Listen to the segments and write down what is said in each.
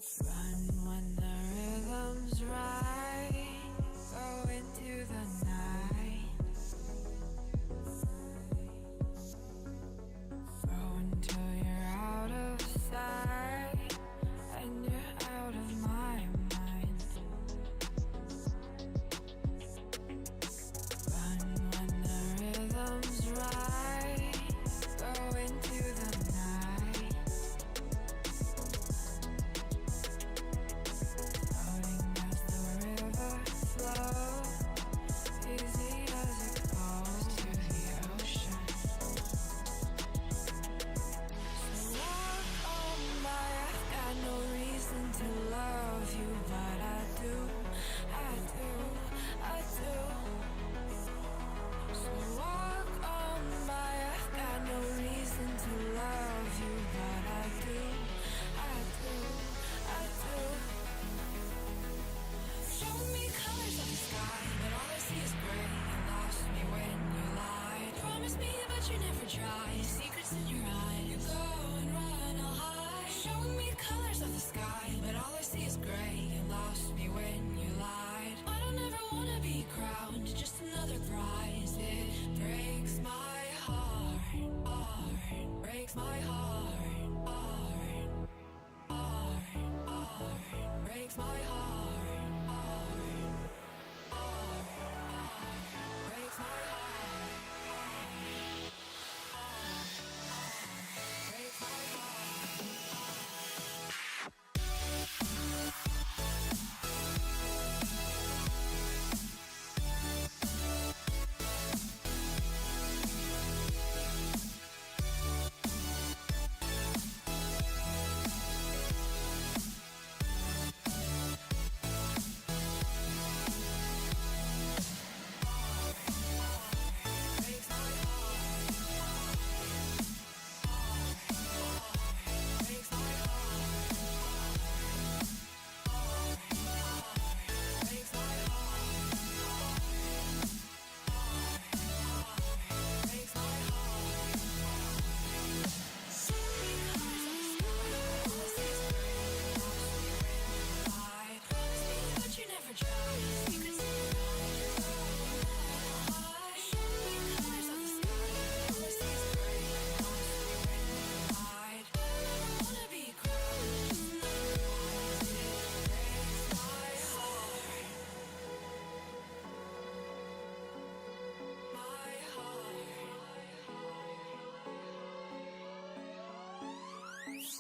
Run when the rhythm's right. Go into the night. Go until you're out of sight and you're out of my mind. Run when the rhythm's right. Go into the night. Floating as the river flows, easy as it goes to the ocean. So walk on by, I've got no reason to love you, but I do, I do, I do. So walk on by, I've got no reason to love you, but I do, I do, I do. Show me colors of the sky, but all I see is gray. You lost me when you lied. Promise me, but you never try. Secrets in your eye, you go and run, I'll hide. Show me colors of the sky, but all I see is gray. You lost me when you lied. I don't ever wanna be crowned, just another prize. It breaks my heart, heart, breaks my heart, heart, heart, heart, breaks my heart, heart, heart, heart, breaks my heart, heart, heart, breaks my heart.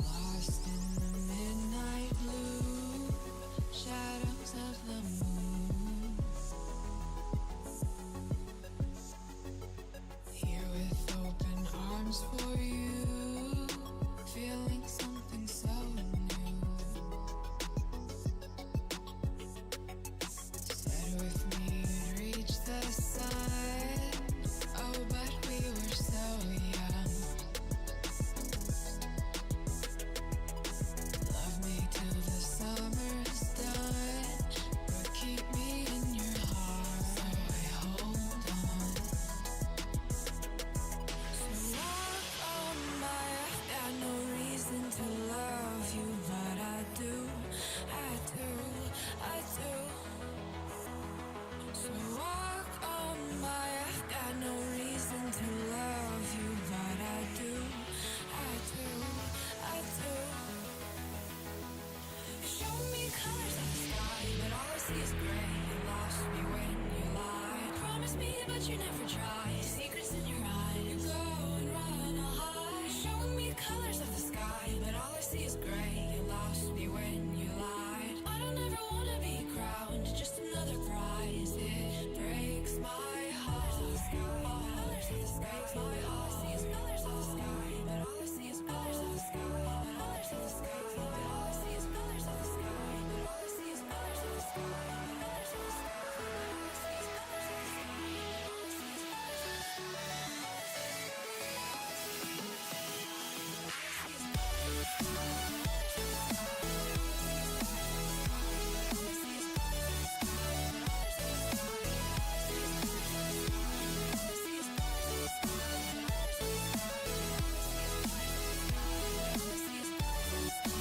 Lost in the midnight blue, shadows of the moon. Here with open arms for you, feeling something so new. Said with me you'd reach the sun. Oh, but we were so young. Love me till the summer's done, but keep me in your heart, so I hold on. So walk on by, I've got no reason to love you, but I do, I do, I do. So walk on by, I've got no reason to love you, but I do, I do, I do. Show me colors of the sky, but all I see is gray. You lost me when you lied. Promise me, but you never try. Secrets in your eye, you go and run, I'll hide. Show me colors of the sky, but all I see is gray. You lost me when you lied. I don't ever wanna be crowned, just another prize. It breaks my heart. Colors of the sky, breaks my heart. All I see is colors of the sky, but all I see is colors of the sky, but colors of the sky, but all I see is colors of the sky, but all I see is colors of the sky, but colors of the sky, but all I see is colors of the sky, but all I see is colors of the sky.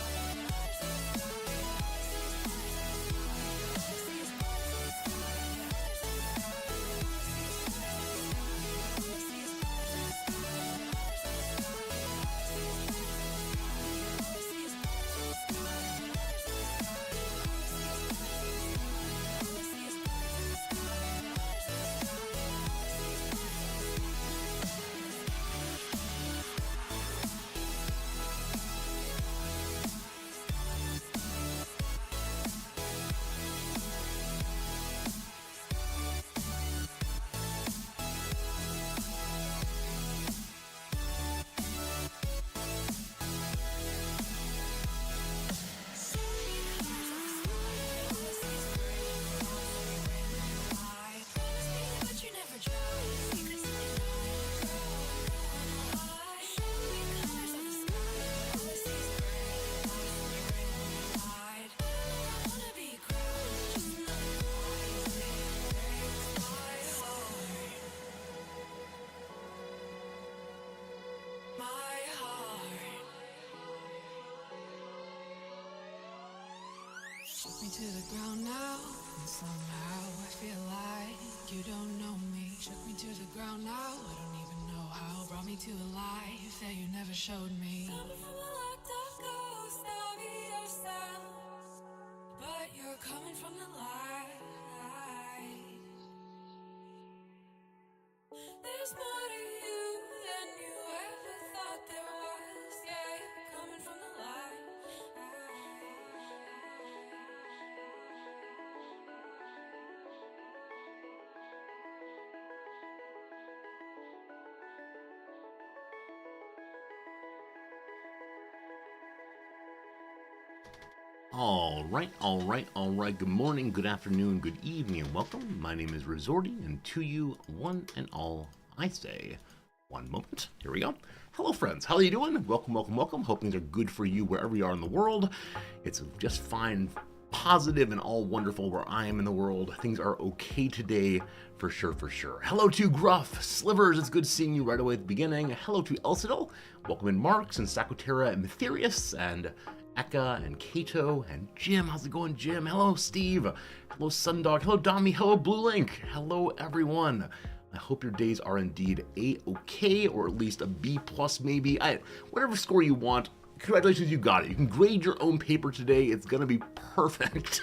Shook me to the ground now, and somehow I feel like you don't know me. Shook me to the ground now, I don't even know how. Brought me to a life that you never showed me. Coming from a locked up ghost of yourself, but you're coming from the light. There's more to you than you ever thought there was. Yeah, you're coming from the light. All right. Good morning, good afternoon, good evening, and welcome. My name is Resorty, and to you, one and all, I say, one moment. Here we go. Hello, friends. How are you doing? Welcome. Hope things are good for you wherever you are in the world. It's just fine, positive, and all wonderful where I am in the world. Things are okay today, for sure. Hello to Gruff, Slivers. It's good seeing you right away at the beginning. Hello to Elcidal. Welcome in Marks and Sakutera and Mytherius and Eka and Kato and Jim. How's it going, Jim? Hello, Steve. Hello, Sundog. Hello, Dami. Hello, Blue Link. Hello, everyone. I hope your days are indeed A-okay, or at least a B plus maybe. Whatever score you want. Congratulations, you got it. You can grade your own paper today. It's going to be perfect.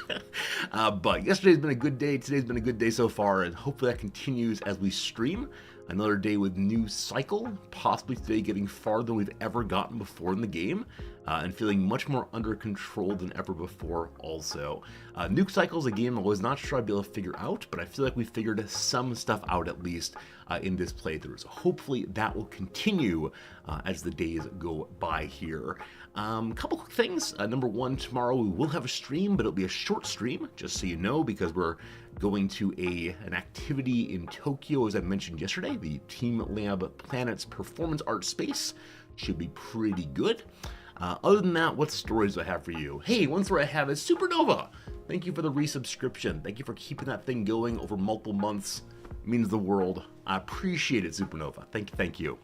But yesterday's been a good day. Today's been a good day so far, and hopefully that continues as we stream. Another day with new cycle, possibly today getting farther than we've ever gotten before in the game, and feeling much more under control than ever before also. Nuke Cycle is a game I was not sure I'd be able to figure out, but I feel like we figured some stuff out at least in this playthrough. So hopefully that will continue as the days go by here. Couple quick things. Number one, tomorrow we will have a stream, but it'll be a short stream, just so you know, because we're going to an activity in Tokyo, as I mentioned yesterday. The Team Lab Planet's performance art space should be pretty good. Other than that, what stories do I have for you? Hey, one story I have is Supernova. Thank you for the resubscription. Thank you for keeping that thing going over multiple months. It means the world. I appreciate it, Supernova. Thank you.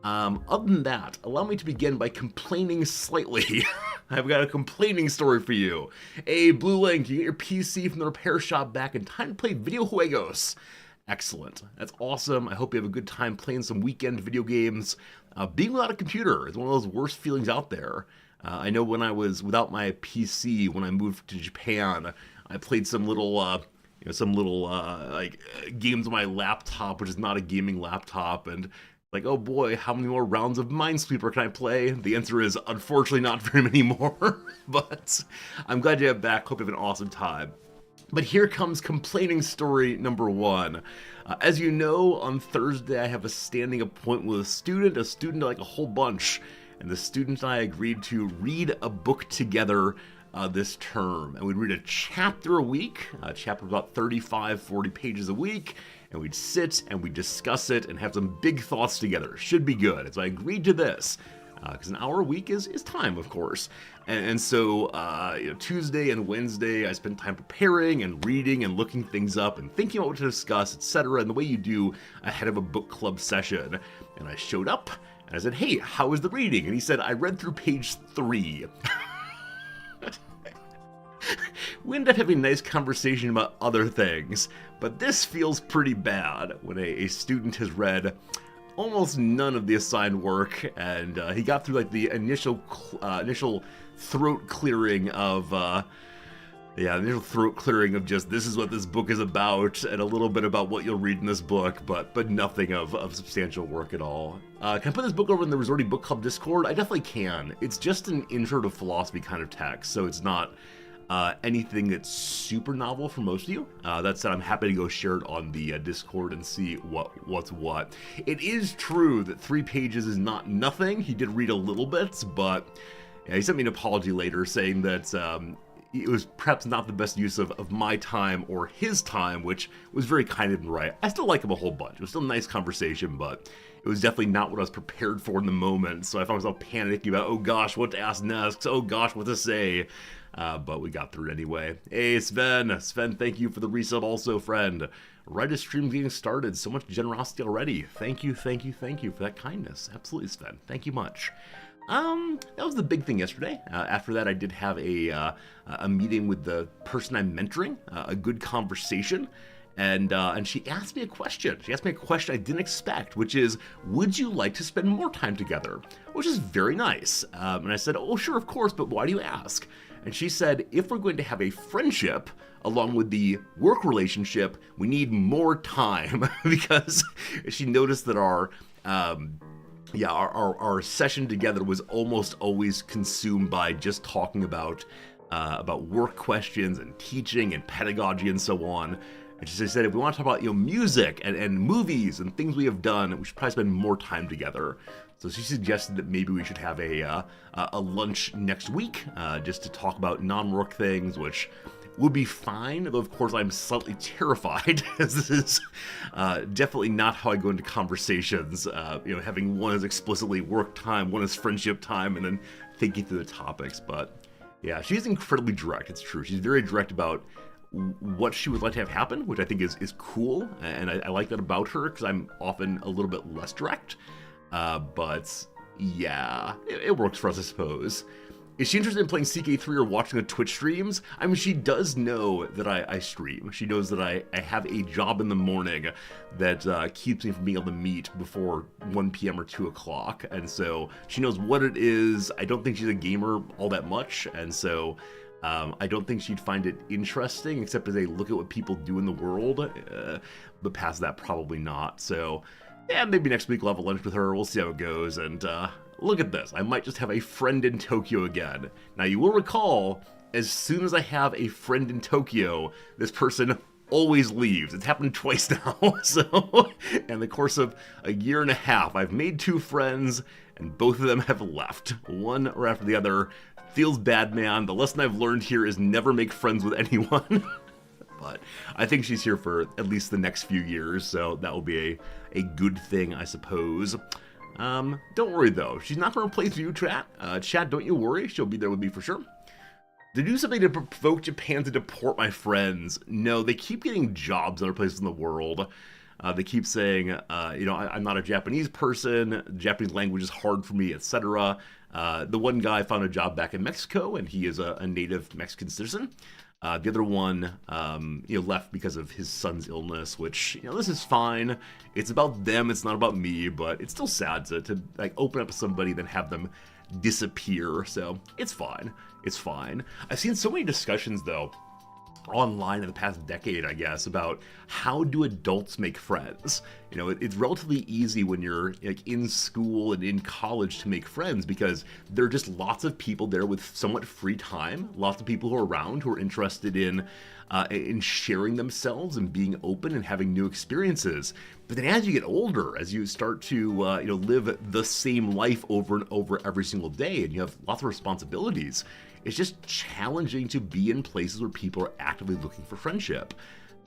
Other than that, allow me to begin by complaining slightly. I've got a complaining story for you. Hey, Blue Link, you get your PC from the repair shop back in time to play video juegos. Excellent. That's awesome. I hope you have a good time playing some weekend video games. Being without a computer is one of those worst feelings out there. I know when I was without my PC, when I moved to Japan, I played some little games on my laptop, which is not a gaming laptop, and like, oh boy, how many more rounds of Minesweeper can I play? The answer is, unfortunately, not very many more, but I'm glad you have back. Hope you have an awesome time. But here comes complaining story number one. As you know, on Thursday, I have a standing appointment with a student I like a whole bunch, and the student and I agreed to read a book together this term, and we'd read a chapter a week, a chapter about 35-40 pages a week, and we'd sit and we'd discuss it and have some big thoughts together. Should be good. And so I agreed to this, because an hour a week is time, of course. And so Tuesday and Wednesday, I spent time preparing and reading and looking things up and thinking about what to discuss, etc., and the way you do ahead of a book club session. And I showed up, and I said, hey, how was the reading? And he said, I read through page 3. We ended up having a nice conversation about other things, but this feels pretty bad when a student has read almost none of the assigned work, and he got through like the initial throat clearing of just this is what this book is about, and a little bit about what you'll read in this book, but nothing of substantial work at all. Can I put this book over in the Resorty Book Club Discord? I definitely can. It's just an intro to philosophy kind of text, so it's not anything that's super novel for most of you. That said, I'm happy to go share it on the Discord and see what's what. It is true that 3 pages is not nothing. He did read a little bit, but yeah, he sent me an apology later saying that it was perhaps not the best use of my time or his time, which was very kind of him, right. I still like him a whole bunch. It was still a nice conversation, but it was definitely not what I was prepared for in the moment. So I found myself panicking about, oh gosh, what to ask next? Oh gosh, what to say? But we got through it anyway. Hey, Sven, thank you for the resub also, friend. Right as stream getting started, so much generosity already. Thank you for that kindness. Absolutely, Sven. Thank you much. That was the big thing yesterday. After that, I did have a meeting with the person I'm mentoring, a good conversation, and she asked me a question. She asked me a question I didn't expect, which is, would you like to spend more time together? Which is very nice. And I said, oh, sure, of course, but why do you ask? And she said, if we're going to have a friendship along with the work relationship, we need more time because she noticed that our session together was almost always consumed by just talking about work questions and teaching and pedagogy and so on. And she said, if we want to talk about music and movies and things we have done, we should probably spend more time together. So she suggested that maybe we should have a lunch next week just to talk about non-work things, which would be fine, though of course I'm slightly terrified, as this is definitely not how I go into conversations, having one as explicitly work time, one as friendship time, and then thinking through the topics. But yeah, she's incredibly direct, it's true. She's very direct about what she would like to have happen, which I think is cool, and I like that about her, because I'm often a little bit less direct. But yeah, it works for us, I suppose. Is she interested in playing CK3 or watching the Twitch streams? I mean, she does know that I stream. She knows that I have a job in the morning that keeps me from being able to meet before 1 p.m. or 2 o'clock. And so she knows what it is. I don't think she's a gamer all that much. And so I don't think she'd find it interesting, except as a look at what people do in the world. But past that, probably not. So yeah, maybe next week we'll have a lunch with her. We'll see how it goes. And look at this. I might just have a friend in Tokyo again. Now, you will recall, as soon as I have a friend in Tokyo, this person always leaves. It's happened twice now. So, in the course of a year and a half, I've made 2 friends, and both of them have left. One or after the other. Feels bad, man. The lesson I've learned here is never make friends with anyone. But I think she's here for at least the next few years, so that will be a good thing, I suppose. Don't worry though, she's not going to replace you, chat. Chat, don't you worry, she'll be there with me for sure. To do something to provoke Japan to deport my friends. No, they keep getting jobs in other places in the world. They keep saying, I'm not a Japanese person, Japanese language is hard for me, etc. The one guy found a job back in Mexico, and he is a native Mexican citizen. The other one, left because of his son's illness, which, this is fine. It's about them, it's not about me, but it's still sad to like open up to somebody, then have them disappear. So it's fine. It's fine. I've seen so many discussions, though, online in the past decade, I guess, about how do adults make friends. It's relatively easy when you're like in school and in college to make friends, because there are just lots of people there with somewhat free time, lots of people who are around who are interested in sharing themselves and being open and having new experiences. But then as you get older, as you start to live the same life over and over every single day, and you have lots of responsibilities, it's just challenging to be in places where people are actively looking for friendship.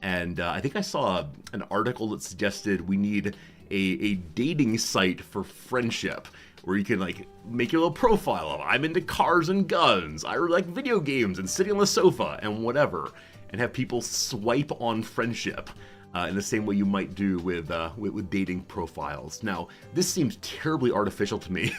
And I think I saw an article that suggested we need a dating site for friendship, where you can like make your little profile of, I'm into cars and guns, I like video games and sitting on the sofa and whatever, and have people swipe on friendship in the same way you might do with dating profiles. Now, this seems terribly artificial to me.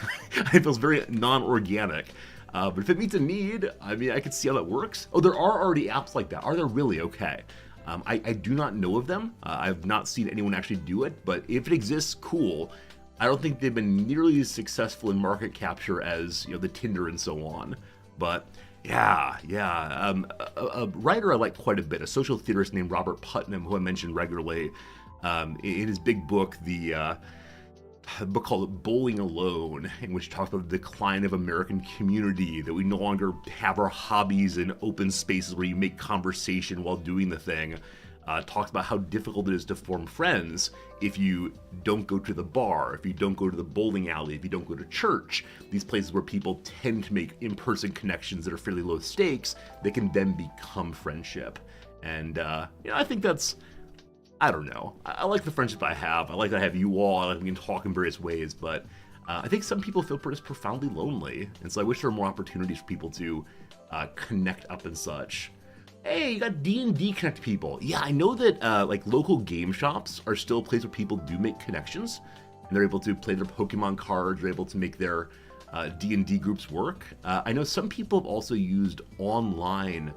It feels very non-organic. But if it meets a need, I mean, I could see how that works. Oh, there are already apps like that. Are there really? Okay. I do not know of them. I've not seen anyone actually do it, but if it exists, cool. I don't think they've been nearly as successful in market capture as the Tinder and so on. But yeah. A writer I like quite a bit, a social theorist named Robert Putnam, who I mention regularly, in his big book, a book called Bowling Alone, in which he talks about the decline of American community, that we no longer have our hobbies in open spaces where you make conversation while doing the thing. Talks about how difficult it is to form friends if you don't go to the bar, if you don't go to the bowling alley, if you don't go to church. These places where people tend to make in-person connections that are fairly low stakes, that can then become friendship. And I think that's, I don't know. I like the friendship I have. I like that I have you all. I like we can talk in various ways, but I think some people feel just profoundly lonely. And so I wish there were more opportunities for people to connect up and such. Hey, you got D&D connect people. Yeah, I know that like local game shops are still a place where people do make connections, and they're able to play their Pokemon cards, they're able to make their D&D groups work. I know some people have also used online,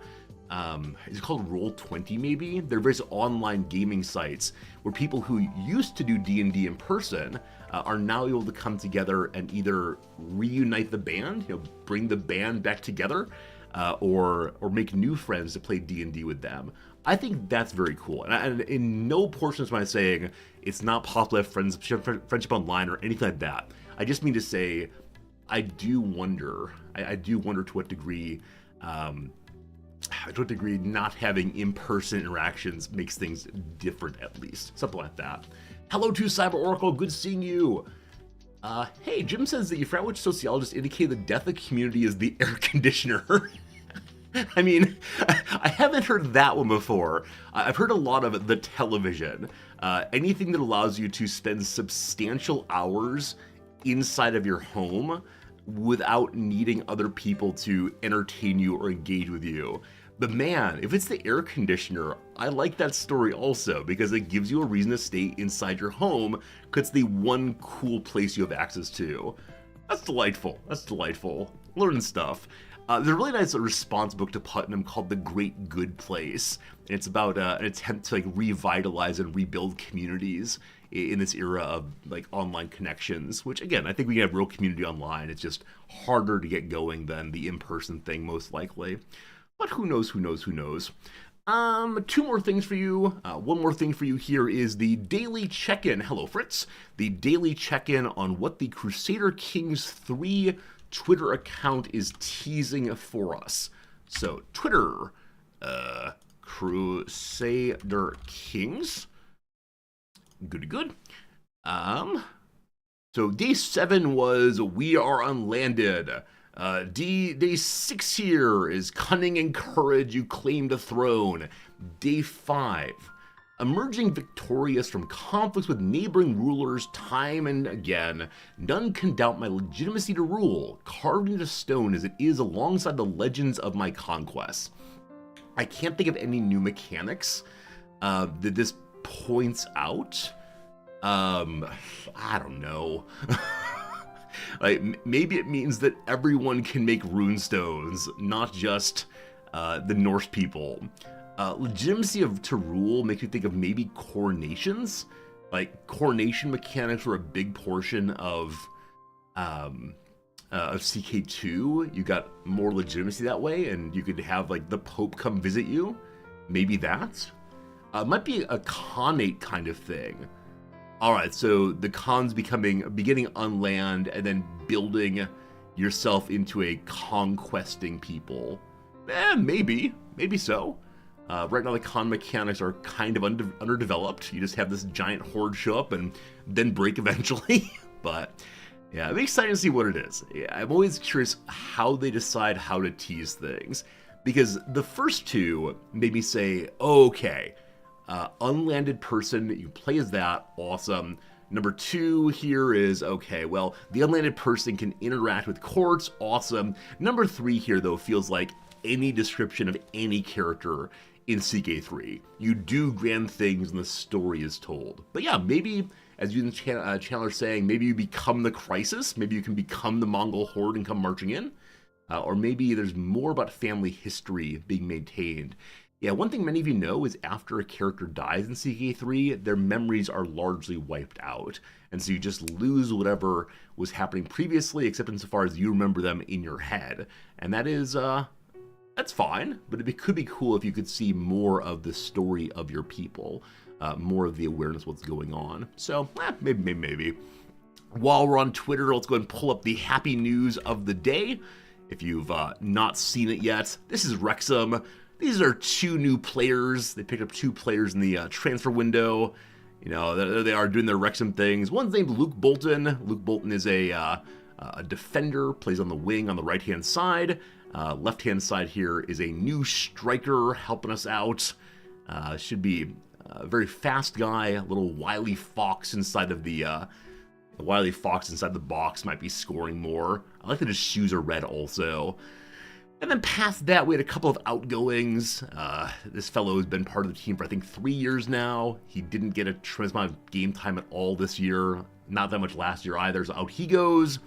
it's called Roll20 maybe? They're various online gaming sites where people who used to do D&D in person are now able to come together and either reunite the band, bring the band back together, or make new friends to play D&D with them. I think that's very cool. And in no portion am I saying it's not possible to have friendship online or anything like that. I just mean to say, I do wonder to what degree not having in-person interactions makes things different, at least. Something like that. Hello to Cyber Oracle, good seeing you. Hey, Jim says that you forgot which sociologist indicated the death of community is the air conditioner. I mean, I haven't heard that one before. I've heard a lot of the television. Anything that allows you to spend substantial hours inside of your home without needing other people to entertain you or engage with you. But man, if it's the air conditioner, I like that story also because it gives you a reason to stay inside your home because it's the one cool place you have access to. That's delightful. That's delightful. Learning stuff. There's a really nice response book to Putnam called The Great Good Place. And it's about an attempt to revitalize and rebuild communities in this era of online connections, which again, I think we can have real community online. It's just harder to get going than the in-person thing most likely. But who knows, who knows, who knows. Two more things for you. One more thing for you here is the daily check-in. Hello, Fritz. The daily check-in on what the Crusader Kings 3 Twitter account is teasing for us. So, Twitter, Crusader Kings. Good. So day 7 was We Are Unlanded. Day 6 here is Cunning and Courage, You Claimed a Throne. Day 5, emerging victorious from conflicts with neighboring rulers time and again, none can doubt my legitimacy to rule, carved into stone as it is alongside the legends of my conquests. I can't think of any new mechanics that this points out. I don't know. Maybe it means that everyone can make runestones, not just the Norse people. Legitimacy to rule makes me think of maybe coronations. Coronation mechanics were a big portion of CK2. You got more legitimacy that way, and you could have the Pope come visit you. Maybe that. Might be a Khanate kind of thing. Alright, so the Khan's beginning on land and then building yourself into a conquesting people. Maybe so. Right now the Khan mechanics are kind of underdeveloped. You just have this giant horde show up and then break eventually. But yeah, I'm excited to see what it is. Yeah, I'm always curious how they decide how to tease things. Because the first two made me say, okay, unlanded person, you play as that, awesome. Number 2 here is, okay, well, the unlanded person can interact with courts, awesome. Number 3 here, though, feels like any description of any character in CK3. You do grand things and the story is told. But yeah, maybe, as you and Chandler are saying, maybe you become the crisis, maybe you can become the Mongol horde and come marching in. Or maybe there's more about family history being maintained. Yeah, one thing many of you know is after a character dies in CK3, their memories are largely wiped out. And so you just lose whatever was happening previously, except insofar as you remember them in your head. And that is, that's fine, but it could be cool if you could see more of the story of your people, more of the awareness of what's going on. So, maybe. While we're on Twitter, let's go ahead and pull up the happy news of the day. If you've not seen it yet, this is Wrexham. These are 2 new players. They picked up 2 players in the transfer window. You know, they are doing their Wrexham things. One's named Luke Bolton. Luke Bolton is a defender, plays on the wing on the right-hand side. Left-hand side here is a new striker helping us out. Should be a very fast guy, a little wily fox inside of the box, might be scoring more. I like that his shoes are red also. And then past that, we had a couple of outgoings. This fellow has been part of the team for, I think, 3 years now. He didn't get a tremendous amount of game time at all this year. Not that much last year either, so out he goes.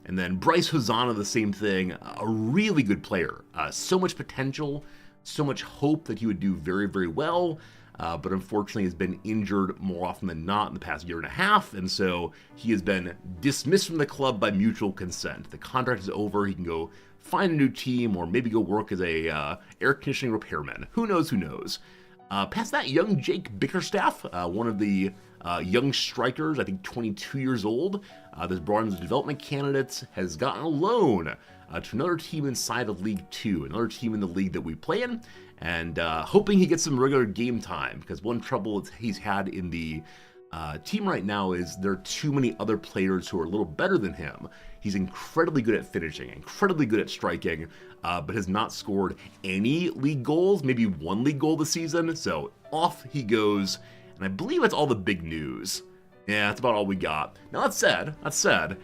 And then Bryce Hosanna, the same thing, a really good player. So much potential, so much hope that he would do very, very well. But unfortunately has been injured more often than not in the past year and a half, and so he has been dismissed from the club by mutual consent. The contract is over, he can go find a new team, or maybe go work as a air conditioning repairman. Who knows, who knows. Past that, young Jake Bickerstaff, one of the young strikers, I think 22 years old, that's brought in as a development candidate, has gotten a loan to another team inside of League 2, another team in the league that we play in, and hoping he gets some regular game time, because one trouble he's had in the team right now is there are too many other players who are a little better than him. He's incredibly good at finishing, incredibly good at striking, but has not scored any league goals, maybe one league goal this season, so off he goes, and I believe that's all the big news. Yeah, that's about all we got. Now that said,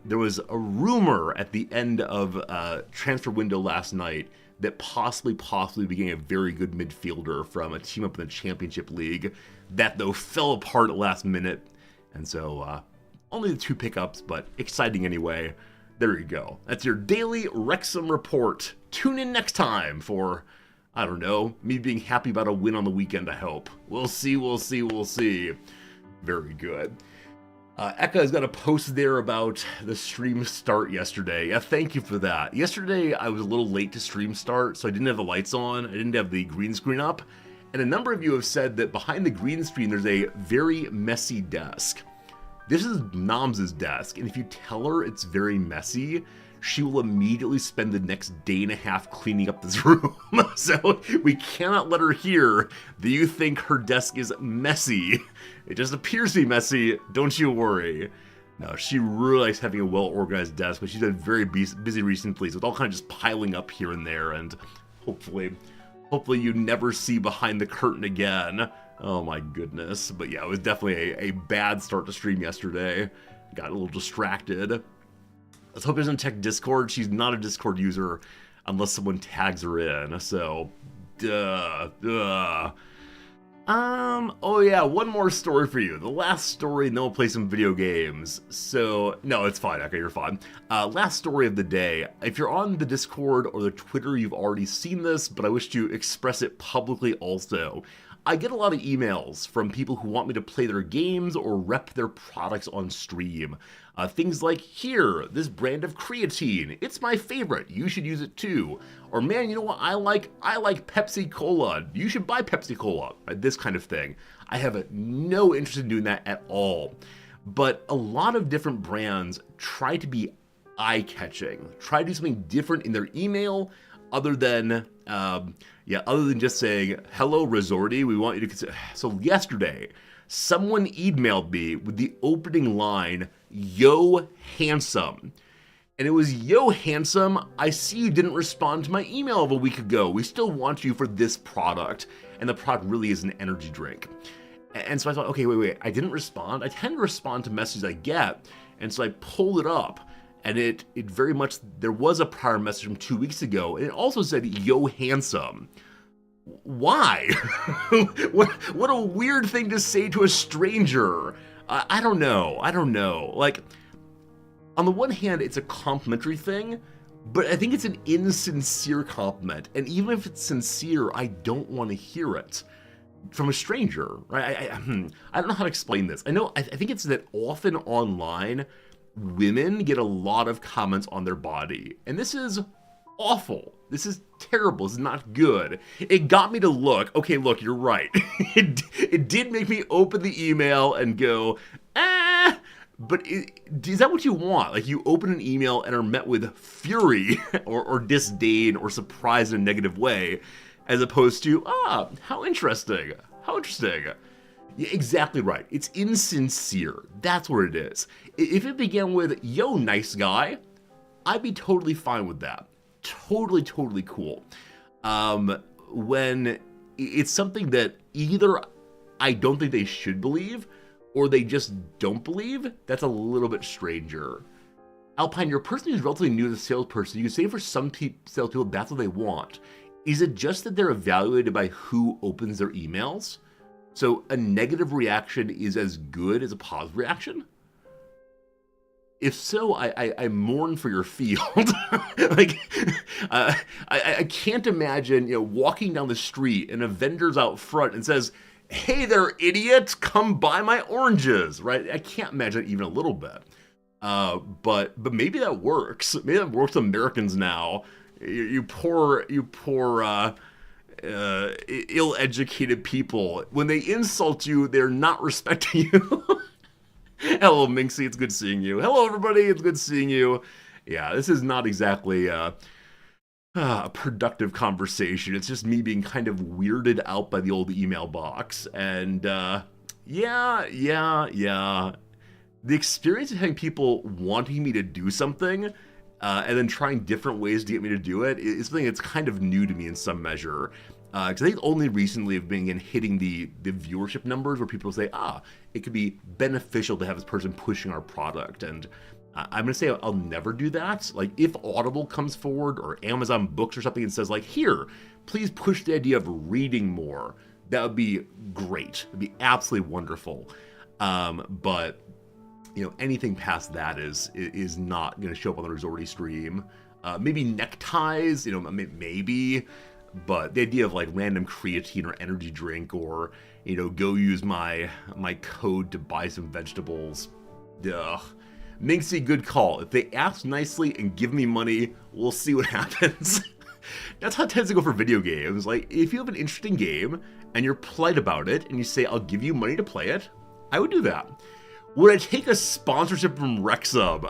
there was a rumor at the end of transfer window last night that possibly became a very good midfielder from a team up in the Championship League. That, though, fell apart at last minute. And so, only the 2 pickups, but exciting anyway. There you go. That's your daily Wrexham report. Tune in next time for, I don't know, me being happy about a win on the weekend, I hope. We'll see. Very good. Eka has got a post there about the stream start yesterday. Yeah, thank you for that. Yesterday, I was a little late to stream start, so I didn't have the lights on. I didn't have the green screen up. And a number of you have said that behind the green screen, there's a very messy desk. This is Noms' desk, and if you tell her it's very messy, she will immediately spend the next day and a half cleaning up this room. So we cannot let her hear that you think her desk is messy. It just appears to be messy, don't you worry. No, she really likes having a well-organized desk, but she's been very busy recently, so it's all kind of just piling up here and there, and hopefully you never see behind the curtain again. Oh my goodness. But yeah, it was definitely a bad start to stream yesterday. Got a little distracted. Let's hope he doesn't check Discord. She's not a Discord user unless someone tags her in, so oh yeah, one more story for you. The last story, and then we'll play some video games. So, no, it's fine, okay, you're fine. Last story of the day. If you're on the Discord or the Twitter, you've already seen this, but I wish to express it publicly also. I get a lot of emails from people who want me to play their games or rep their products on stream. Things like, here, this brand of creatine. It's my favorite. You should use it too. Or, man, you know what I like? I like Pepsi Cola. You should buy Pepsi Cola. Right? This kind of thing. I have no interest in doing that at all. But a lot of different brands try to be eye-catching. Try to do something different in their email other than just saying, hello, Resorty, we want you to consider. So yesterday, someone emailed me with the opening line, yo, handsome. And it was, yo, handsome, I see you didn't respond to my email of a week ago. We still want you for this product. And the product really is an energy drink. And so I thought, okay, wait, I didn't respond. I tend to respond to messages I get. And so I pulled it up. And it very much, there was a prior message from 2 weeks ago. And it also said, yo, handsome. Why? What a weird thing to say to a stranger. I don't know. Like, on the one hand, it's a complimentary thing, but I think it's an insincere compliment. And even if it's sincere, I don't want to hear it from a stranger, right? I don't know how to explain this. I think it's that often online, women get a lot of comments on their body. And this is awful. This is terrible. This is not good. It got me to look. Okay, look, you're right. It did make me open the email and go, but is that what you want? Like, you open an email and are met with fury or disdain or surprise in a negative way, as opposed to, how interesting. How interesting. Yeah, exactly right. It's insincere. That's what it is. If it began with, yo, nice guy, I'd be totally fine with that. Totally cool. When it's something that either I don't think they should believe, or they just don't believe, that's a little bit stranger. Alpine, you're a person who's relatively new as a salesperson. You can say for some salespeople, that's what they want. Is it just that they're evaluated by who opens their emails? So a negative reaction is as good as a positive reaction? If so, I mourn for your field. Like, I can't imagine, walking down the street and a vendor's out front and says, "Hey there, idiot, come buy my oranges," right? I can't imagine it even a little bit. But maybe that works. Maybe that works with Americans now. You poor ill-educated people. When they insult you, they're not respecting you. Hello, Minxie. It's good seeing you. Hello, everybody. It's good seeing you. Yeah, this is not exactly a productive conversation. It's just me being kind of weirded out by the old email box. And yeah. The experience of having people wanting me to do something and then trying different ways to get me to do it is something that's kind of new to me in some measure. Because I think only recently have been hitting the viewership numbers where people say, it could be beneficial to have this person pushing our product. And I'm going to say I'll never do that. Like, if Audible comes forward or Amazon Books or something and says, like, here, please push the idea of reading more, that would be great. It'd be absolutely wonderful. But anything past that is not going to show up on the Resorty stream. Maybe neckties, maybe. But the idea of like random creatine or energy drink or, go use my code to buy some vegetables. Ugh. Minxie, good call. If they ask nicely and give me money, we'll see what happens. That's how it tends to go for video games. Like, if you have an interesting game and you're polite about it and you say, I'll give you money to play it, I would do that. Would I take a sponsorship from Wrexham?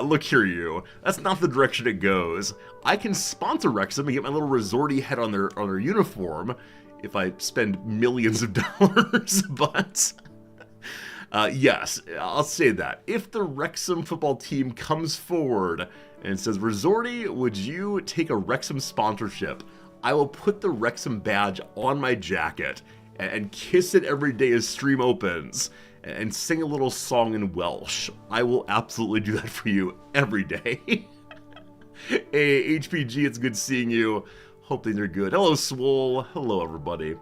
Look here, you. That's not the direction it goes. I can sponsor Wrexham and get my little resorty head on their uniform if I spend millions of dollars, but yes, I'll say that. If the Wrexham football team comes forward and says, Resorty, would you take a Wrexham sponsorship? I will put the Wrexham badge on my jacket and kiss it every day as stream opens. And sing a little song in Welsh. I will absolutely do that for you every day. Hey, HPG, it's good seeing you. Hope things are good. Hello, Swole. Hello, everybody.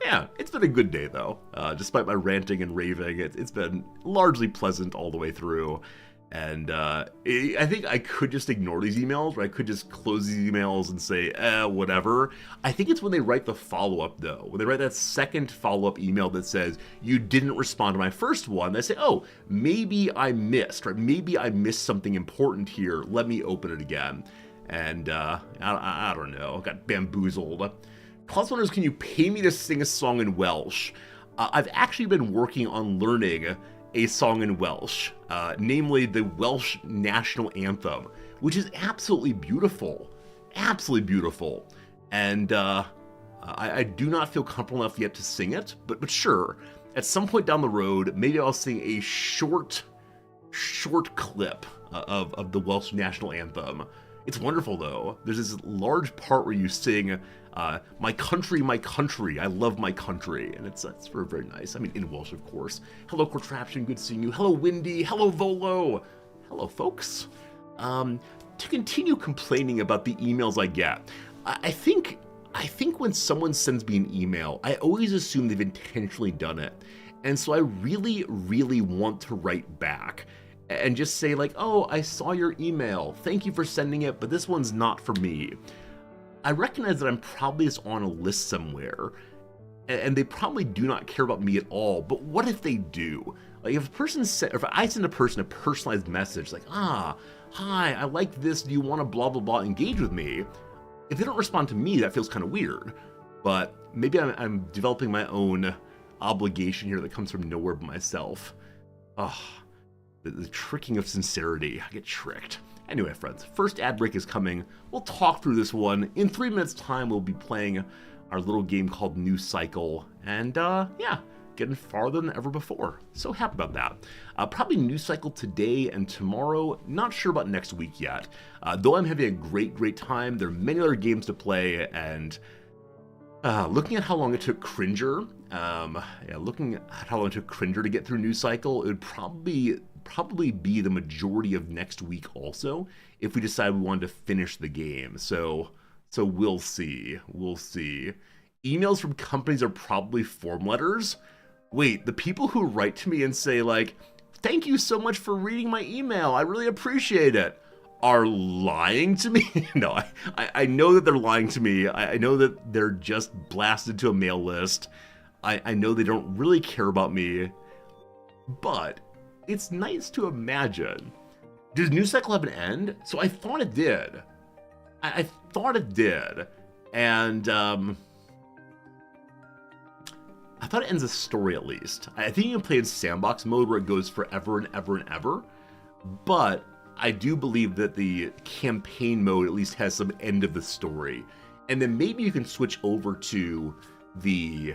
Yeah, it's been a good day, though. Despite my ranting and raving, it's been largely pleasant all the way through. And I think I could just ignore these emails, or I could just close these emails and say, whatever. I think it's when they write the follow-up, though. When they write that second follow-up email that says, you didn't respond to my first one, they say, oh, maybe I missed, right? Maybe I missed something important here. Let me open it again. And I don't know, got bamboozled. Plus wonders, can you pay me to sing a song in Welsh? I've actually been working on learning a song in Welsh, namely the Welsh national anthem, which is absolutely beautiful. Absolutely beautiful. And I do not feel comfortable enough yet to sing it, but sure, at some point down the road, maybe I'll sing a short clip of the Welsh national anthem. It's wonderful, though. There's this large part where you sing, my country, I love my country. And it's very, very nice. I mean, in Welsh, of course. Hello, Contraption, good seeing you. Hello, Windy. Hello, Volo. Hello, folks. To continue complaining about the emails I get, I think when someone sends me an email, I always assume they've intentionally done it. And so I really, really want to write back and just say like, oh, I saw your email. Thank you for sending it, but this one's not for me. I recognize that I'm probably just on a list somewhere, and they probably do not care about me at all, but what if they do? Like, if I send a person a personalized message, like, hi, I like this, do you want to blah, blah, blah, engage with me? If they don't respond to me, that feels kind of weird, but maybe I'm developing my own obligation here that comes from nowhere but myself. The tricking of sincerity. I get tricked. Anyway, friends, first ad break is coming. We'll talk through this one. In 3 minutes' time, we'll be playing our little game called New Cycle. And, yeah, getting farther than ever before. So happy about that. Probably New Cycle today and tomorrow. Not sure about next week yet. Though I'm having a great time. There are many other games to play, and looking at how long it took Cringer, to get through New Cycle, it would probably be the majority of next week also, if we decide we wanted to finish the game. So we'll see. Emails from companies are probably form letters. Wait, the people who write to me and say like, thank you so much for reading my email. I really appreciate it. Are lying to me? No, I know that they're lying to me. I know that they're just blasted to a mail list. I know they don't really care about me. But it's nice to imagine. Does News Cycle have an end? So I thought it did. I thought it did. And I thought it ends a story at least. I think you can play in sandbox mode where it goes forever and ever and ever. But I do believe that the campaign mode at least has some end of the story. And then maybe you can switch over to the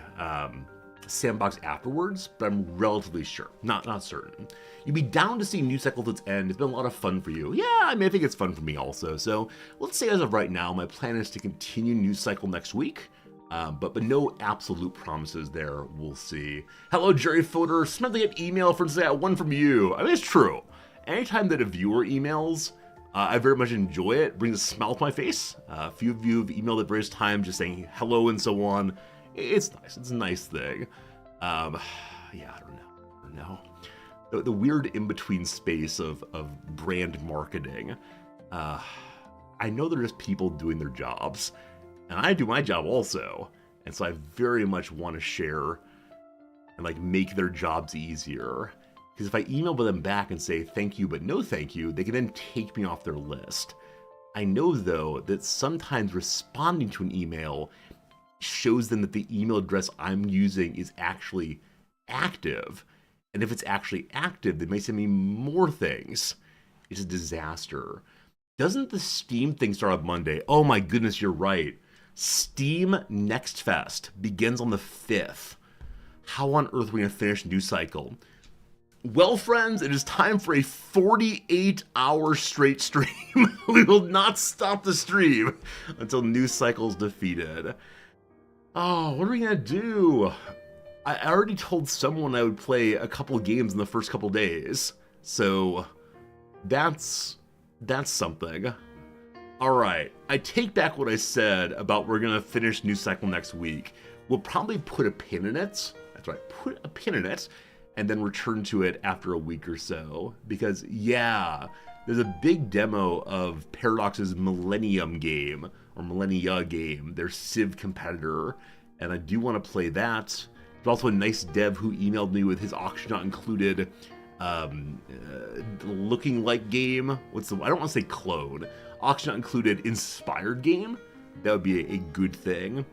sandbox afterwards, but I'm relatively sure. Not certain. You'd be down to see News Cycle to its end. It's been a lot of fun for you. Yeah, I mean, I think it's fun for me also. So let's say as of right now, my plan is to continue News Cycle next week. But no absolute promises there. We'll see. Hello, Jerry Fodor. Smedley at email for today. One from you. I mean, it's true. Anytime that a viewer emails, I very much enjoy it. Brings a smile to my face. A few of you have emailed at various times just saying hello and so on. It's nice. It's a nice thing. Yeah, I don't know. The weird in-between space of brand marketing. I know there's people doing their jobs. And I do my job also. And so I very much want to share and like make their jobs easier. Because if I email them back and say thank you but no thank you, they can then take me off their list. I know though that sometimes responding to an email shows them that the email address I'm using is actually active. And if it's actually active, they may send me more things. It's a disaster. Doesn't the Steam thing start on Monday? Oh my goodness, you're right. Steam Next Fest begins on the 5th. How on earth are we going to finish News Cycle? Well, friends, it is time for a 48-hour straight stream. We will not stop the stream until News Cycle is defeated. Oh, what are we going to do? I already told someone I would play a couple of games in the first couple days. So that's something. Alright, I take back what I said about we're going to finish News Cycle next week. We'll probably put a pin in it. That's right, put a pin in it, and then return to it after a week or so. Because, yeah, there's a big demo of Paradox's Millennium game, or Millennia game, their Civ competitor, and I do want to play that. There's also a nice dev who emailed me with his auction not included looking like game. I don't want to say clone. Auction not included inspired game. That would be a good thing.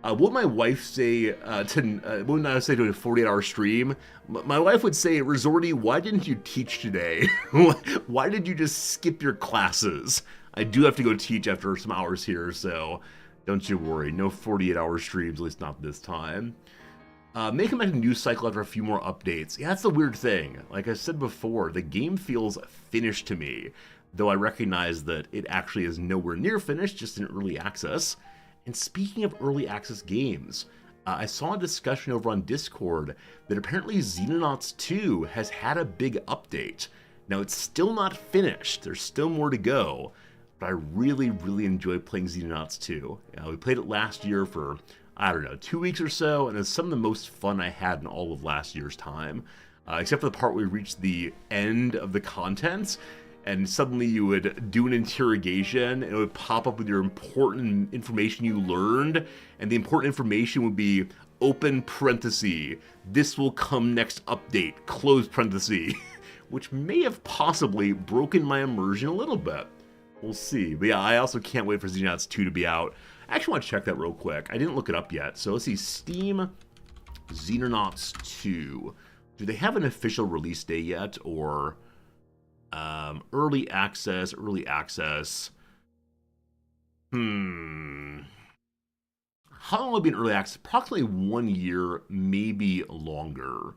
What would my wife say wouldn't I say to a 48-hour stream? My wife would say, Resorty, why didn't you teach today? Why did you just skip your classes? I do have to go teach after some hours here, so don't you worry. No 48-hour streams, at least not this time. May come back to News Cycle after a few more updates. Yeah, that's the weird thing. Like I said before, the game feels finished to me, though I recognize that it actually is nowhere near finished, just in early access. And speaking of early access games, I saw a discussion over on Discord that apparently Xenonauts 2 has had a big update. Now, it's still not finished. There's still more to go, but I really, really enjoyed playing Xenonauts 2. We played it last year for, I don't know, 2 weeks or so, and it's some of the most fun I had in all of last year's time. Except for the part where we reached the end of the contents, and suddenly you would do an interrogation, and it would pop up with your important information you learned, and the important information would be open parenthesis, this will come next update, close parenthesis, which may have possibly broken my immersion a little bit. We'll see. But yeah, I also can't wait for Xenonauts 2 to be out. I actually want to check that real quick. I didn't look it up yet. So let's see, Steam Xenonauts 2. Do they have an official release date yet, or early access? How long will it be in early access? Approximately 1 year, maybe longer.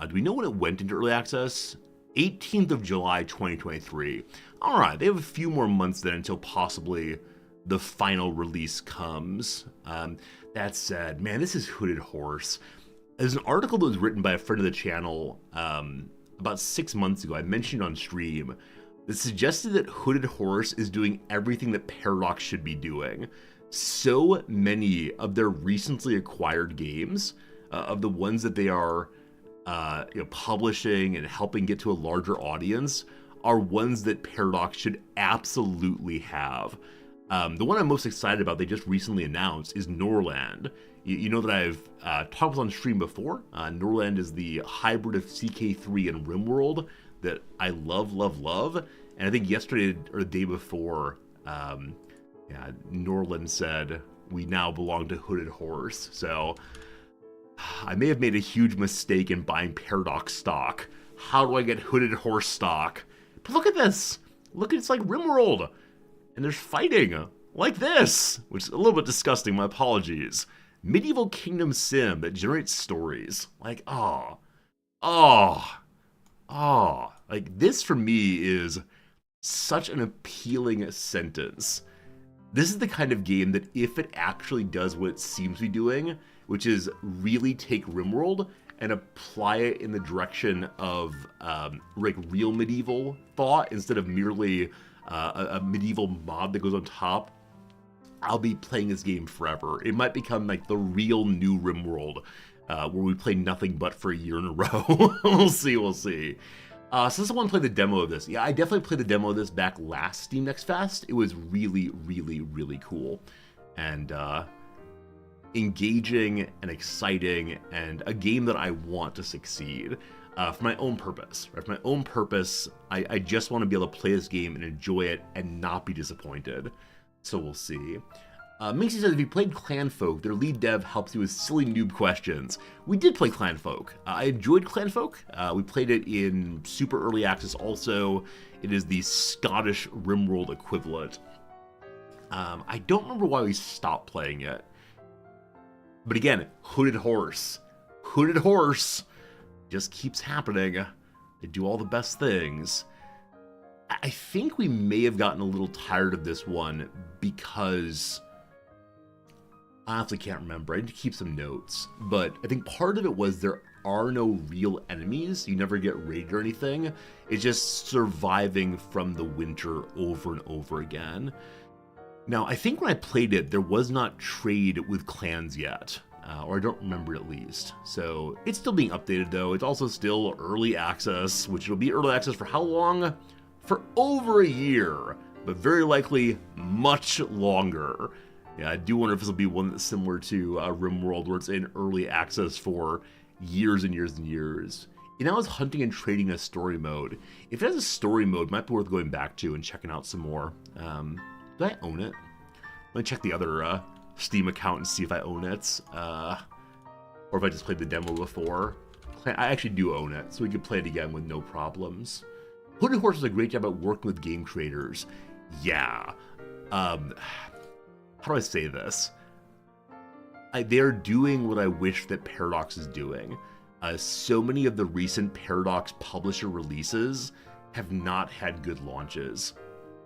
Do we know when it went into early access? 18th of July, 2023. All right, they have a few more months then until possibly the final release comes. That said, man, this is Hooded Horse. There's an article that was written by a friend of the channel about 6 months ago. I mentioned on stream that suggested that Hooded Horse is doing everything that Paradox should be doing. So many of their recently acquired games, of the ones that they are publishing and helping get to a larger audience are ones that Paradox should absolutely have. The one I'm most excited about, they just recently announced, is Norland. You know that I've talked about on stream before. Norland is the hybrid of CK3 and RimWorld that I love, love, love. And I think yesterday or the day before, Norland said, we now belong to Hooded Horse. So I may have made a huge mistake in buying Paradox stock. How do I get Hooded Horse stock? But look at this. Look, it's like RimWorld. And there's fighting like this, which is a little bit disgusting. My apologies. Medieval kingdom sim that generates stories. Like, like this for me is such an appealing sentence. This is the kind of game that if it actually does what it seems to be doing, which is really take RimWorld and apply it in the direction of like real medieval thought instead of merely a medieval mod that goes on top, I'll be playing this game forever. It might become like the real new RimWorld, where we play nothing but for a year in a row. We'll see. So this is one to play the demo of this. Yeah, I definitely played the demo of this back last Steam Next Fest. It was really, really, really cool. And engaging and exciting, and a game that I want to succeed for my own purpose. Right? For my own purpose, I just want to be able to play this game and enjoy it and not be disappointed. So we'll see. Minxie says, if you played Clanfolk, their lead dev helps you with silly noob questions. We did play Clanfolk. I enjoyed Clanfolk. We played it in super early access also. It is the Scottish RimWorld equivalent. I don't remember why we stopped playing it. But again, Hooded Horse. Hooded Horse just keeps happening. They do all the best things. I think we may have gotten a little tired of this one because I honestly can't remember. I need to keep some notes. But I think part of it was there are no real enemies. You never get raided or anything. It's just surviving from the winter over and over again. Now, I think when I played it, there was not trade with clans yet. Or I don't remember at least. So it's still being updated though. It's also still early access, which will be early access for how long? For over a year, but very likely much longer. Yeah, I do wonder if this will be one that's similar to RimWorld, where it's in early access for years and years and years. It now has hunting and trading a story mode. If it has a story mode, it might be worth going back to and checking out some more. Do I own it? Let me check the other Steam account and see if I own it. Or if I just played the demo before. I actually do own it, so we could play it again with no problems. Hooded Horse does a great job at working with game creators. Yeah. How do I say this? They're doing what I wish that Paradox is doing. So many of the recent Paradox publisher releases have not had good launches.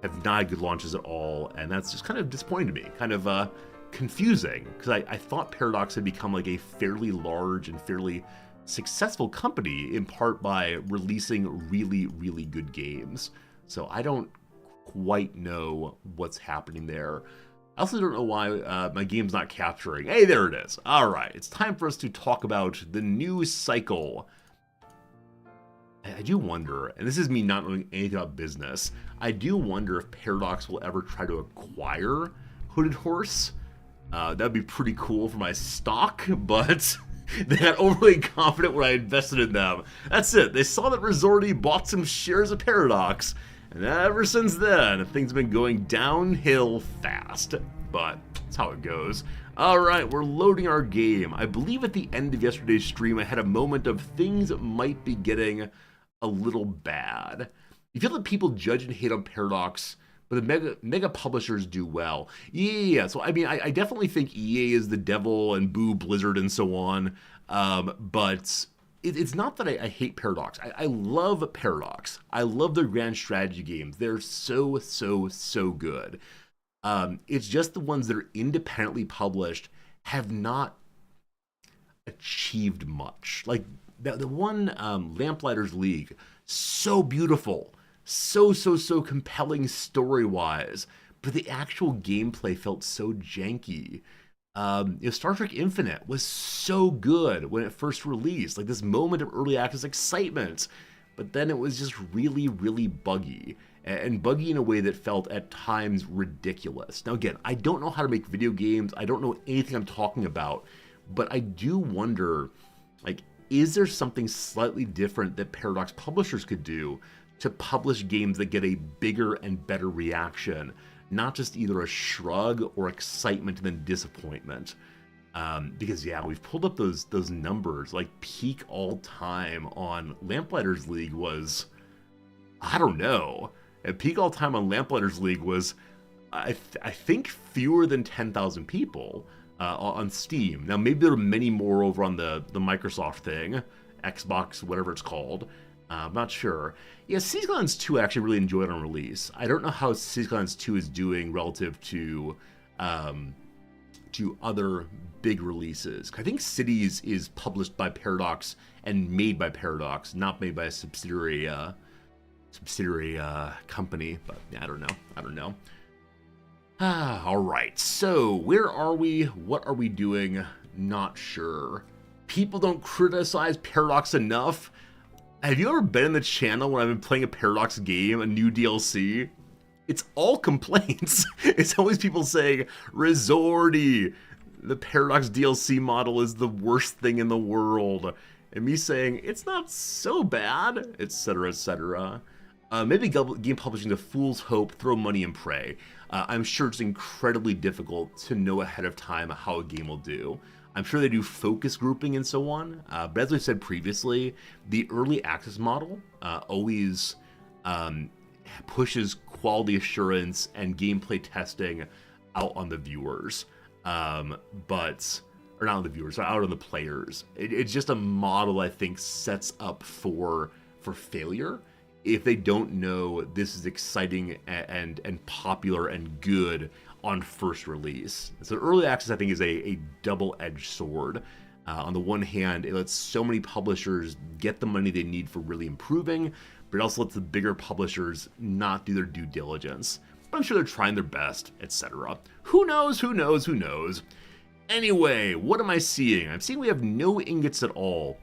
Have not had good launches at all, and that's just kind of disappointing to me. Kind of confusing, because I thought Paradox had become like a fairly large and fairly successful company, in part by releasing really, really good games. So I don't quite know what's happening there. I also don't know why my game's not capturing. Hey, there it is. All right, it's time for us to talk about the news cycle. I do wonder, and this is me not knowing anything about business, I do wonder if Paradox will ever try to acquire Hooded Horse. That'd be pretty cool for my stock, but they got overly confident when I invested in them. That's it. They saw that Resorty bought some shares of Paradox, and ever since then, things have been going downhill fast. But that's how it goes. Alright, we're loading our game. I believe at the end of yesterday's stream, I had a moment of things might be getting a little bad. You feel that people judge and hate on Paradox, but the mega publishers do well. Yeah, so I mean, I definitely think EA is the devil and boo Blizzard and so on, but it's not that I hate Paradox. I love Paradox. I love their grand strategy games. They're so, so, so good. It's just the ones that are independently published have not achieved much. Like the one Lamplighters League, so beautiful, so compelling story-wise, but the actual gameplay felt so janky. Star Trek Infinite was so good when it first released, like this moment of early access excitement, but then it was just really, really buggy, and buggy in a way that felt at times ridiculous. Now again, I don't know how to make video games, I don't know anything I'm talking about, but I do wonder, like, is there something slightly different that Paradox publishers could do to publish games that get a bigger and better reaction? Not just either a shrug or excitement and then disappointment. Because yeah, we've pulled up those numbers. Like peak all time on Lamplighters League was, I don't know. At peak all time on Lamplighters League was, I think fewer than 10,000 people on Steam. Now maybe there are many more over on the Microsoft thing, Xbox, whatever it's called. I'm not sure. Yeah, Cities Skylines 2 I actually really enjoyed on release. I don't know how Cities Skylines 2 is doing relative to other big releases. I think Cities is published by Paradox and made by Paradox, not made by a subsidiary company. But yeah, I don't know. All right. So where are we? What are we doing? Not sure. People don't criticize Paradox enough. Have you ever been in the channel when I've been playing a Paradox game, a new DLC? It's all complaints. It's always people saying, Resorty, the Paradox DLC model is the worst thing in the world. And me saying, it's not so bad, etc., etc. Maybe game publishing the fool's hope, throw money and pray. I'm sure it's incredibly difficult to know ahead of time how a game will do. I'm sure they do focus grouping and so on, but as we said previously, the early access model always pushes quality assurance and gameplay testing out on the viewers, or not on the viewers, out on the players. It's just a model I think sets up for failure if they don't know this is exciting and popular and good on first release. So early access, I think, is a double-edged sword. On the one hand, it lets so many publishers get the money they need for really improving, but it also lets the bigger publishers not do their due diligence. But I'm sure they're trying their best, etc. Who knows, who knows, who knows? Anyway, what am I seeing? I'm seeing we have no ingots at all,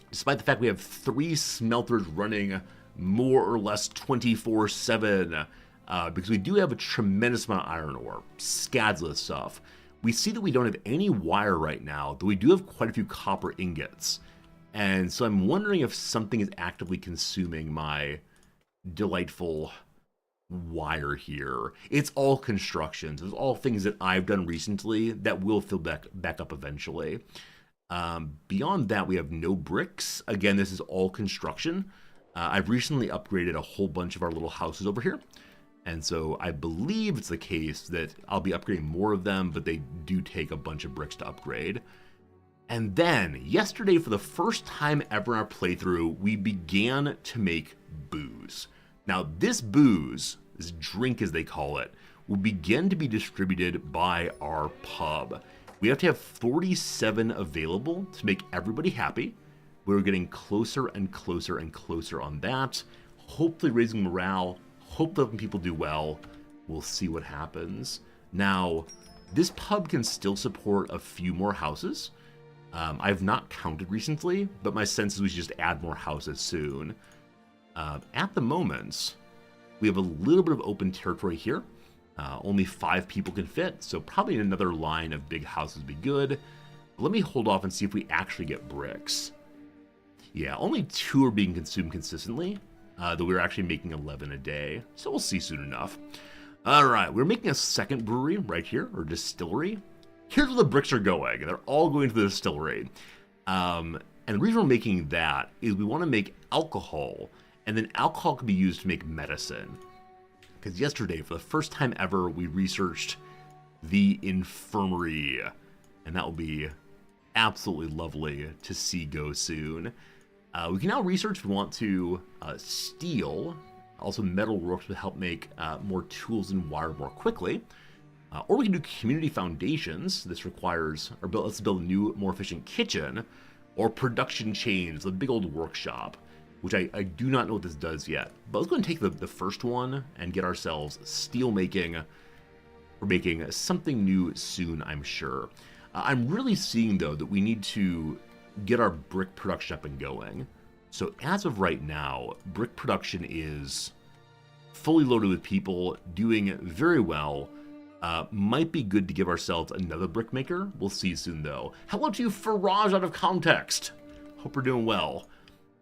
despite the fact we have 3 smelters running more or less 24/7. Because we do have a tremendous amount of iron ore, scads stuff. We see that we don't have any wire right now, though we do have quite a few copper ingots. And so I'm wondering if something is actively consuming my delightful wire here. It's all constructions. It's all things that I've done recently that will fill back up eventually. Beyond that, we have no bricks. Again, this is all construction. I've recently upgraded a whole bunch of our little houses over here. And so I believe it's the case that I'll be upgrading more of them, but they do take a bunch of bricks to upgrade. And then, yesterday, for the first time ever in our playthrough, we began to make booze. Now, this booze, this drink as they call it, will begin to be distributed by our pub. We have to have 47 available to make everybody happy. We're getting closer and closer and closer on that, hopefully raising morale. Hope that when people do well, we'll see what happens. Now, this pub can still support a few more houses. I've not counted recently, but my sense is we should just add more houses soon. At the moment, we have a little bit of open territory here. Only 5 people can fit, so probably another line of big houses would be good. But let me hold off and see if we actually get bricks. Yeah, only 2 are being consumed consistently. Though we're actually making 11 a day, so we'll see soon enough. Alright, we're making a second brewery right here, or distillery. Here's where the bricks are going. They're all going to the distillery. And the reason we're making that is we want to make alcohol, and then alcohol can be used to make medicine. Because yesterday, for the first time ever, we researched the infirmary, and that will be absolutely lovely to see go soon. We can now research if we want to steel, also metal works to help make more tools and wire more quickly. Or we can do community foundations. This requires, let's build a new, more efficient kitchen, or production chains, a big old workshop, which I do not know what this does yet. But let's go and take the first one and get ourselves steel making We're making something new soon, I'm sure. I'm really seeing, though, that we need to get our brick production up and going. So as of right now, brick production is fully loaded with people, doing very well. Might be good to give ourselves another brick maker. We'll see soon, though. Hello to you, Faraj out of context. Hope we're doing well.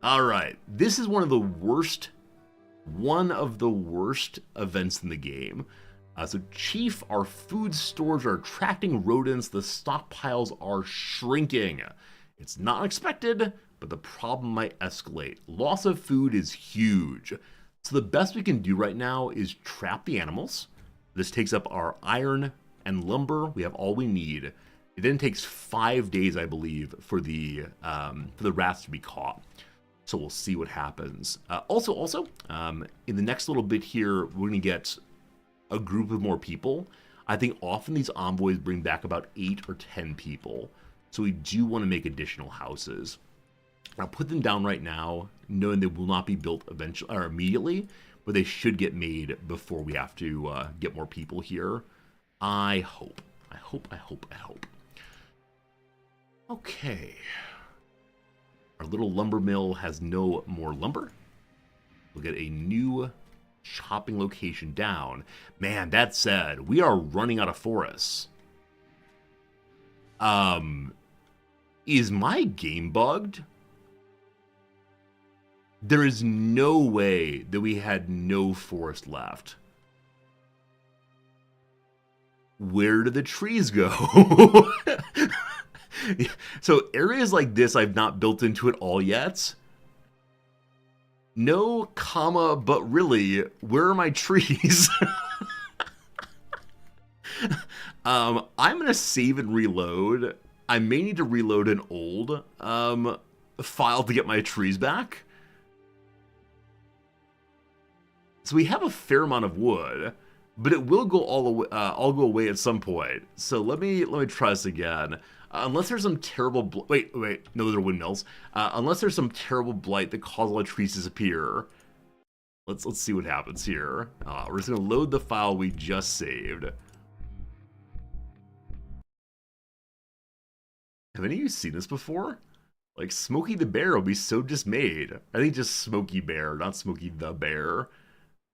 All right, this is one of the worst events in the game. So Chief, our food stores are attracting rodents. The stockpiles are shrinking. It's not expected, but the problem might escalate. Loss of food is huge. So the best we can do right now is trap the animals. This takes up our iron and lumber. We have all we need. It then takes 5 days, I believe, for the rats to be caught. So we'll see what happens. Also, in the next little bit here, we're going to get a group of more people. I think often these envoys bring back about 8 or 10 people. So we do want to make additional houses. I'll put them down right now, knowing they will not be built eventually or immediately, but they should get made before we have to get more people here. I hope. Okay. Our little lumber mill has no more lumber. We'll get a new chopping location down. Man, that said, we are running out of forests. Is my game bugged? There is no way that we had no forest left. Where did the trees go? So areas like this I've not built into it all yet. No, comma, but really, where are my trees? I'm going to save and reload. I may need to reload an old file to get my trees back. So we have a fair amount of wood, but it will go all go away at some point. So let me try this again. Unless there's some terrible wait, no, they're windmills. Unless there's some terrible blight that causes all the trees to disappear. Let's see what happens here. We're just gonna load the file we just saved. Have any of you seen this before? Like, Smokey the Bear will be so dismayed. I think just Smokey Bear, not Smokey the Bear.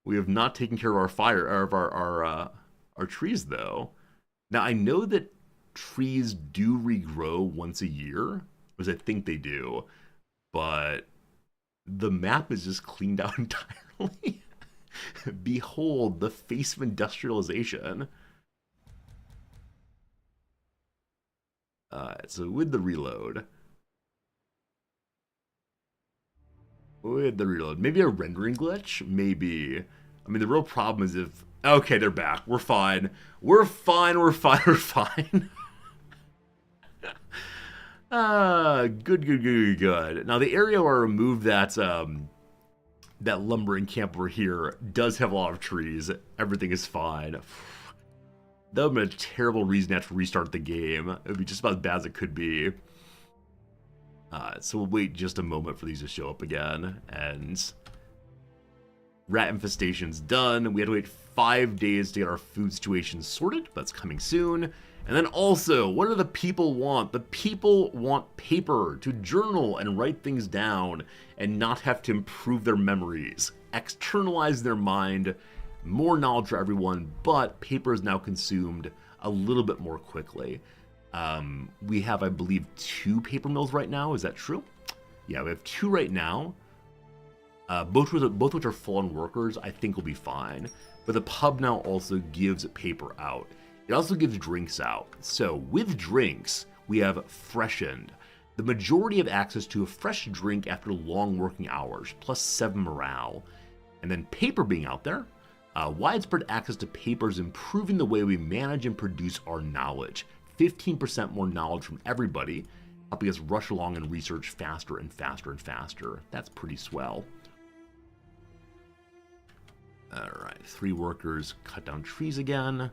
We have not taken care of our fire, or of our trees, though. Now, I know that trees do regrow once a year, as I think they do, but the map is just cleaned out entirely. Behold, the face of industrialization. So with the reload. Maybe a rendering glitch? Maybe. I mean, the real problem is if... Okay, they're back. We're fine. We're fine. Good. Now, the area where I removed that lumbering camp over here does have a lot of trees. Everything is fine. That would have been a terrible reason to have to restart the game. It would be just about as bad as it could be. So we'll wait just a moment for these to show up again. And rat infestation's done. We had to wait 5 days to get our food situation sorted, but it's coming soon. And then also, what do the people want? The people want paper to journal and write things down and not have to improve their memories, externalize their mind, more knowledge for everyone, but paper is now consumed a little bit more quickly. We have, I believe, 2 paper mills right now. Is that true? Yeah, we have 2 right now. Both which are full-on workers, I think will be fine. But the pub now also gives paper out. It also gives drinks out. So with drinks, we have freshened. The majority have access to a fresh drink after long working hours, plus 7 morale. And then paper being out there. Widespread access to paper is improving the way we manage and produce our knowledge. 15% more knowledge from everybody, helping us rush along and research faster and faster and faster. That's pretty swell. Alright, 3 workers cut down trees again.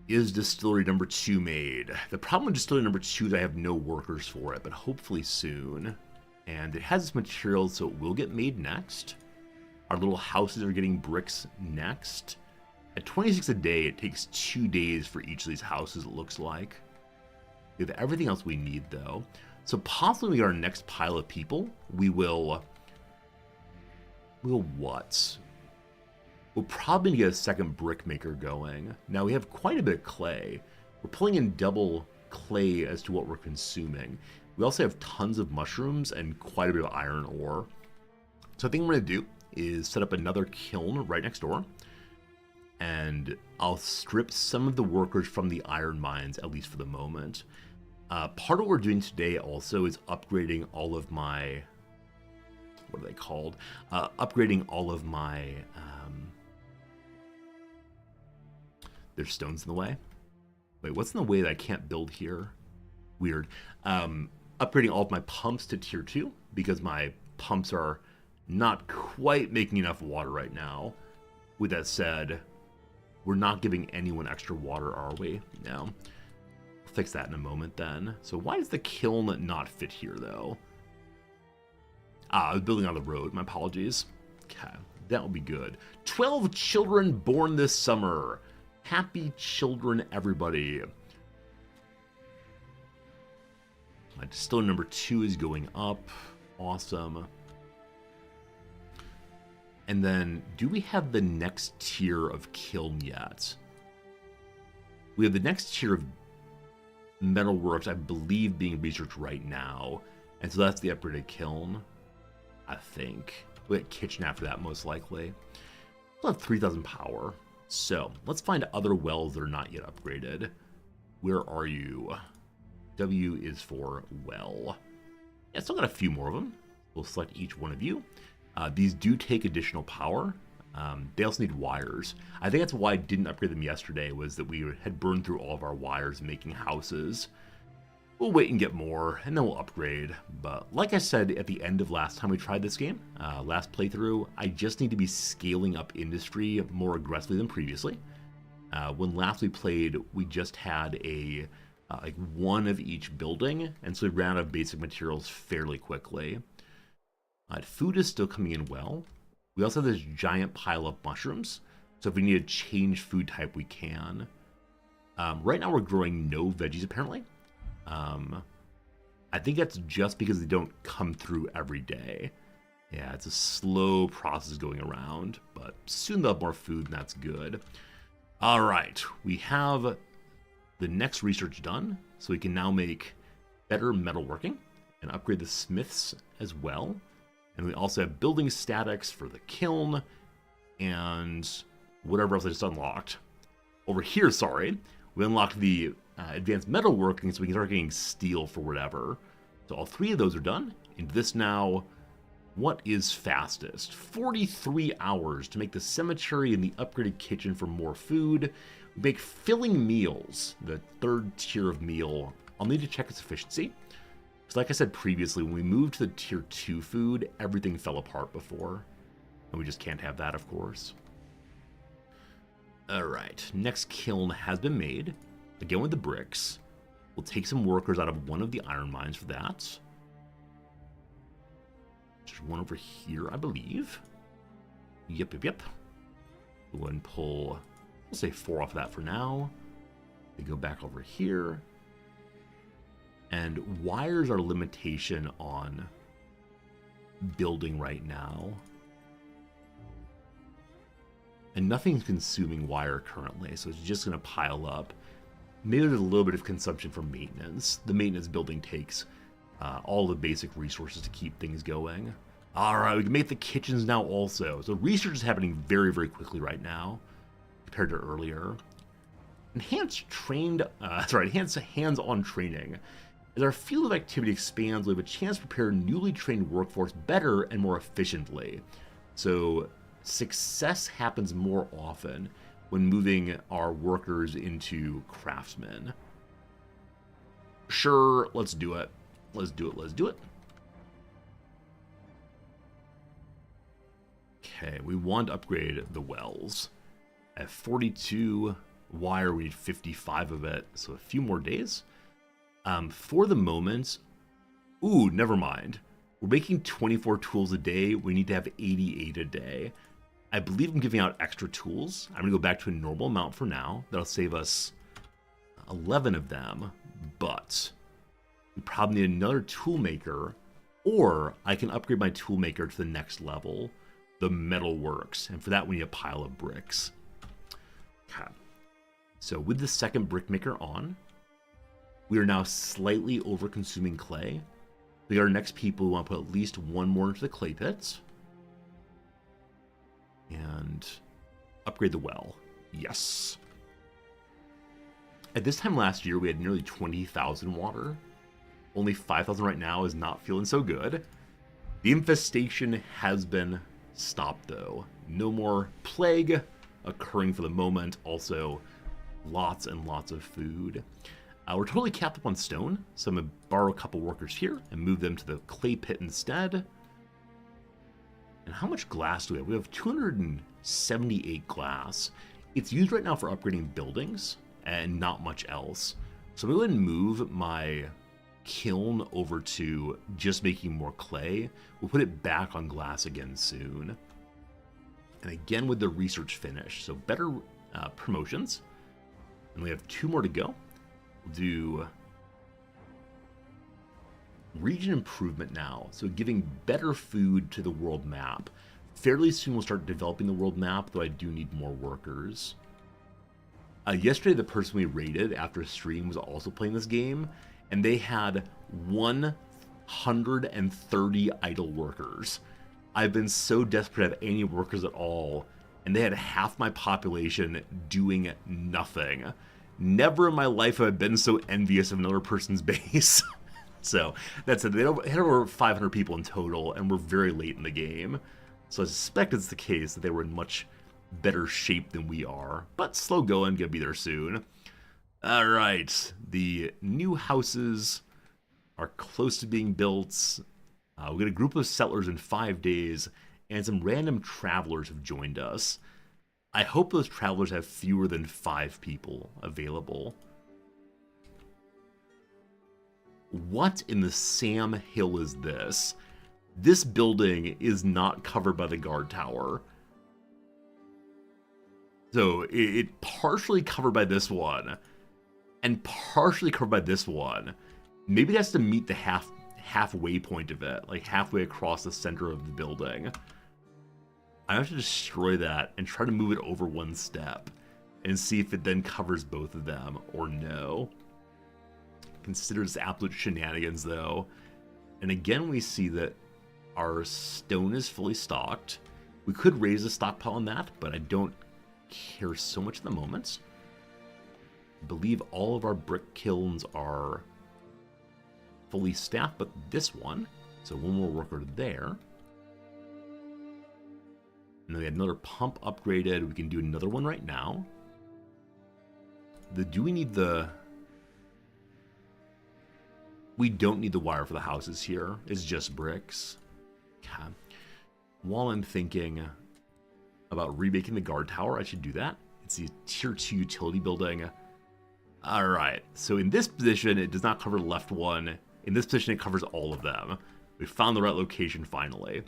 Is distillery number 2 made? The problem with distillery number 2 is I have no workers for it, but hopefully soon. And it has its material, so it will get made next. Our little houses are getting bricks next. At 26 a day, it takes 2 days for each of these houses, it looks like. We have everything else we need, though. So possibly when we get our next pile of people, we'll what? We'll probably get a second brick maker going. Now we have quite a bit of clay. We're pulling in double clay as to what we're consuming. We also have tons of mushrooms and quite a bit of iron ore. So I think what I'm going to do is set up another kiln right next door. And I'll strip some of the workers from the iron mines, at least for the moment. Part of what we're doing today also is upgrading all of my... What are they called? Upgrading all of my... There's stones in the way. Wait, what's in the way that I can't build here? Weird. Upgrading all of my pumps to tier 2 because my pumps are not quite making enough water right now. With that said, we're not giving anyone extra water, are we? No. We'll fix that in a moment then. So why does the kiln not fit here, though? I was building on the road. My apologies. Okay, that will be good. 12 children born this summer. Happy children, everybody. Still number 2 is going up. Awesome. And then, do we have the next tier of kiln yet? We have the next tier of metalworks, I believe, being researched right now. And so that's the upgraded kiln, I think. We'll get kitchen after that, most likely. We'll have 3,000 power. So, let's find other wells that are not yet upgraded. Where are you? W is for well. Yeah, still got a few more of them. We'll select each one of you. These do take additional power. They also need wires. I think that's why I didn't upgrade them yesterday, was that we had burned through all of our wires making houses. We'll wait and get more, and then we'll upgrade. But like I said at the end of last time we tried this game, last playthrough, I just need to be scaling up industry more aggressively than previously. When last we played, we just had a like one of each building, and so we ran out of basic materials fairly quickly. Food is still coming in well. We also have this giant pile of mushrooms, so if we need to change food type, we can. Right now we're growing no veggies, apparently. I think that's just because they don't come through every day. Yeah, it's a slow process going around, but soon they'll have more food, and that's good. All right, we have the next research done, so we can now make better metalworking and upgrade the smiths as well. And we also have building statics for the kiln and whatever else I just unlocked. Over here, sorry, we unlocked the advanced metalworking so we can start getting steel for whatever. So all 3 of those are done. And this now, what is fastest? 43 hours to make the cemetery and the upgraded kitchen for more food. We make filling meals, the 3rd tier of meal. I'll need to check its efficiency. So like I said previously, when we moved to the tier 2 food, everything fell apart before. And we just can't have that, of course. Alright, next kiln has been made. Again with the bricks. We'll take some workers out of one of the iron mines for that. There's one over here, I believe. Yep. We'll go ahead and pull, we'll say 4 off of that for now. We go back over here. And wires are a limitation on building right now. And nothing's consuming wire currently, so it's just going to pile up. Maybe there's a little bit of consumption for maintenance. The maintenance building takes all the basic resources to keep things going. Alright, we can make the kitchens now also. So research is happening very, very quickly right now compared to earlier. Enhanced hands-on training. As our field of activity expands, we have a chance to prepare a newly trained workforce better and more efficiently. So success happens more often when moving our workers into craftsmen. Sure, let's do it. Let's do it. Okay, we want to upgrade the wells. At 42 wire, we need 55 of it, so a few more days. For the moment, never mind. We're making 24 tools a day. We need to have 88 a day. I believe I'm giving out extra tools. I'm going to go back to a normal amount for now. That'll save us 11 of them, but we probably need another tool maker, or I can upgrade my tool maker to the next level, the metal works, and for that we need a pile of bricks. Okay. So with the second brick maker on, we are now slightly over consuming clay. We got our next people who want to put at least one more into the clay pits. And upgrade the well. Yes. At this time last year, we had nearly 20,000 water. Only 5,000 right now is not feeling so good. The infestation has been stopped, though. No more plague occurring for the moment. Also, lots and lots of food. We're totally capped up on stone, so I'm going to borrow a couple workers here and move them to the clay pit instead. And how much glass do we have? We have 278 glass. It's used right now for upgrading buildings and not much else. So I'm going to go ahead and move my kiln over to just making more clay. We'll put it back on glass again soon. And again with the research finish. So better promotions. And we have 2 more to go. We'll do region improvement now, so giving better food to the world map. Fairly soon we'll start developing the world map, though I do need more workers. Yesterday the person we raided after a stream was also playing this game, and they had 130 idle workers. I've been so desperate to have any workers at all, and they had half my population doing nothing. Never in my life have I been so envious of another person's base. So that's it. They had over 500 people in total, and we're very late in the game. So I suspect it's the case that they were in much better shape than we are. But slow going, gonna be there soon. All right, the new houses are close to being built. We got a group of settlers in 5 days, and some random travelers have joined us. I hope those travelers have fewer than 5 people available. What in the Sam Hill is this? This building is not covered by the guard tower. So it partially covered by this one, and partially covered by this one. Maybe it has to meet the halfway point of it, like halfway across the center of the building. I have to destroy that and try to move it over 1 step and see if it then covers both of them or no. Consider this absolute shenanigans, though. And again, we see that our stone is fully stocked. We could raise a stockpile on that, but I don't care so much at the moment. I believe all of our brick kilns are fully staffed, but this one. So 1 more worker there. And then we had another pump upgraded. We can do another one right now. Do we need the... We don't need the wire for the houses here. It's just bricks. Okay. While I'm thinking about remaking the guard tower, I should do that. It's the tier 2 utility building. All right. So in this position, it does not cover the left one. In this position, it covers all of them. We found the right location finally.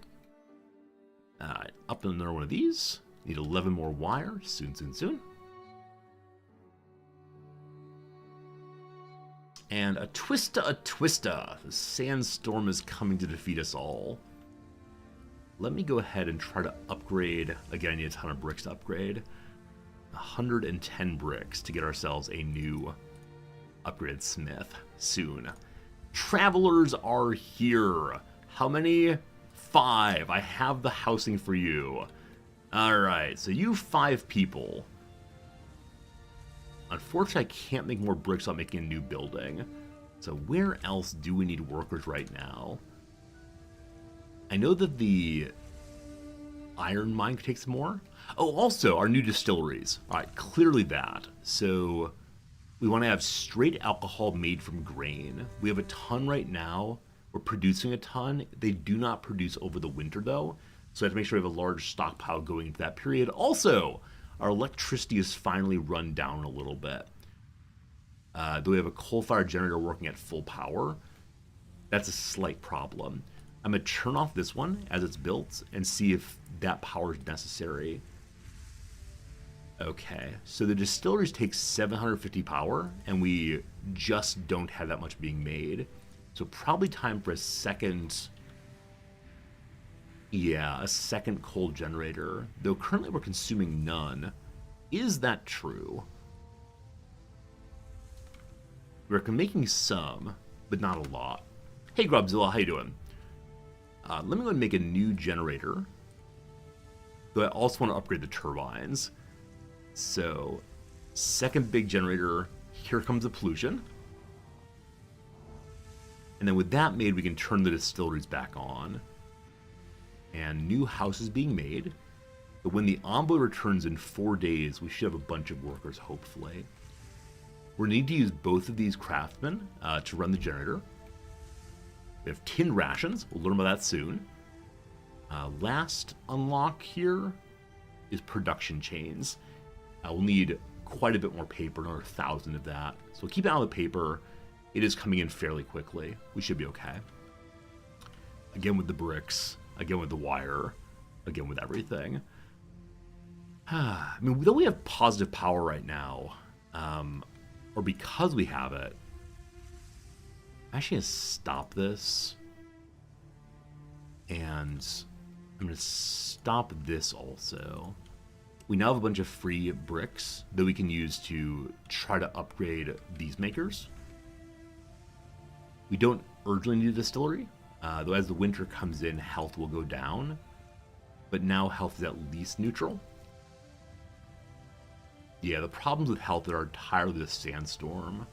All right. Up another one of these. Need 11 more wire. Soon, soon, soon. And a twista. The sandstorm is coming to defeat us all. Let me go ahead and try to upgrade. Again, I need a ton of bricks to upgrade. 110 bricks to get ourselves a new upgraded smith soon. Travelers are here. How many? 5. I have the housing for you. All right, so you 5 people. Unfortunately, I can't make more bricks without making a new building. So where else do we need workers right now? I know that the iron mine could take some more. Oh, also, our new distilleries. All right, clearly that. So we want to have straight alcohol made from grain. We have a ton right now. We're producing a ton. They do not produce over the winter, though. So I have to make sure we have a large stockpile going into that period. Also, our electricity is finally run down a little bit. Though we have a coal-fired generator working at full power, that's a slight problem. I'm going to turn off this one as it's built and see if that power is necessary. Okay, so the distilleries take 750 power, and we just don't have that much being made. So probably time for a second... Yeah, a second coal generator. Though currently we're consuming none. Is that true? We're making some, but not a lot. Hey Grubzilla, how you doing? Let me go and make a new generator. Though I also want to upgrade the turbines. So, second big generator. Here comes the pollution. And then with that made, we can turn the distilleries back on. And new houses being made. But when the envoy returns in 4 days, we should have a bunch of workers, hopefully. We're going to need to use both of these craftsmen to run the generator. We have tinned rations. We'll learn about that soon. Last unlock here is production chains. We'll need quite a bit more paper, another 1,000 of that. So keep an eye on the paper. It is coming in fairly quickly. We should be okay. Again with the bricks. Again with the wire. Again with everything. I mean, though we have positive power right now, or because we have it, I'm actually going to stop this. And I'm going to stop this also. We now have a bunch of free bricks that we can use to try to upgrade these makers. We don't urgently need a distillery, though as the winter comes in, health will go down. But now health is at least neutral. Yeah, the problems with health are entirely the sandstorm.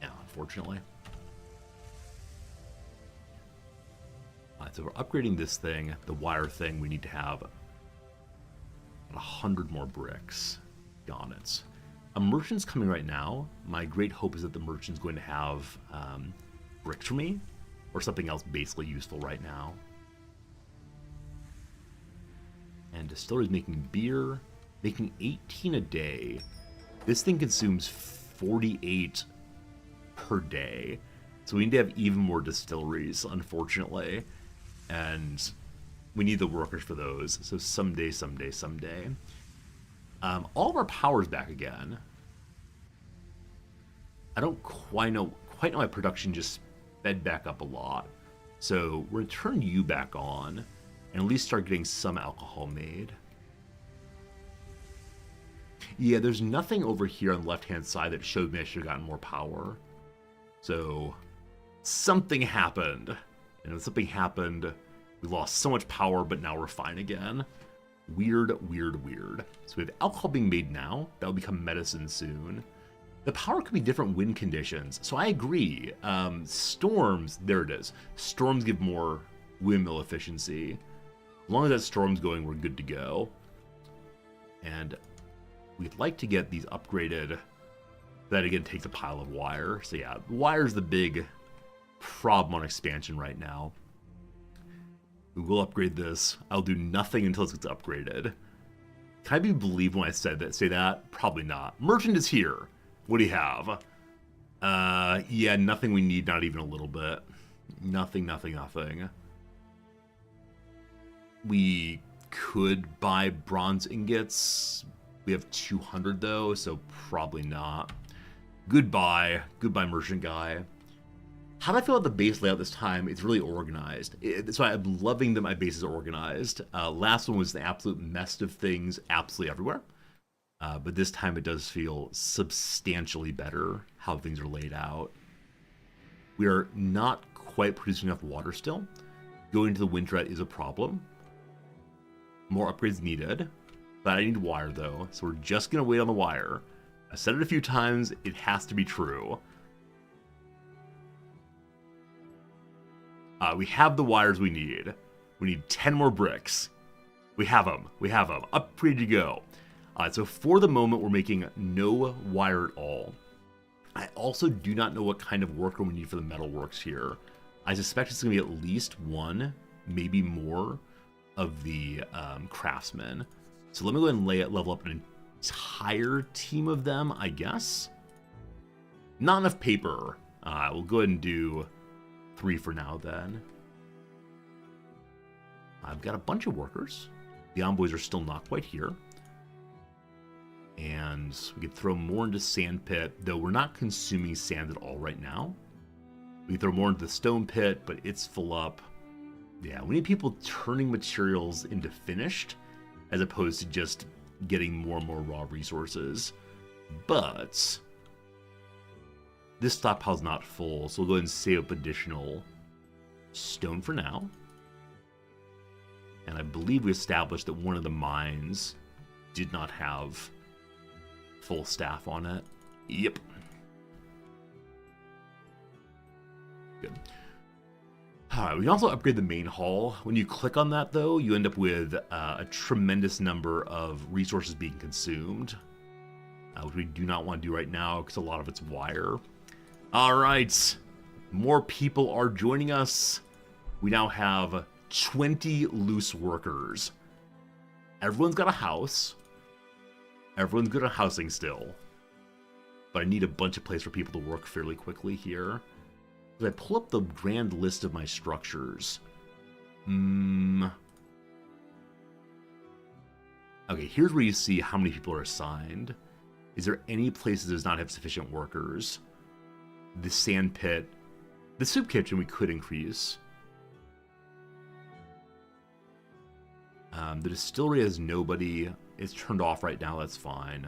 Yeah, unfortunately. Alright, so we're upgrading this thing, the wire thing. We need to have 100 more bricks. Got it. A merchant's coming right now. My great hope is that the merchant's going to have bricks for me, or something else basically useful right now. And distillery's making beer, making 18 a day. This thing consumes 48 per day. So we need to have even more distilleries, unfortunately. And we need the workers for those. So someday. All of our power's back again. I don't quite know why production just sped back up a lot. So we're going to turn you back on and at least start getting some alcohol made. Yeah, there's nothing over here on the left-hand side that showed me I should have gotten more power. So something happened. And when something happened, we lost so much power, but now we're fine again. Weird. So we have alcohol being made now. That'll become medicine soon. The power could be different wind conditions. So I agree. Storms, there it is. Storms give more windmill efficiency. As long as that storm's going, we're good to go. And we'd like to get these upgraded. That again takes a pile of wire. So yeah, wire's the big problem on expansion right now. We will upgrade this. I'll do nothing until it gets upgraded. Can I be believed when I say that? Probably not. Merchant is here. What do you have? Yeah, nothing we need, not even a little bit. Nothing. We could buy bronze ingots. We have 200 though, so probably not. Goodbye, merchant guy. How do I feel about the base layout this time? It's really organized. So I'm loving that my base is organized. Last one was the absolute mess of things absolutely everywhere. But this time it does feel substantially better how things are laid out. We are not quite producing enough water still. Going into the winter is a problem. More upgrades needed. But I need wire though, so we're just going to wait on the wire. I said it a few times, it has to be true. We have the wires we need. We need 10 more bricks. We have them. Up, ready to go. So for the moment, we're making no wire at all. I also do not know what kind of worker we need for the metalworks here. I suspect it's going to be at least one, maybe more, of the craftsmen. So let me go ahead and level up an entire team of them, I guess. Not enough paper. We'll go ahead and do 3 for now then. I've got a bunch of workers. The envoys are still not quite here. And we could throw more into sand pit, though we're not consuming sand at all right now. We can throw more into the stone pit, but it's full up. Yeah, we need people turning materials into finished, as opposed to just getting more and more raw resources. But this stockpile's not full, so we'll go ahead and save up additional stone for now. And I believe we established that one of the mines did not have full staff on it. Yep. Good. Alright, we can also upgrade the main hall. When you click on that, though, you end up with a tremendous number of resources being consumed, which we do not want to do right now because a lot of it's wire. Alright, more people are joining us. We now have 20 loose workers. Everyone's got a house. Everyone's good at housing still. But I need a bunch of places for people to work fairly quickly here. If I pull up the grand list of my structures. Okay, here's where you see how many people are assigned. Is there any place that does not have sufficient workers? The sand pit. The soup kitchen we could increase. The distillery has nobody. It's turned off right now, that's fine.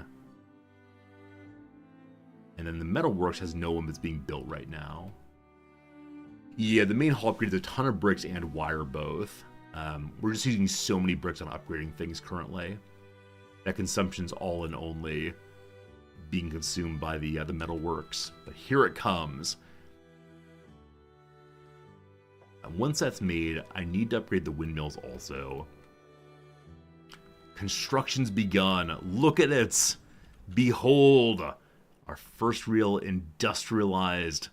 And then the metalworks has no one that's being built right now. Yeah, the main hall upgrades a ton of bricks and wire both. We're just using so many bricks on upgrading things currently. That consumption's all and only being consumed by the metalworks. But here it comes. Once that's made, I need to upgrade the windmills also. Construction's begun. Look at it. Behold, our first real industrialized,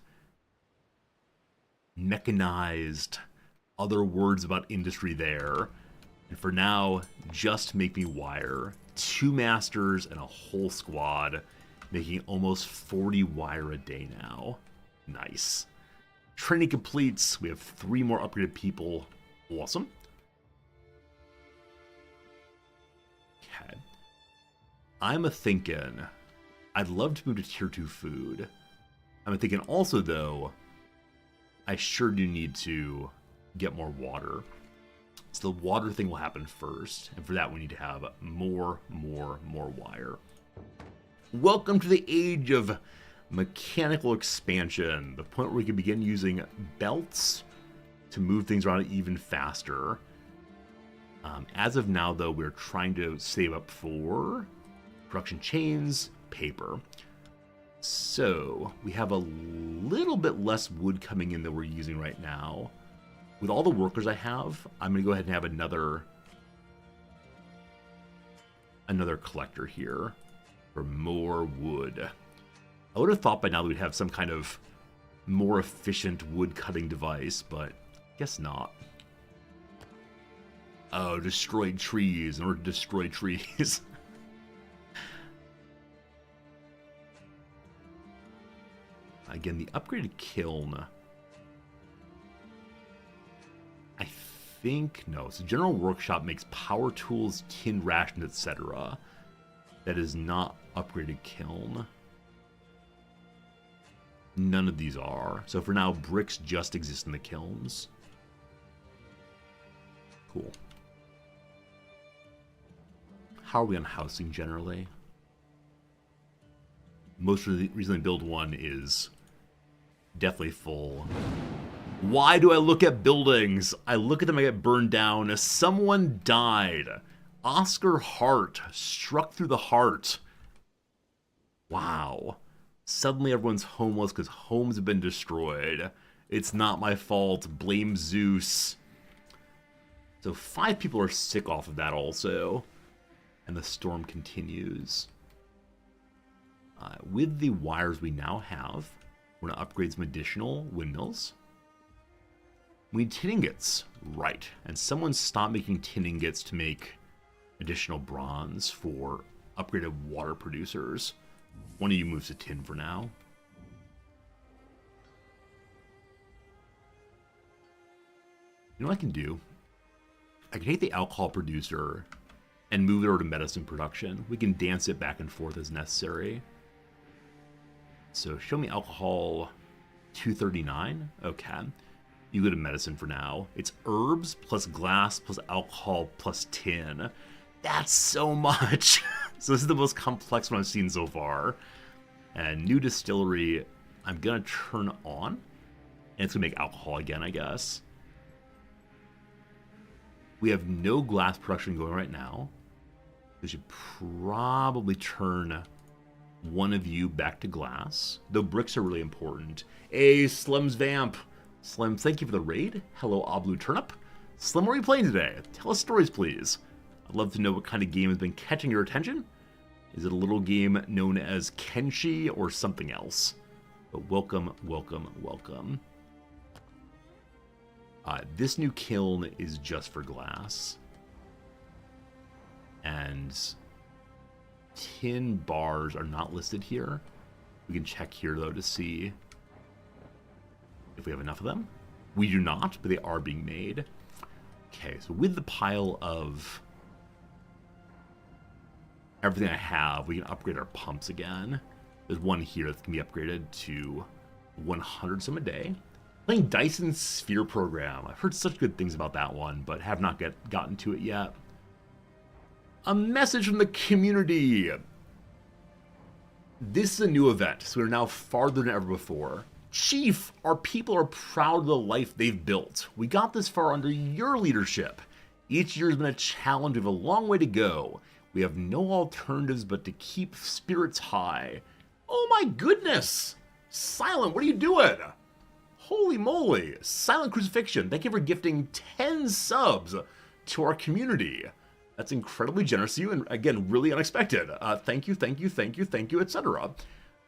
mechanized, other words about industry there. And for now, just make me wire. 2 masters and a whole squad, making almost 40 wire a day now. Nice. Training completes. We have 3 more upgraded people. Awesome. Okay. I'm thinking I'd love to move to tier 2 food. I'm thinking also, though, I sure do need to get more water. So the water thing will happen first, and for that we need to have more wire. Welcome to the age of mechanical expansion, the point where we can begin using belts to move things around even faster. As of now, though, we're trying to save up for production chains, paper. So we have a little bit less wood coming in than we're using right now. With all the workers I have, I'm going to go ahead and have another collector here for more wood. I would have thought by now that we'd have some kind of more efficient wood cutting device, but guess not. Oh, destroyed trees in order to destroy trees. Again, the upgraded kiln. I think, no. So General Workshop makes power tools, tin rations, etc. That is not upgraded kiln. None of these are. So for now, bricks just exist in the kilns. Cool. How are we on housing generally? Most recently built one is definitely full. Why do I look at buildings? I look at them, I get burned down. Someone died. Oscar Hart struck through the heart. Wow. Suddenly everyone's homeless because homes have been destroyed. It's not my fault. Blame Zeus. So 5 people are sick off of that also. And the storm continues. With the wires we now have, we're going to upgrade some additional windmills. We need tin ingots. Right. And someone stopped making tin ingots to make additional bronze for upgraded water producers. One of you moves to tin for now. You know what I can do? I can take the alcohol producer and move it over to medicine production. We can dance it back and forth as necessary. So show me alcohol 239. Okay. You go to medicine for now. It's herbs plus glass plus alcohol plus tin. That's so much. So this is the most complex one I've seen so far. And new distillery, I'm going to turn on. And it's going to make alcohol again, I guess. We have no glass production going right now. We should probably turn one of you back to glass. Though bricks are really important. Hey, Slim's Vamp. Slim, thank you for the raid. Hello, Oblu Turnip. Slim, what are you playing today? Tell us stories, please. I'd love to know what kind of game has been catching your attention. Is it a little game known as Kenshi or something else? But welcome, welcome, welcome. This new kiln is just for glass. And tin bars are not listed here. We can check here, though, to see if we have enough of them. We do not, but they are being made. Okay, so with the pile of everything I have, we can upgrade our pumps again. There's one here that can be upgraded to 100 some a day. Playing Dyson Sphere Program. I've heard such good things about that one, but have not gotten to it yet. A message from the community. This is a new event, so we're now farther than ever before. Chief, our people are proud of the life they've built. We got this far under your leadership. Each year has been a challenge. We have a long way to go. We have no alternatives but to keep spirits high. Oh my goodness! Silent, what are you doing? Holy moly! Silent Crucifixion, thank you for gifting 10 subs to our community. That's incredibly generous of you, and again, really unexpected. Thank you, thank you, thank you, thank you, etc.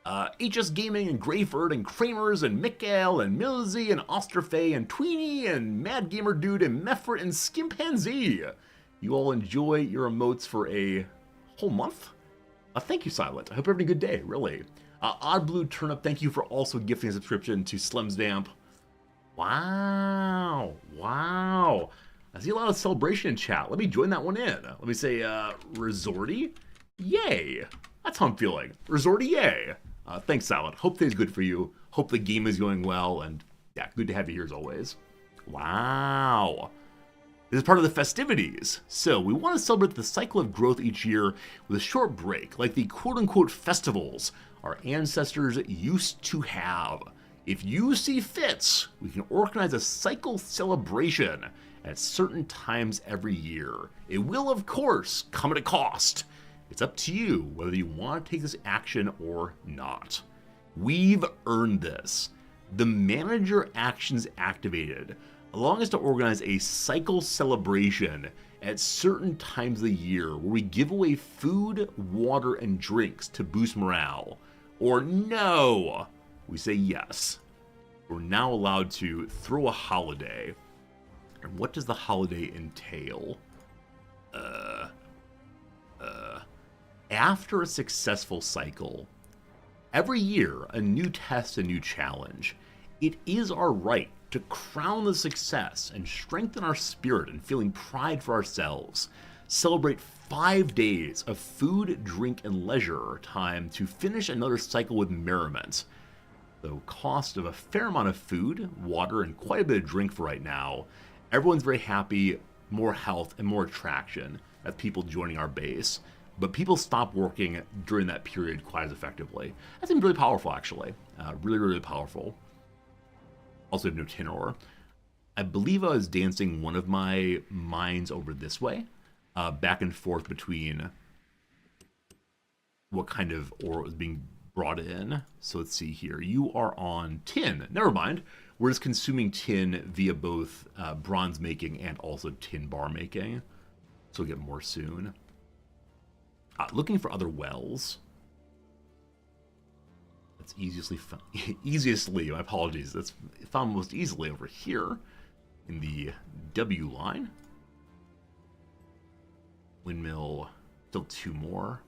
HS Gaming and Greyford and Kramers and Mikael and Millsy and Osterfey and Tweenie and Mad Gamer Dude and Meffert and Skimpanzee. You all enjoy your emotes for a whole month? Thank you, Silent. I hope you're having a good day, really. Odd Blue Turnip, thank you for also gifting a subscription to Slim's Vamp. Wow. Wow. I see a lot of celebration in chat. Let me join that one in. Let me say, Resorty, yay. That's how I'm feeling. Resorty, yay. Thanks, Silent. Hope today's good for you. Hope the game is going well. And yeah, good to have you here as always. Wow. This is part of the festivities. So we want to celebrate the cycle of growth each year with a short break, like the quote-unquote festivals our ancestors used to have. If you see fits, we can organize a cycle celebration at certain times every year. It will, of course, come at a cost. It's up to you whether you want to take this action or not. We've earned this. The manager actions activated, allowing us to organize a cycle celebration at certain times of the year where we give away food, water, and drinks to boost morale. Or no, we say yes. We're now allowed to throw a holiday. And what does the holiday entail? After a successful cycle, every year a new test, a new challenge. It is our right to crown the success and strengthen our spirit and feeling pride for ourselves. Celebrate 5 days of food, drink, and leisure time to finish another cycle with merriment. The cost of a fair amount of food, water, and quite a bit of drink for right now. Everyone's very happy, more health, and more attraction as people joining our base. But people stop working during that period quite as effectively. That seems really powerful, actually. Really, really powerful. Also have no tin ore. I believe I was dancing one of my mines over this way. Back and forth between what kind of ore was being brought in. So let's see here. You are on tin. Never mind. We're just consuming tin via both bronze making and also tin bar making. So we'll get more soon. Looking for other wells. That's easiestly, my apologies. That's found most easily over here in the W line. Windmill, still 2 more.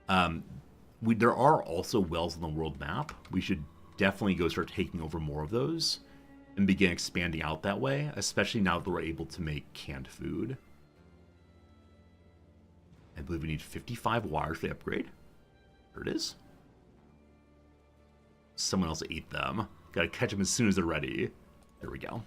There are also wells on the world map. We should definitely go start taking over more of those and begin expanding out that way, especially now that we're able to make canned food. I believe we need 55 wires for the upgrade. There it is. Someone else ate them. Gotta catch them as soon as they're ready. There we go.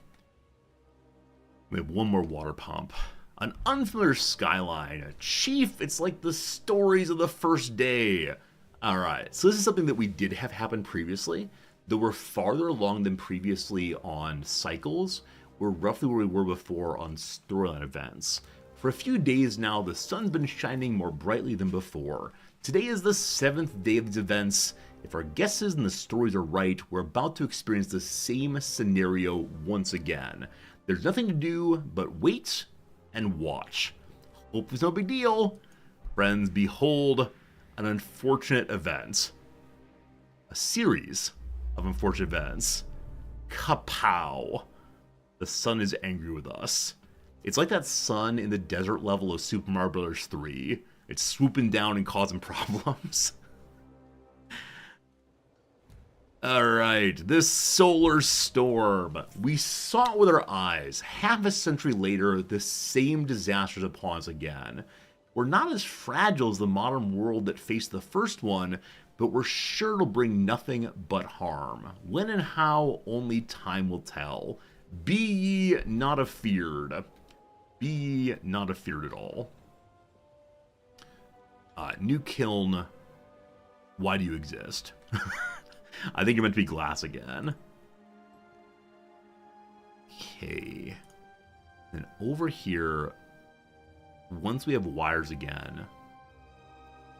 We have one more water pump. An unfamiliar skyline. A chief, it's like the stories of the first day. Alright, so this is something that we did have happen previously. Though we're farther along than previously on cycles. We're roughly where we were before on storyline events. For a few days now, the sun's been shining more brightly than before. Today is the 7th day of these events. If our guesses and the stories are right, we're about to experience the same scenario once again. There's nothing to do but wait and watch. Hope it's no big deal. Friends, behold an unfortunate event. A series of unfortunate events. Kapow! The sun is angry with us. It's like that sun in the desert level of Super Mario Bros. 3. It's swooping down and causing problems. Alright, this solar storm. We saw it with our eyes. Half a century later, the same disaster is upon us again. We're not as fragile as the modern world that faced the first one, but we're sure it'll bring nothing but harm. When and how, only time will tell. Be ye not afeared. Be ye not afeared at all. New kiln. Why do you exist? I think you're meant to be glass again. Okay. Then over here, once we have wires again,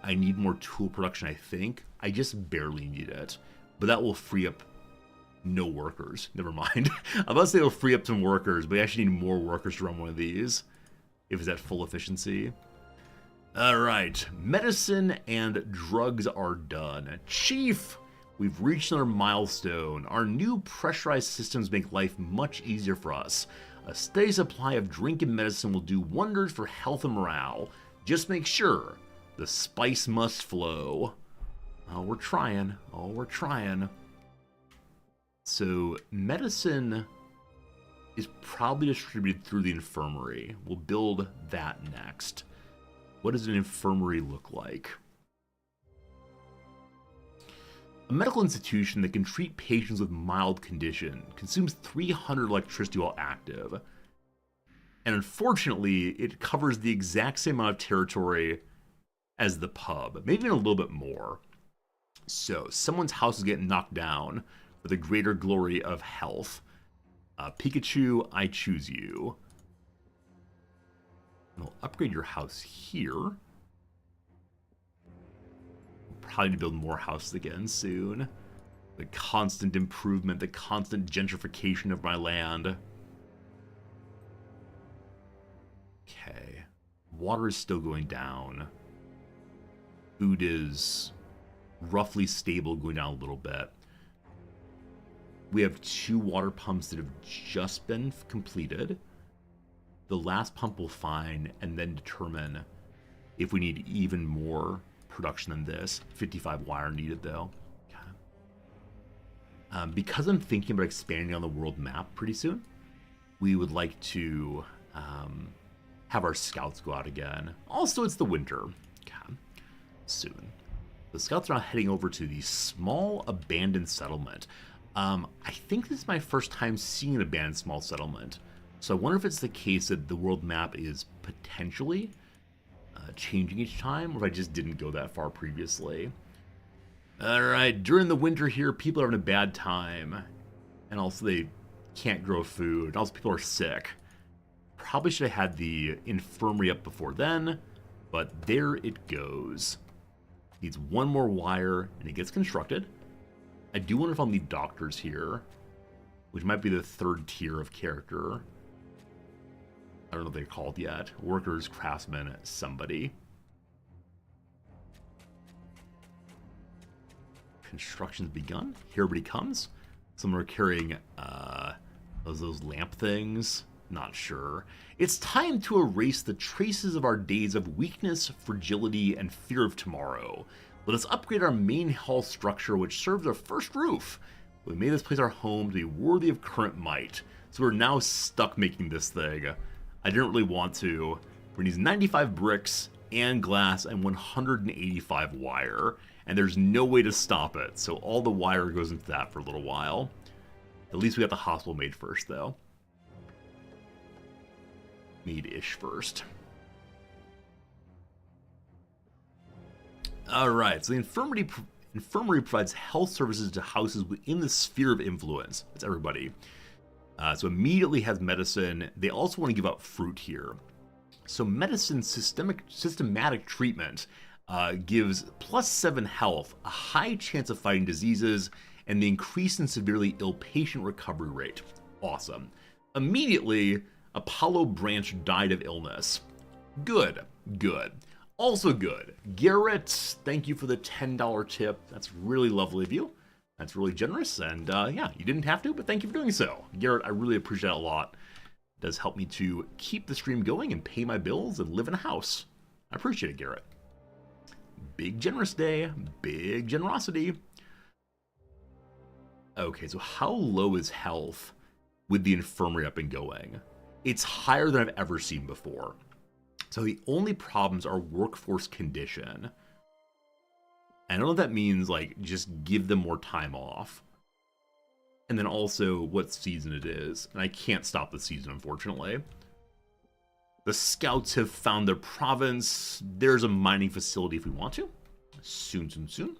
I need more tool production, I think. I just barely need it. But that will free up no workers. Never mind. I'm about to say it'll free up some workers, but we actually need more workers to run one of these. If it's at full efficiency. Alright. Medicine and drugs are done. Chief! We've reached another milestone. Our new pressurized systems make life much easier for us. A steady supply of drink and medicine will do wonders for health and morale. Just make sure the spice must flow. Oh, we're trying. Oh, we're trying. So, medicine is probably distributed through the infirmary. We'll build that next. What does an infirmary look like? A medical institution that can treat patients with mild condition consumes 300 electricity while active. And unfortunately, it covers the exact same amount of territory as the pub, maybe even a little bit more. So, someone's house is getting knocked down for the greater glory of health. Pikachu, I choose you. And I'll upgrade your house here. Probably need to build more houses again soon. The constant improvement, the constant gentrification of my land. Okay. Water is still going down. Food is roughly stable, going down a little bit. We have 2 water pumps that have just been completed. The last pump will find and then determine if we need even more production than this. 55 wire needed though. Okay. Because I'm thinking about expanding on the world map pretty soon, we would like to have our scouts go out again. Also, it's the winter. Okay. Soon. The scouts are now heading over to the small abandoned settlement. I think this is my first time seeing an abandoned small settlement. So I wonder if it's the case that the world map is potentially changing each time, or if I just didn't go that far previously. Alright, during the winter here, people are having a bad time. And also they can't grow food. Also people are sick. Probably should have had the infirmary up before then, but there it goes. Needs one more wire, and it gets constructed. I do wonder if I'll need doctors here, which might be the 3rd tier of character. I don't know what they're called yet. Workers, craftsmen, somebody. Construction's begun. Here everybody comes. Some are carrying those lamp things. Not sure. It's time to erase the traces of our days of weakness, fragility, and fear of tomorrow. Let us upgrade our main hall structure, which serves our first roof. We made this place our home to be worthy of current might. So we're now stuck making this thing. I didn't really want to. We need 95 bricks and glass and 185 wire. And there's no way to stop it. So all the wire goes into that for a little while. At least we got the hospital made first, though. Need ish first. Alright, so the infirmary provides health services to houses within the sphere of influence. That's everybody. So immediately has medicine. They also want to give out fruit here. So medicine systematic treatment gives +7 health, a high chance of fighting diseases, and the increase in severely ill patient recovery rate. Awesome. Immediately, Apollo Branch died of illness. Good, good. Also good. Garrett, thank you for the $10 tip. That's really lovely of you. That's really generous, and yeah, you didn't have to, but thank you for doing so. Garrett, I really appreciate it a lot. It does help me to keep the stream going and pay my bills and live in a house. I appreciate it, Garrett. Big generous day. Big generosity. Okay, so how low is health with the infirmary up and going? It's higher than I've ever seen before. So the only problems are workforce condition. I don't know if that means, like, just give them more time off. And then also what season it is. And I can't stop the season, unfortunately. The scouts have found their province. There's a mining facility if we want to. Soon, soon, soon.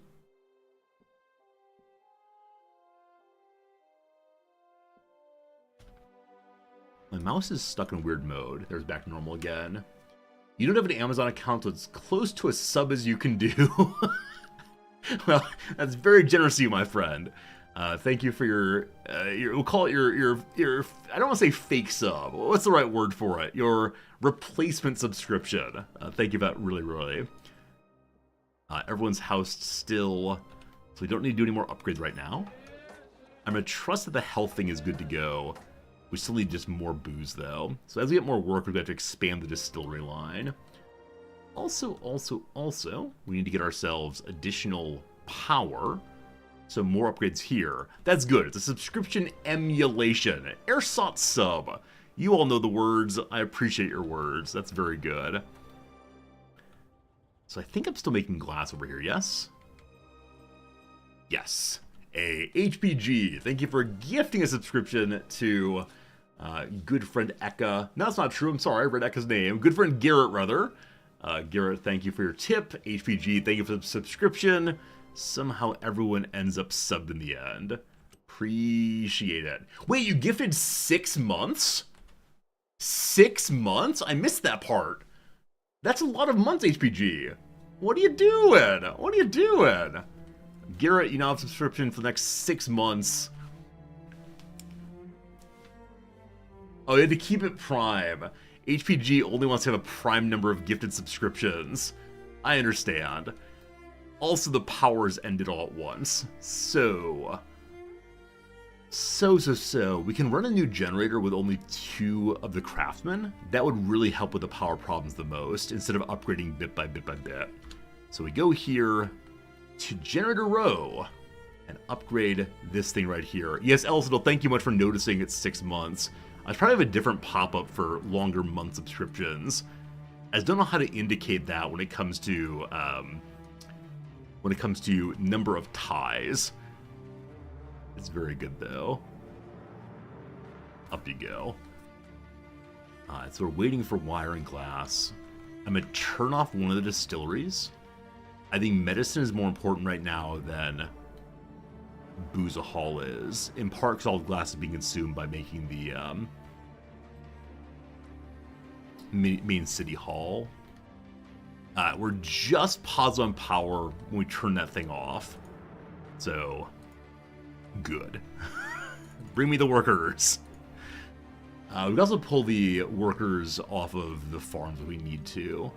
My mouse is stuck in weird mode. There's back to normal again. You don't have an Amazon account, so it's close to a sub as you can do. Well, that's very generous of you, my friend. Thank you for your we'll call it your I don't want to say fake sub. What's the right word for it? Your replacement subscription. Thank you for that, really, really. Everyone's housed still, so we don't need to do any more upgrades right now. I'm going to trust that the health thing is good to go. We still need just more booze, though. So as we get more work, we've got to expand the distillery line. Also, we need to get ourselves additional power. So more upgrades here. That's good. It's a subscription emulation. Airsot sub. You all know the words. I appreciate your words. That's very good. So I think I'm still making glass over here, yes? Yes. A HPG. Thank you for gifting a subscription to good friend Eka. No, that's not true. I'm sorry. I read Eka's name. Good friend Garrett, rather. Garrett, thank you for your tip. HPG, thank you for the subscription. Somehow everyone ends up subbed in the end. Appreciate it. Wait, you gifted 6 months? 6 months? I missed that part. That's a lot of months, HPG. What are you doing? What are you doing? Garrett, you now have a subscription for the next 6 months. Oh, you had to keep it Prime. HPG only wants to have a prime number of gifted subscriptions. I understand. Also, the powers ended all at once. So, we can run a new generator with only 2 of the craftsmen. That would really help with the power problems the most, instead of upgrading bit by bit by bit. So we go here to generator row and upgrade this thing right here. Yes, Elsidel, thank you much for noticing it's 6 months. I probably have a different pop-up for longer month subscriptions. I just don't know how to indicate that when it comes to number of ties. It's very good though. Up you go. So we're waiting for wire and glass. I'm gonna turn off one of the distilleries. I think medicine is more important right now than Booza Hall is. In part because all the glass is being consumed by making the main city hall. We're just paused on power when we turn that thing off. So, good. Bring me the workers. We can also pull the workers off of the farms if we need to.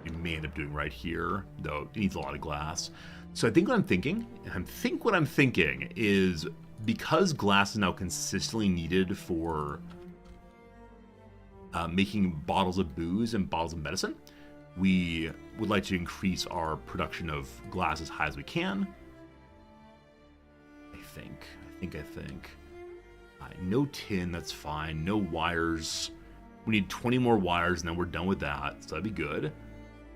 We may end up doing right here, though it needs a lot of glass. So I think what I'm thinking, is because glass is now consistently needed for making bottles of booze and bottles of medicine, we would like to increase our production of glass as high as we can. I think. No tin, that's fine. No wires. We need 20 more wires and then we're done with that, so that'd be good.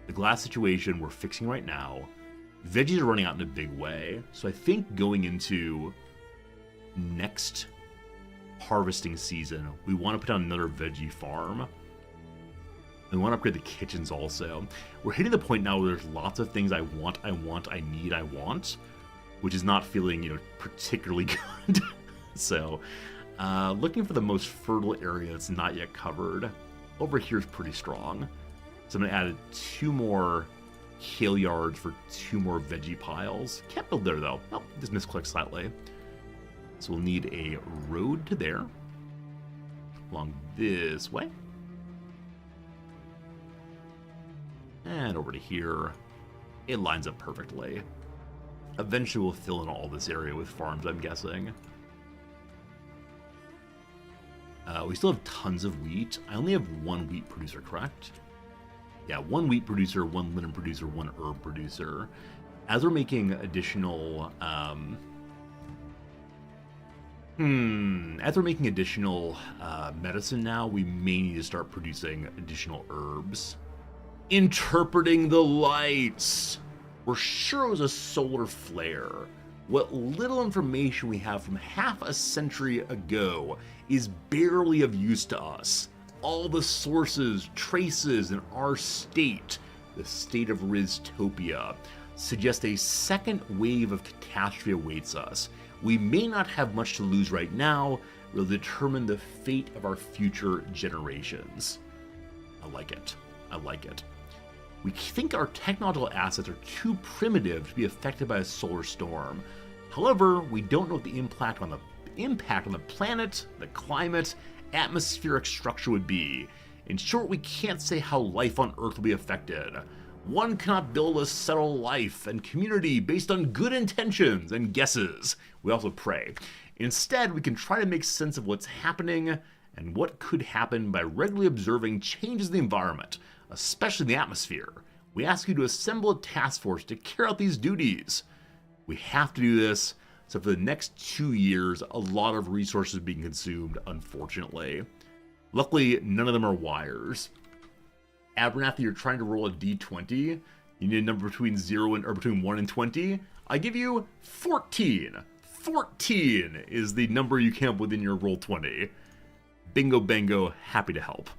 The glass situation we're fixing right now. Veggies are running out in a big way, so I think going into next harvesting season, we want to put down another veggie farm. We want to upgrade the kitchens also. We're hitting the point now where there's lots of things I want, I need, which is not feeling, particularly good. So, looking for the most fertile area that's not yet covered. Over here is pretty strong. So I'm going to add 2 more kale yards for 2 more veggie piles. Can't build there though. Oh, just misclicked slightly. So we'll need a road to there. Along this way. And over to here. It lines up perfectly. Eventually we'll fill in all this area with farms, I'm guessing. We still have tons of wheat. I only have 1 wheat producer, correct? Yeah, 1 wheat producer, 1 linen producer, 1 herb producer. As we're making additional... medicine now, we may need to start producing additional herbs. Interpreting the lights! We're sure it was a solar flare. What little information we have from half a century ago is barely of use to us. All the sources, traces in our state, the state of Riztopia, suggest a second wave of catastrophe awaits us. We may not have much to lose right now. We'll determine the fate of our future generations. I like it. I like it. We think our technological assets are too primitive to be affected by a solar storm. However, we don't know what the impact on the planet, the climate, atmospheric structure would be. In short, we can't say how life on Earth will be affected. One cannot build a settled life and community based on good intentions and guesses. We also pray. Instead, we can try to make sense of what's happening and what could happen by regularly observing changes in the environment, especially in the atmosphere. We ask you to assemble a task force to carry out these duties. We have to do this, so for the next 2 years, a lot of resources are being consumed, unfortunately. Luckily, none of them are wires. Abernathy, you're trying to roll a d20. You need a number between 1 and 20. I give you 14. 14 is the number you came up with in your roll 20. Bingo bango, happy to help.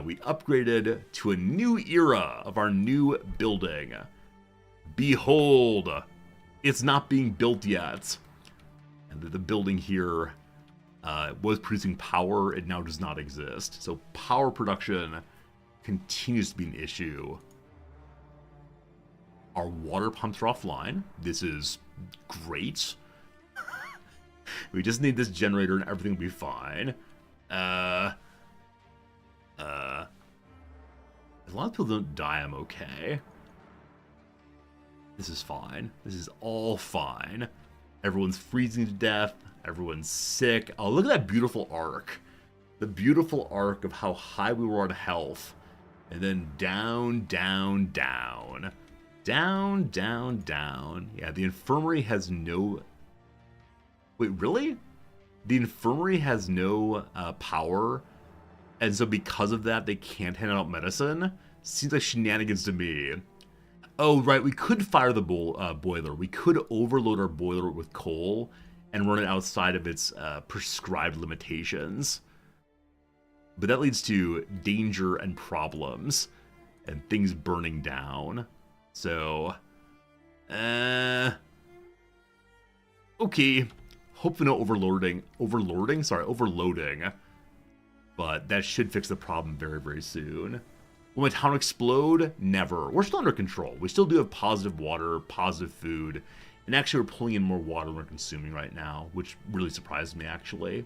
We upgraded to a new era of our new building. Behold, it's not being built yet. And the building here was producing power. It now does not exist. So power production continues to be an issue. Our water pumps are offline. This is great. We just need this generator and everything will be fine. As long as people don't die, I'm okay. This is fine. This is all fine. Everyone's freezing to death. Everyone's sick. Oh, look at that beautiful arc. The beautiful arc of how high we were on health. And then down, down, down. Down, down, down. Yeah, the infirmary has no... Wait, really? The infirmary has no power, and so because of that, they can't hand out medicine? Seems like shenanigans to me. Oh, right, we could fire the boiler. We could overload our boiler with coal and run it outside of its prescribed limitations. But that leads to danger and problems and things burning down. So, okay. Hopefully no overloading. But that should fix the problem very, very soon. Will my town explode? Never. We're still under control. We still do have positive water, positive food, and actually we're pulling in more water than we're consuming right now, which really surprised me, actually.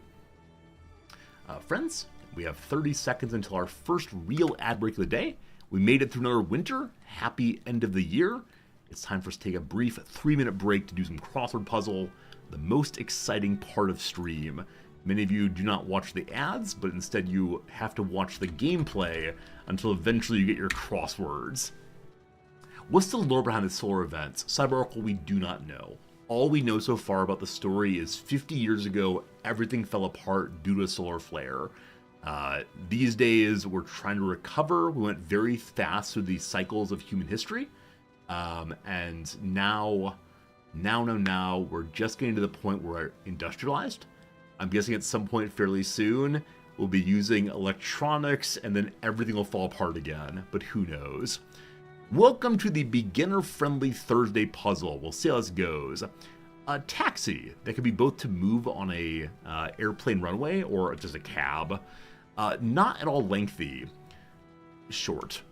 Friends, we have 30 seconds until our first real ad break of the day. We made it through another winter. Happy end of the year. It's time for us to take a brief 3-minute break to do some crossword puzzle, the most exciting part of stream. Many of you do not watch the ads, but instead you have to watch the gameplay until eventually you get your crosswords. What's the lore behind the solar events? Cyber we do not know. All we know so far about the story is 50 years ago, everything fell apart due to a solar flare. These days, we're trying to recover. We went very fast through the cycles of human history. And now, we're just getting to the point where we're industrialized. I'm guessing at some point fairly soon, we'll be using electronics and then everything will fall apart again, but who knows. Welcome to the beginner-friendly Thursday puzzle. We'll see how this goes. A taxi that could be both to move on a airplane runway or just a cab. Not at all lengthy. Short.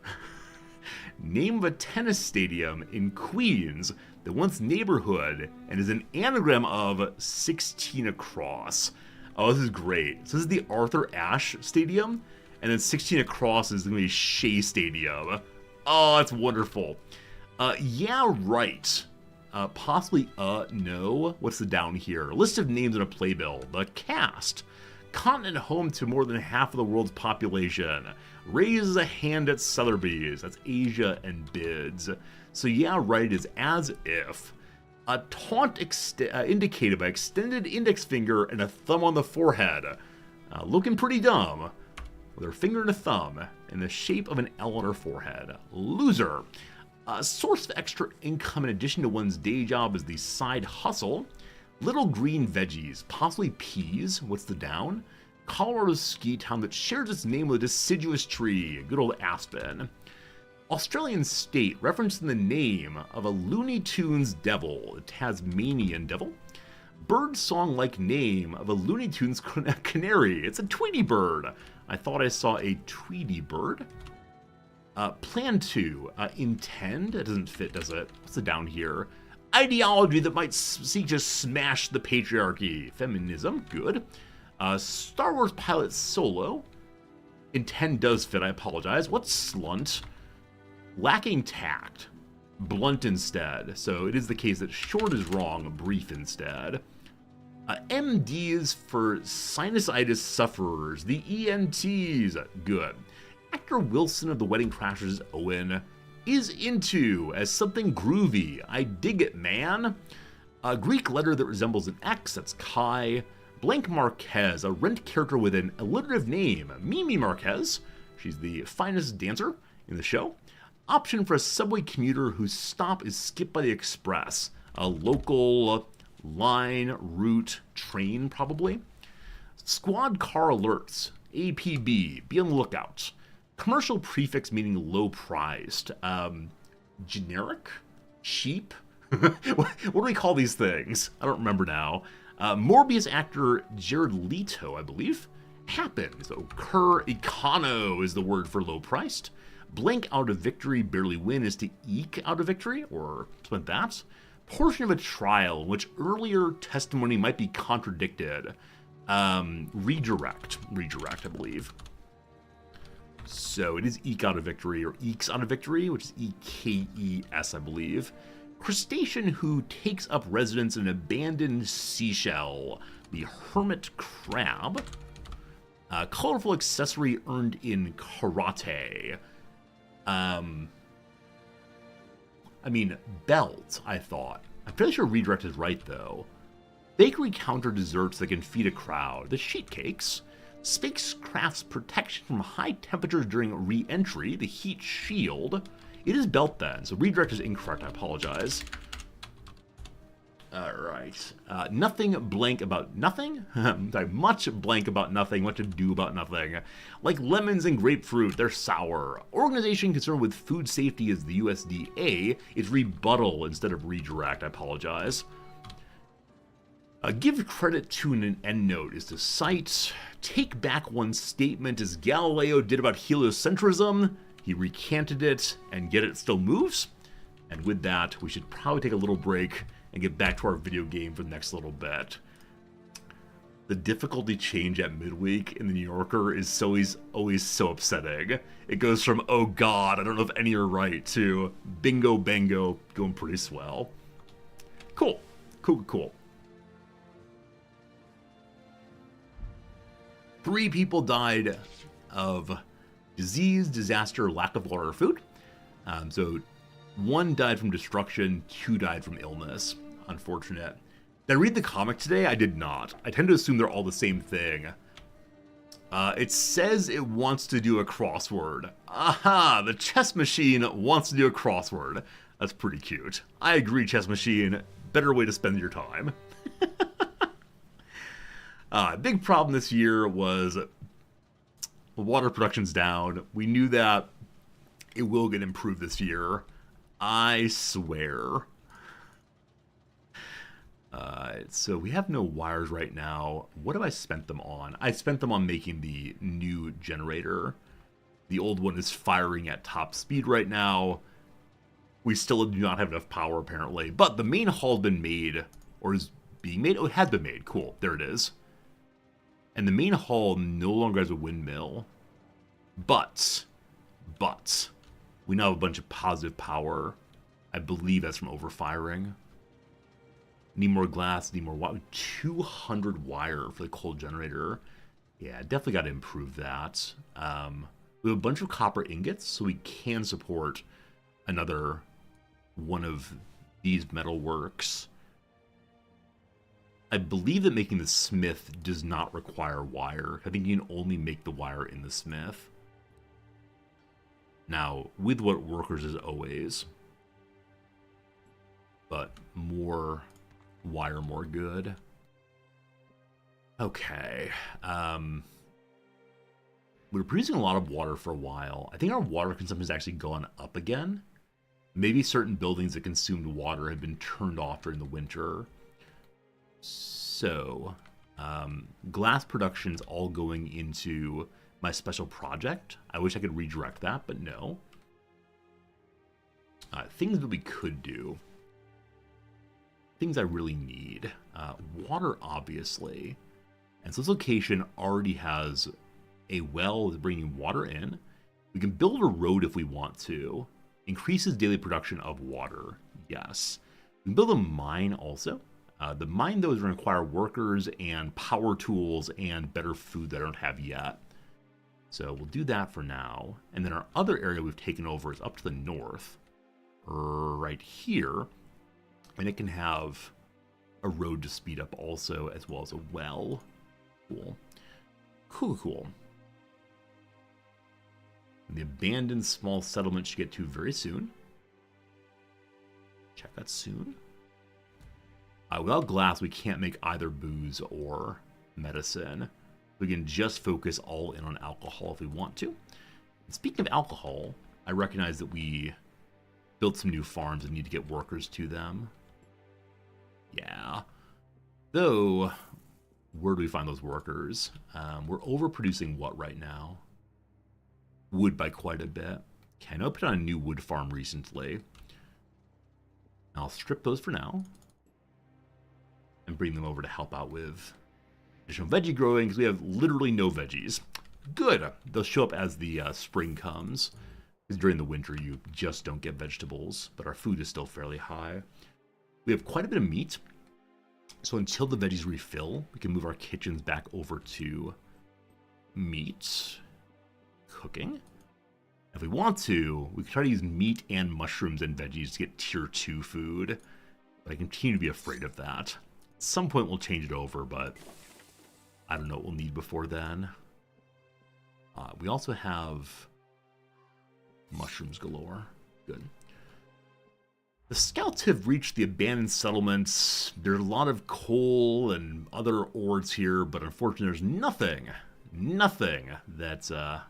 Name of a tennis stadium in Queens, the once neighborhood, and is an anagram of 16 across. Oh, this is great. So this is the Arthur Ashe Stadium, and then 16 across is going to be Shea Stadium. Oh, that's wonderful. Yeah, right. Possibly, no. What's the down here? List of names in a playbill. The cast. Continent home to more than half of the world's population. Raises a hand at Sotheby's. That's Asia and bids. So yeah, right is as if. A taunt indicated by extended index finger and a thumb on the forehead. Looking pretty dumb. With her finger and a thumb in the shape of an L on her forehead. Loser. A source of extra income in addition to one's day job is the side hustle. Little green veggies, possibly peas. What's the down? Colorado's ski town that shares its name with a deciduous tree. Good old aspen. Australian state, referencing the name of a Looney Tunes devil, a Tasmanian devil. Bird song-like name of a Looney Tunes canary. It's a Tweety bird. I thought I saw a Tweety bird. Plan to. Intend? It doesn't fit, does it? What's the down here? Ideology that might seek to smash the patriarchy. Feminism. Good. Star Wars pilot Solo. Intend does fit, I apologize. What's slunt? Lacking tact. Blunt instead. So it is the case that short is wrong, brief instead. MDs for sinusitis sufferers. The ENTs. Good. Actor Wilson of The Wedding Crashers Owen is into as something groovy. I dig it, man. A Greek letter that resembles an X. That's Chi. Blank Marquez, a Rent character with an alliterative name. Mimi Marquez. She's the finest dancer in the show. Option for a subway commuter whose stop is skipped by the express. A local line, route, train, probably. Squad car alerts. APB. Be on the lookout. Commercial prefix meaning low priced. Generic? Cheap? What do we call these things? I don't remember now. Morbius actor Jared Leto, I believe. Happen. So occur. Econo is the word for low priced. Blank out of victory, barely win is to eke out of victory, or something like that. Portion of a trial in which earlier testimony might be contradicted. Redirect, I believe. So it is eke out of victory, or ekes out of victory, which is E-K-E-S, I believe. Crustacean who takes up residence in an abandoned seashell. The hermit crab. Colorful accessory earned in karate. I mean, belt, I thought. I'm fairly sure redirect is right, though. Bakery counter desserts that can feed a crowd. The sheet cakes. Spacecraft's protection from high temperatures during re-entry. The heat shield. It is belt, then, so redirect is incorrect. I apologize. Alright. Nothing blank about nothing? Much blank about nothing, what to do about nothing. Like lemons and grapefruit, they're sour. Organization concerned with food safety is the USDA. It's rebuttal instead of redirect. I apologize. Give credit to an endnote is to cite. Take back one's statement as Galileo did about heliocentrism. He recanted it, and yet it still moves. And with that, we should probably take a little break and get back to our video game for the next little bit. The difficulty change at midweek in the New Yorker is always so upsetting. It goes from, oh god, I don't know if any are right, to bingo bango, going pretty swell. Cool. 3 people died of disease, disaster, lack of water or food. So 1 died from destruction, 2 died from illness. Unfortunate. Did I read the comic today? I did not. I tend to assume they're all the same thing. It says it wants to do a crossword. Aha! The chess machine wants to do a crossword. That's pretty cute. I agree, chess machine. Better way to spend your time. Big problem this year was water production's down. We knew that it will get improved this year. I swear. So we have no wires right now. What have I spent them on? I spent them on making the new generator. The old one is firing at top speed right now. We still do not have enough power apparently, but the main hall's been made, or is being made. Oh, it had been made. Cool. There it is. And the main hall no longer has a windmill. But, we now have a bunch of positive power. I believe that's from overfiring. Need more glass, need more wire. 200 wire for the coal generator. Yeah, definitely got to improve that. We have a bunch of copper ingots, so we can support another one of these metal works. I believe that making the smith does not require wire. I think you can only make the wire in the smith. Now, with what workers as always. But more wire, more good. Okay. We were producing a lot of water for a while. I think our water consumption has actually gone up again. Maybe certain buildings that consumed water have been turned off during the winter. So, glass production's all going into my special project. I wish I could redirect that, but no. Things that we could do. Things I really need. Water, obviously. And so this location already has a well that's bringing water in. We can build a road if we want to. Increases daily production of water. Yes. We can build a mine also. The mine, though, is going to require workers and power tools and better food that I don't have yet. So we'll do that for now. And then our other area we've taken over is up to the north. Right here. And it can have a road to speed up also, as well as a well. Cool. Cool. The abandoned small settlement should get to very soon. Check that soon. Without glass, we can't make either booze or medicine. We can just focus all in on alcohol if we want to. And speaking of alcohol, I recognize that we built some new farms and need to get workers to them. Yeah. Though, where do we find those workers? We're overproducing what right now? Wood by quite a bit. Okay, I know I put on a new wood farm recently. I'll strip those for now. And bring them over to help out with additional veggie growing, because we have literally no veggies. Good! They'll show up as the spring comes. Because during the winter, you just don't get vegetables. But our food is still fairly high. We have quite a bit of meat. So until the veggies refill, we can move our kitchens back over to meat cooking. If we want to, we can try to use meat and mushrooms and veggies to get tier 2 food. But I continue to be afraid of that. At some point we'll change it over, but I don't know what we'll need before then. We also have mushrooms galore. Good. The scouts have reached the abandoned settlements. There's a lot of coal and other ores here, but unfortunately there's nothing that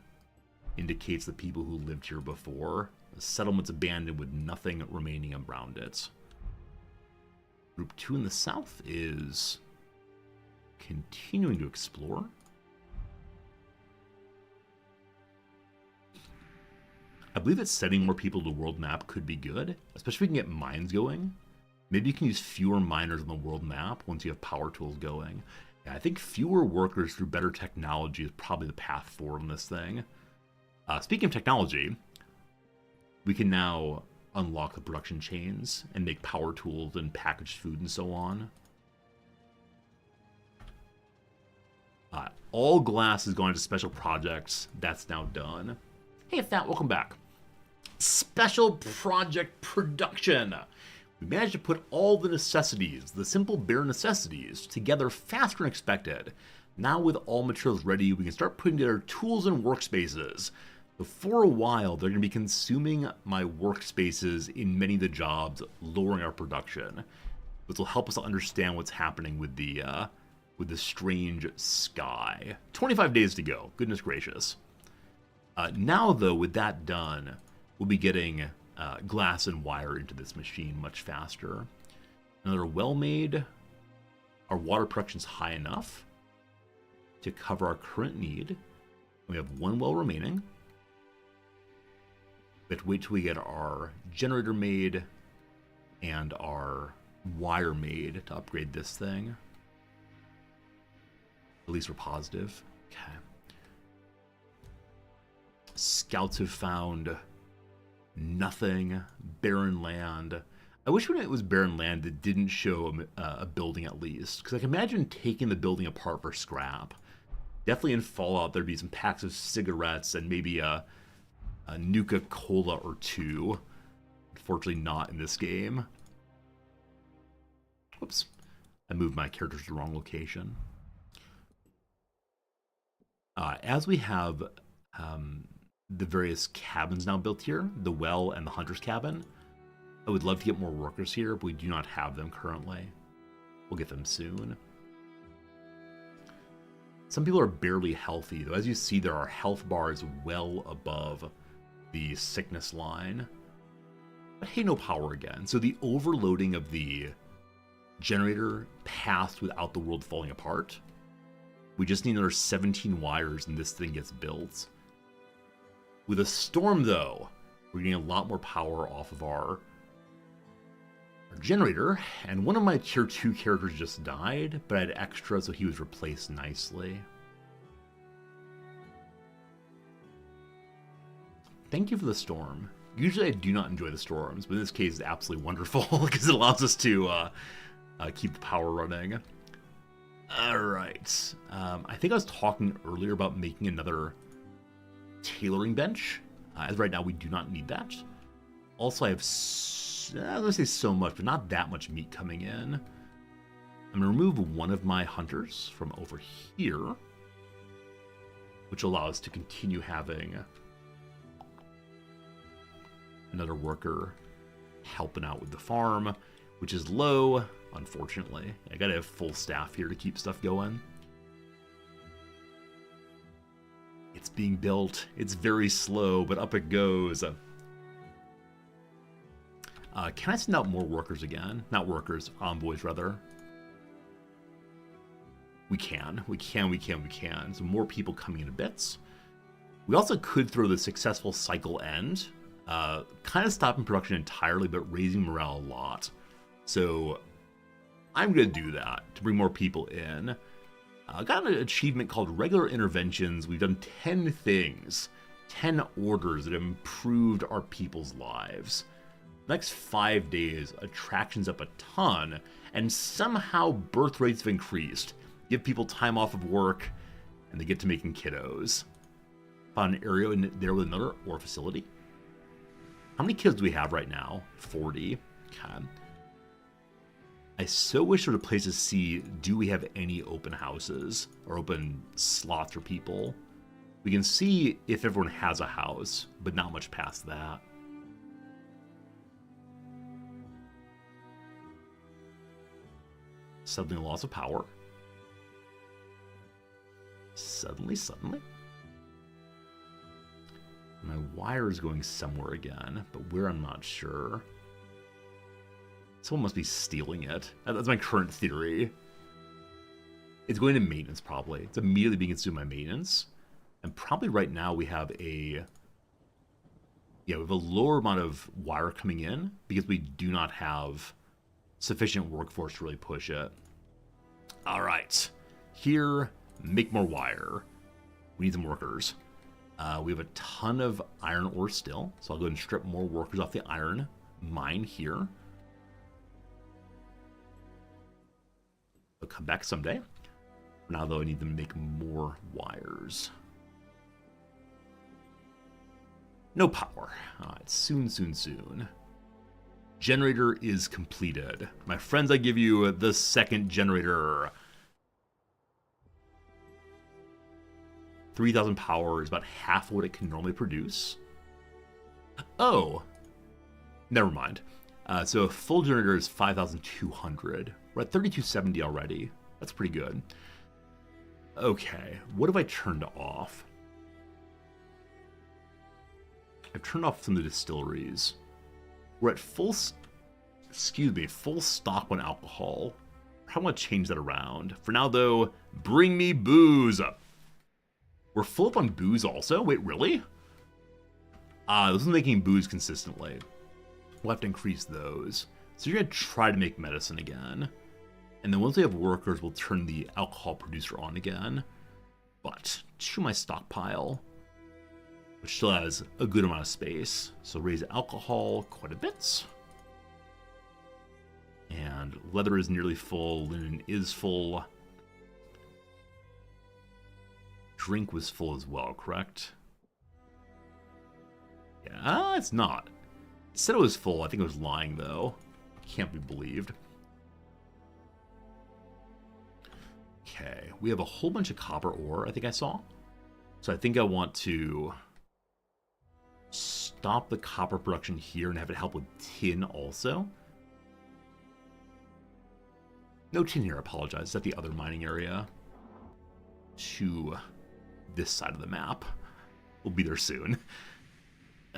indicates the people who lived here before. The settlement's abandoned with nothing remaining around it. Group 2 in the south is continuing to explore. I believe that sending more people to the world map could be good, especially if we can get mines going. Maybe you can use fewer miners on the world map once you have power tools going. Yeah, I think fewer workers through better technology is probably the path forward in this thing. Speaking of technology, we can now unlock the production chains and make power tools and packaged food and so on. All glass is going to special projects. That's now done. Hey, Fat, welcome back. Special project production. We managed to put all the necessities, the simple bare necessities, together faster than expected. Now with all materials ready, we can start putting together tools and workspaces. But for a while, they're going to be consuming my workspaces in many of the jobs, lowering our production. This will help us understand what's happening with the strange sky. 25 days to go. Goodness gracious. Now, though, with that done, we'll be getting glass and wire into this machine much faster. Another well-made. Our water production's high enough to cover our current need. We have one well remaining. We have to wait till we get our generator made and our wire made to upgrade this thing. At least we're positive. Okay. Scouts have found nothing. Barren land. I wish when it was barren land that didn't show a building at least. Because I can imagine taking the building apart for scrap. Definitely in Fallout there'd be some packs of cigarettes and maybe a Nuka-Cola or two. Unfortunately not in this game. Whoops. I moved my characters to the wrong location. As we have the various cabins now built here, the well and the hunter's cabin, I would love to get more workers here, but we do not have them currently. We'll get them soon. Some people are barely healthy, though. As you see, there are health bars well above the sickness line. But hey, no power again. So the overloading of the generator passed without the world falling apart. We just need another 17 wires and this thing gets built. With a storm, though, we're getting a lot more power off of our generator. And one of my tier 2 characters just died, but I had extra, so he was replaced nicely. Thank you for the storm. Usually I do not enjoy the storms, but in this case it's absolutely wonderful because it allows us to keep the power running. Alright. I think I was talking earlier about making another tailoring bench. As right now, we do not need that. Also, I have, I was going to say so much, but not that much meat coming in. I'm going to remove one of my hunters from over here, which will allow us to continue having another worker helping out with the farm, which is low, unfortunately. I gotta have full staff here to keep stuff going. It's being built. It's very slow, but up it goes. Can I send out more workers again? Not workers, envoys rather. We can. So more people coming into bits. We also could throw the successful cycle end. Kind of stopping production entirely, but raising morale a lot. So I'm going to do that to bring more people in. I got an achievement called Regular Interventions. We've done 10 things, 10 orders that have improved our people's lives. Next 5 days, attractions up a ton, and somehow birth rates have increased. Give people time off of work, and they get to making kiddos. Found an area in there with another ore facility. How many kids do we have right now? 40. Okay. I so wish there was a place to see, do we have any open houses or open slots for people? We can see if everyone has a house, but not much past that. Suddenly loss of power. Suddenly. My wire is going somewhere again, but where I'm not sure. Someone must be stealing it. That's my current theory. It's going to maintenance, probably. It's immediately being consumed by maintenance. And probably right now we have a lower amount of wire coming in because we do not have sufficient workforce to really push it. All right. Here, make more wire. We need some workers. We have a ton of iron ore still, so I'll go and strip more workers off the iron mine here. They'll come back someday. For now, though, I need them to make more wires. No power. Alright, soon, soon, soon. Generator is completed. My friends, I give you the second generator. 3,000 power is about half what it can normally produce. Oh, never mind. So a full generator is 5,200. We're at 3,270 already. That's pretty good. Okay, what have I turned off? I've turned off some of the distilleries. We're at full stock on alcohol. I want to change that around. For now, though, bring me booze. We're full up on booze also? Wait, really? This is making booze consistently. We'll have to increase those. So you're going to try to make medicine again. And then once we have workers, we'll turn the alcohol producer on again. But to my stockpile, which still has a good amount of space. So raise alcohol quite a bit. And leather is nearly full. Linen is full. Drink was full as well, correct? Yeah, it's not. It said it was full. I think it was lying, though. Can't be believed. Okay, we have a whole bunch of copper ore, I think I saw. So I think I want to stop the copper production here and have it help with tin also. No tin here, I apologize. It's at the other mining area. To this side of the map. We'll be there soon.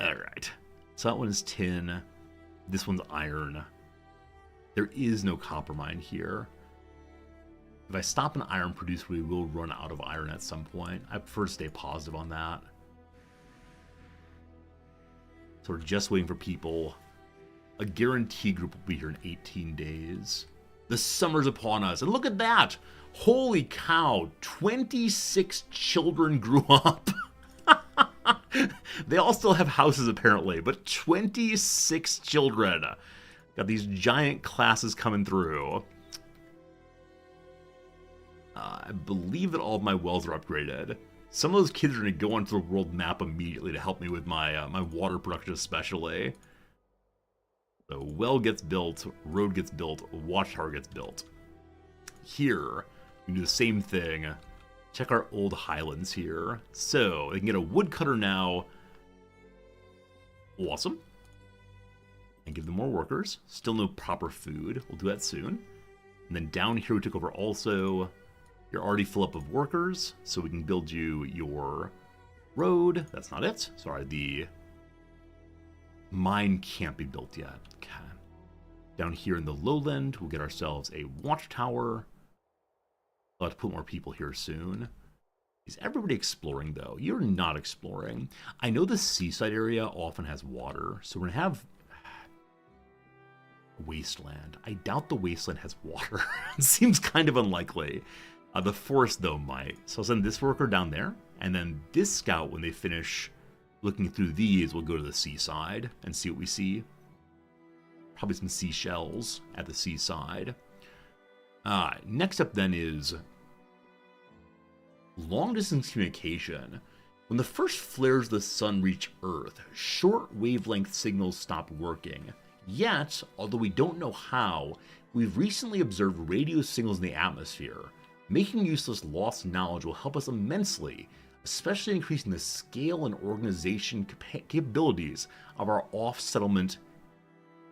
Alright. So that one is tin. This one's iron. There is no copper mine here. If I stop an iron producer, we will run out of iron at some point. I prefer to stay positive on that. So we're just waiting for people. A guarantee group will be here in 18 days. The summer's upon us. And look at that! Holy cow! 26 children grew up. They all still have houses apparently, but 26 children. Got these giant classes coming through. I believe that all of my wells are upgraded. Some of those kids are going to go onto the world map immediately to help me with my my water production especially. So well gets built, road gets built, watchtower gets built. Here, we can do the same thing. Check our old highlands here. So, they can get a woodcutter now. Awesome. And give them more workers. Still no proper food. We'll do that soon. And then down here we took over also. You're already full up of workers, so we can build you your road. That's not it. Sorry, the mine can't be built yet. Okay. Down here in the lowland, we'll get ourselves a watchtower. I'll have to put more people here soon. Is everybody exploring, though? You're not exploring. I know the seaside area often has water, so we're going to have wasteland. I doubt the wasteland has water. It seems kind of unlikely. The forest, though, might. So I'll send this worker down there, and then this scout, when they finish looking through these, will go to the seaside and see what we see. Probably some seashells at the seaside. Next up, then, is long-distance communication. When the first flares of the sun reach Earth, short wavelength signals stop working. Yet, although we don't know how, we've recently observed radio signals in the atmosphere. Making use of this lost knowledge will help us immensely, especially increasing the scale and organization capabilities of our off-settlement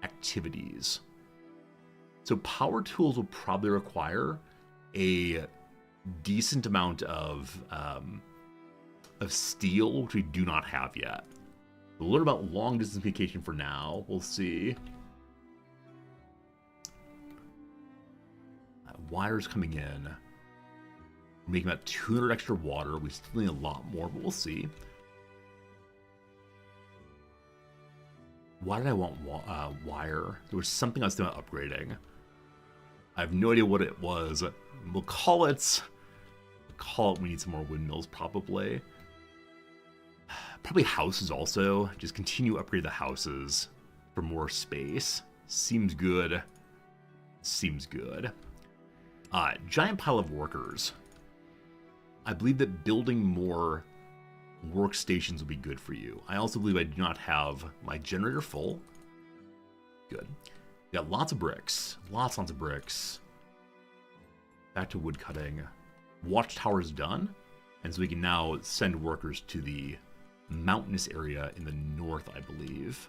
activities. So power tools will probably require a decent amount of steel, which we do not have yet. We'll learn about long-distance communication for now. We'll see. Wires coming in. We're making about 200 extra water. We still need a lot more, but we'll see. Why did I want wire? There was something I was thinking about upgrading. I have no idea what it was. We'll call it we need some more windmills, probably. Probably houses also. Just continue to upgrade the houses for more space. Seems good. Seems good. Giant pile of workers. I believe that building more workstations will be good for you. I also believe I do not have my generator full. Good. Got lots of bricks. Lots of bricks. Back to wood cutting. Watchtower's done. And so we can now send workers to the mountainous area in the north, I believe.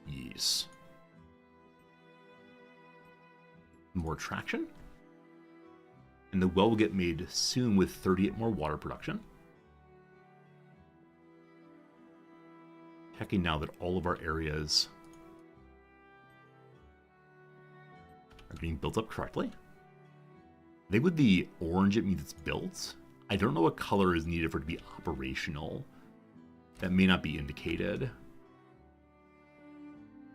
Yes. More traction. And the well will get made soon with 38 more water production. Checking now that all of our areas are getting built up correctly. I think with the orange, it means it's built. I don't know what color is needed for it to be operational. That may not be indicated.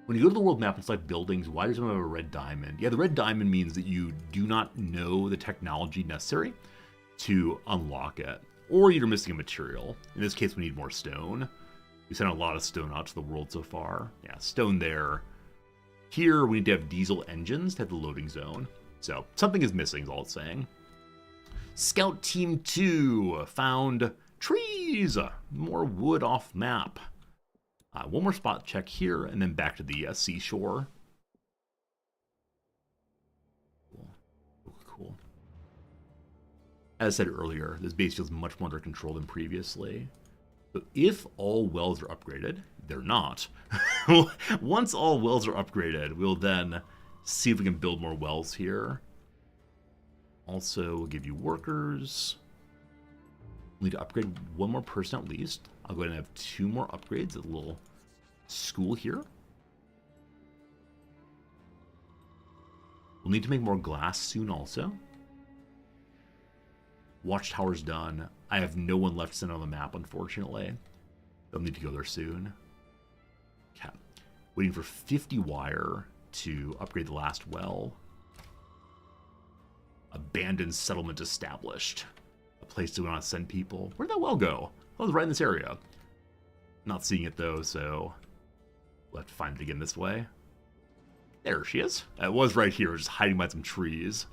When you go to the world map and select buildings, why does someone have a red diamond? Yeah, the red diamond means that you do not know the technology necessary to unlock it. Or you're missing a material. In this case, we need more stone. We sent a lot of stone out to the world so far. Yeah, stone there. Here, we need to have diesel engines to have the loading zone. So, something is missing is all it's saying. Scout Team 2 found trees! More wood off map. One more spot check here, and then back to the seashore. Cool. As I said earlier, this base feels much more under control than previously. So if all wells are upgraded, they're not. Once all wells are upgraded, we'll then see if we can build more wells here. Also, we'll give you workers. We'll need to upgrade one more person at least. I'll go ahead and have 2 more upgrades at the little school here. We'll need to make more glass soon also. Watchtower's done. I have no one left sent on the map, unfortunately. They'll need to go there soon. Okay. Waiting for 50 wire to upgrade the last well. Abandoned settlement established. A place that we want to send people. Where'd that well go? Oh, it's right in this area. Not seeing it though, so we'll have to find it again this way. There she is. It was right here, just hiding behind some trees.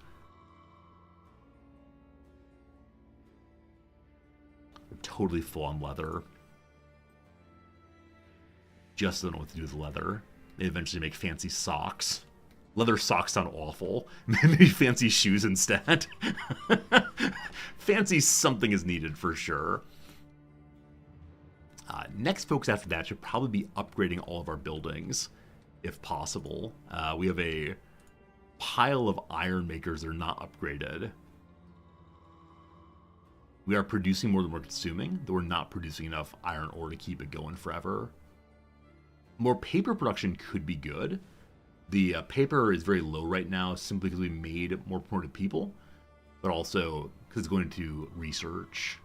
We're totally full on leather. Just don't know what to do with leather. They eventually make fancy socks. Leather socks sound awful. Maybe fancy shoes instead. Fancy something is needed for sure. Next focus after that should probably be upgrading all of our buildings, if possible. We have a pile of iron makers that are not upgraded. We are producing more than we're consuming, though we're not producing enough iron ore to keep it going forever. More paper production could be good. The paper is very low right now simply because we made more promoted people, but also because it's going into research.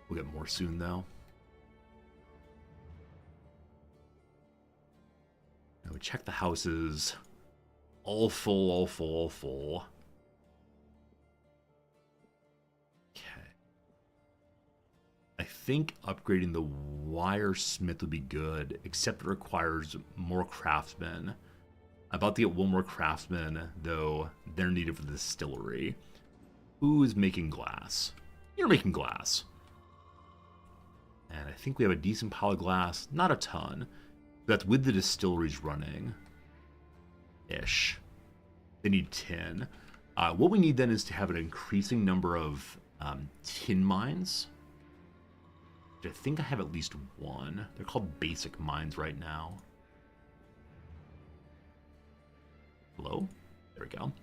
We'll get more soon though. Now we check the houses. All full, all full, all full. Okay. I think upgrading the wire smith would be good, except it requires more craftsmen. I'm about to get one more craftsman, though they're needed for the distillery. Who is making glass? You're making glass. And I think we have a decent pile of glass. Not a ton. That's with the distilleries running. Ish. They need tin. What we need then is to have an increasing number of tin mines. I think I have at least one. They're called basic mines right now. Hello? There we go.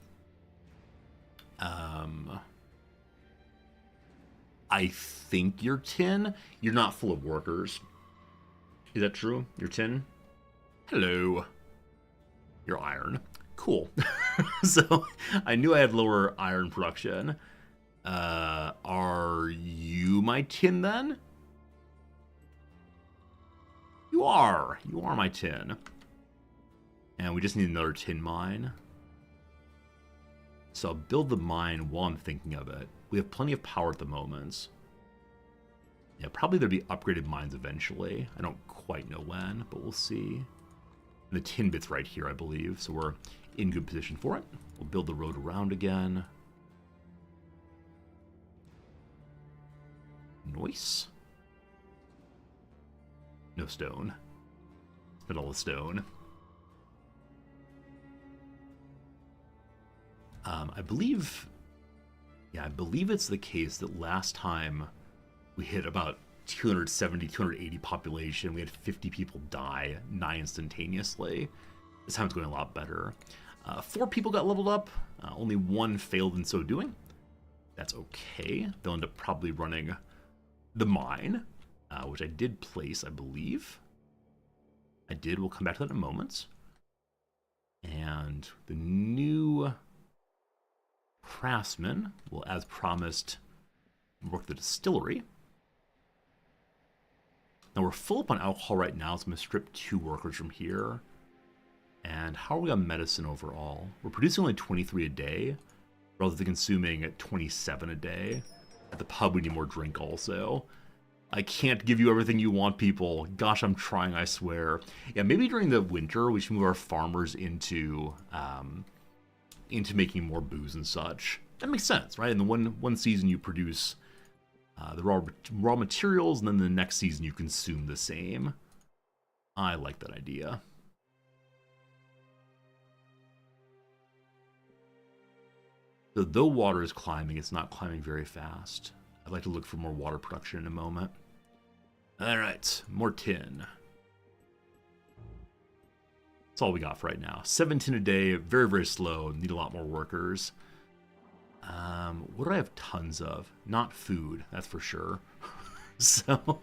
I think you're tin. You're not full of workers. Is that true? You're tin? Hello. You're iron. Cool. So, I knew I had lower iron production. Are you my tin then? You are. You are my tin. And we just need another tin mine. So I'll build the mine while I'm thinking of it. We have plenty of power at the moment. Yeah, probably there'll be upgraded mines eventually. I don't quite know when, but we'll see. And the tin bit's right here, I believe. So we're in good position for it. We'll build the road around again. Noise. No stone. Spend all the stone. I believe it's the case that last time we hit about 270, 280 population, we had 50 people die nigh instantaneously. This time it's going a lot better. 4 people got leveled up. Only 1 failed in so doing. That's okay. They'll end up probably running the mine, which I did place, I believe. I did. We'll come back to that in a moment. And the new craftsman will, as promised, work the distillery. Now we're full up on alcohol right now, so I'm going to strip 2 workers from here. And how are we on medicine overall? We're producing only 23 a day, rather than consuming at 27 a day. At the pub, we need more drink also. I can't give you everything you want, people. Gosh, I'm trying, I swear. Yeah, maybe during the winter, we should move our farmers into making more booze and such. That makes sense, right? In the one season, you produce the raw materials, and then the next season, you consume the same. I like that idea. So though water is climbing, it's not climbing very fast. I'd like to look for more water production in a moment. Alright, more tin. That's all we got for right now. 7 tin a day, very, very slow. Need a lot more workers. What do I have tons of? Not food, that's for sure. So,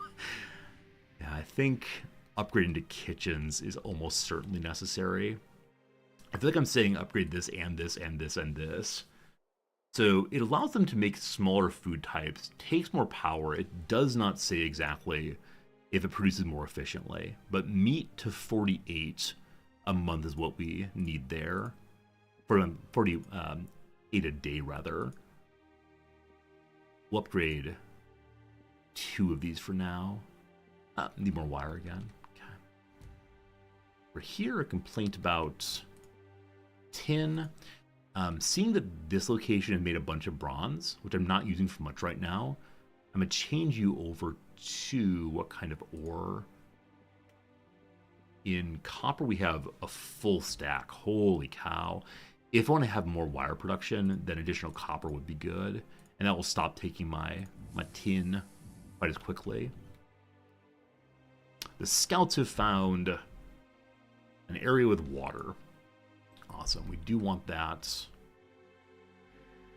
yeah, I think upgrading to kitchens is almost certainly necessary. I feel like I'm saying upgrade this and this and this and this. So it allows them to make smaller food types, takes more power. It does not say exactly if it produces more efficiently, but meat to 48 a month is what we need there. 48 a day, rather. We'll upgrade 2 of these for now. Need more wire again. Okay. We're here, a complaint about tin. Seeing that this location has made a bunch of bronze, which I'm not using for much right now, I'm going to change you over to what kind of ore? In copper, we have a full stack. Holy cow. If I want to have more wire production, then additional copper would be good. And that will stop taking my tin quite as quickly. The scouts have found an area with water. Awesome. We do want that.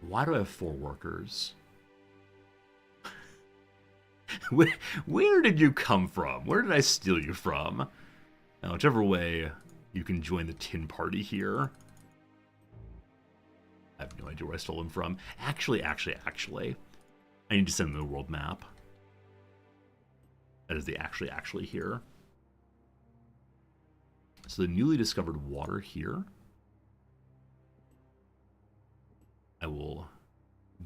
Why do I have 4 workers? Where did you come from? Where did I steal you from? Now, whichever way, you can join the tin party here. I have no idea where I stole them from. Actually, I need to send them the world map. That is the actually here. So the newly discovered water here. I will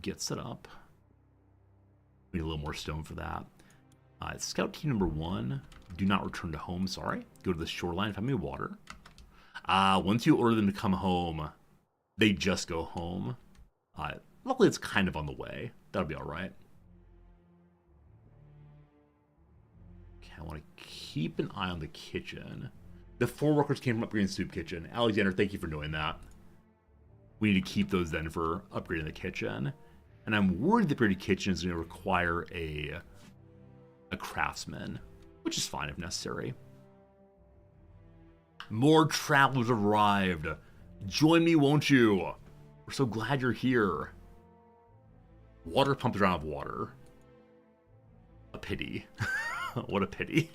get set up. We need a little more stone for that. Scout team number 1, do not return to home, sorry. Go to the shoreline, find me water. Once you order them to come home, they just go home. Luckily, it's kind of on the way. That'll be all right. Okay, I want to keep an eye on the kitchen. The 4 workers came from upgrading the soup kitchen. Alexander, thank you for doing that. We need to keep those then for upgrading the kitchen. And I'm worried the upgraded kitchen is going to require a craftsman, which is fine if necessary. More travelers arrived. Join me, won't you? We're so glad you're here. Water pumped around of water. A pity. What a pity.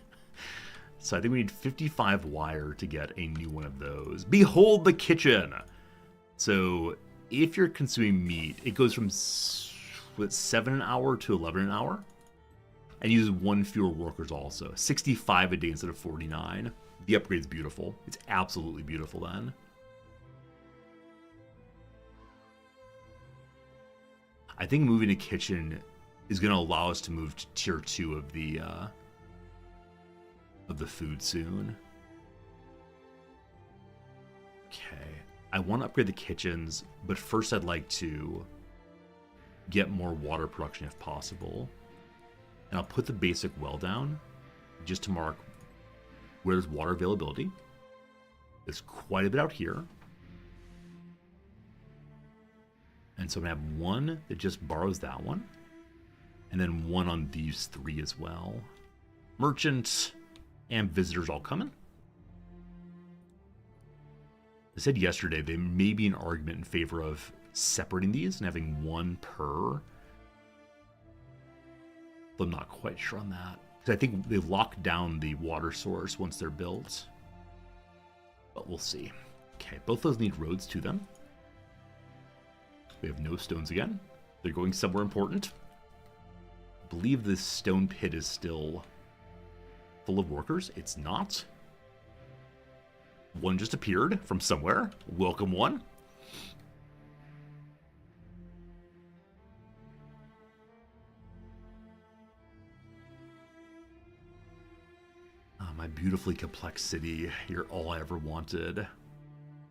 So I think we need 55 wire to get a new one of those. Behold the kitchen! So if you're consuming meat, it goes from 7 an hour to 11 an hour. And uses 1 fewer workers also. 65 a day instead of 49. The upgrade's beautiful. It's absolutely beautiful then. I think moving to kitchen is going to allow us to move to tier 2 of the food soon. Okay. I want to upgrade the kitchens, but first I'd like to get more water production if possible. And I'll put the basic well down just to mark where there's water availability. There's quite a bit out here. And so I'm going to have one that just borrows that one. And then one on these three as well. Merchants and visitors all coming. I said yesterday there may be an argument in favor of separating these and having one per. But I'm not quite sure on that. Because I think they lock down the water source once they're built. But we'll see. Okay, both those need roads to them. We have no stones again. They're going somewhere important. I believe this stone pit is still full of workers. It's not. One just appeared from somewhere. Welcome one. My beautifully complex city. You're all I ever wanted.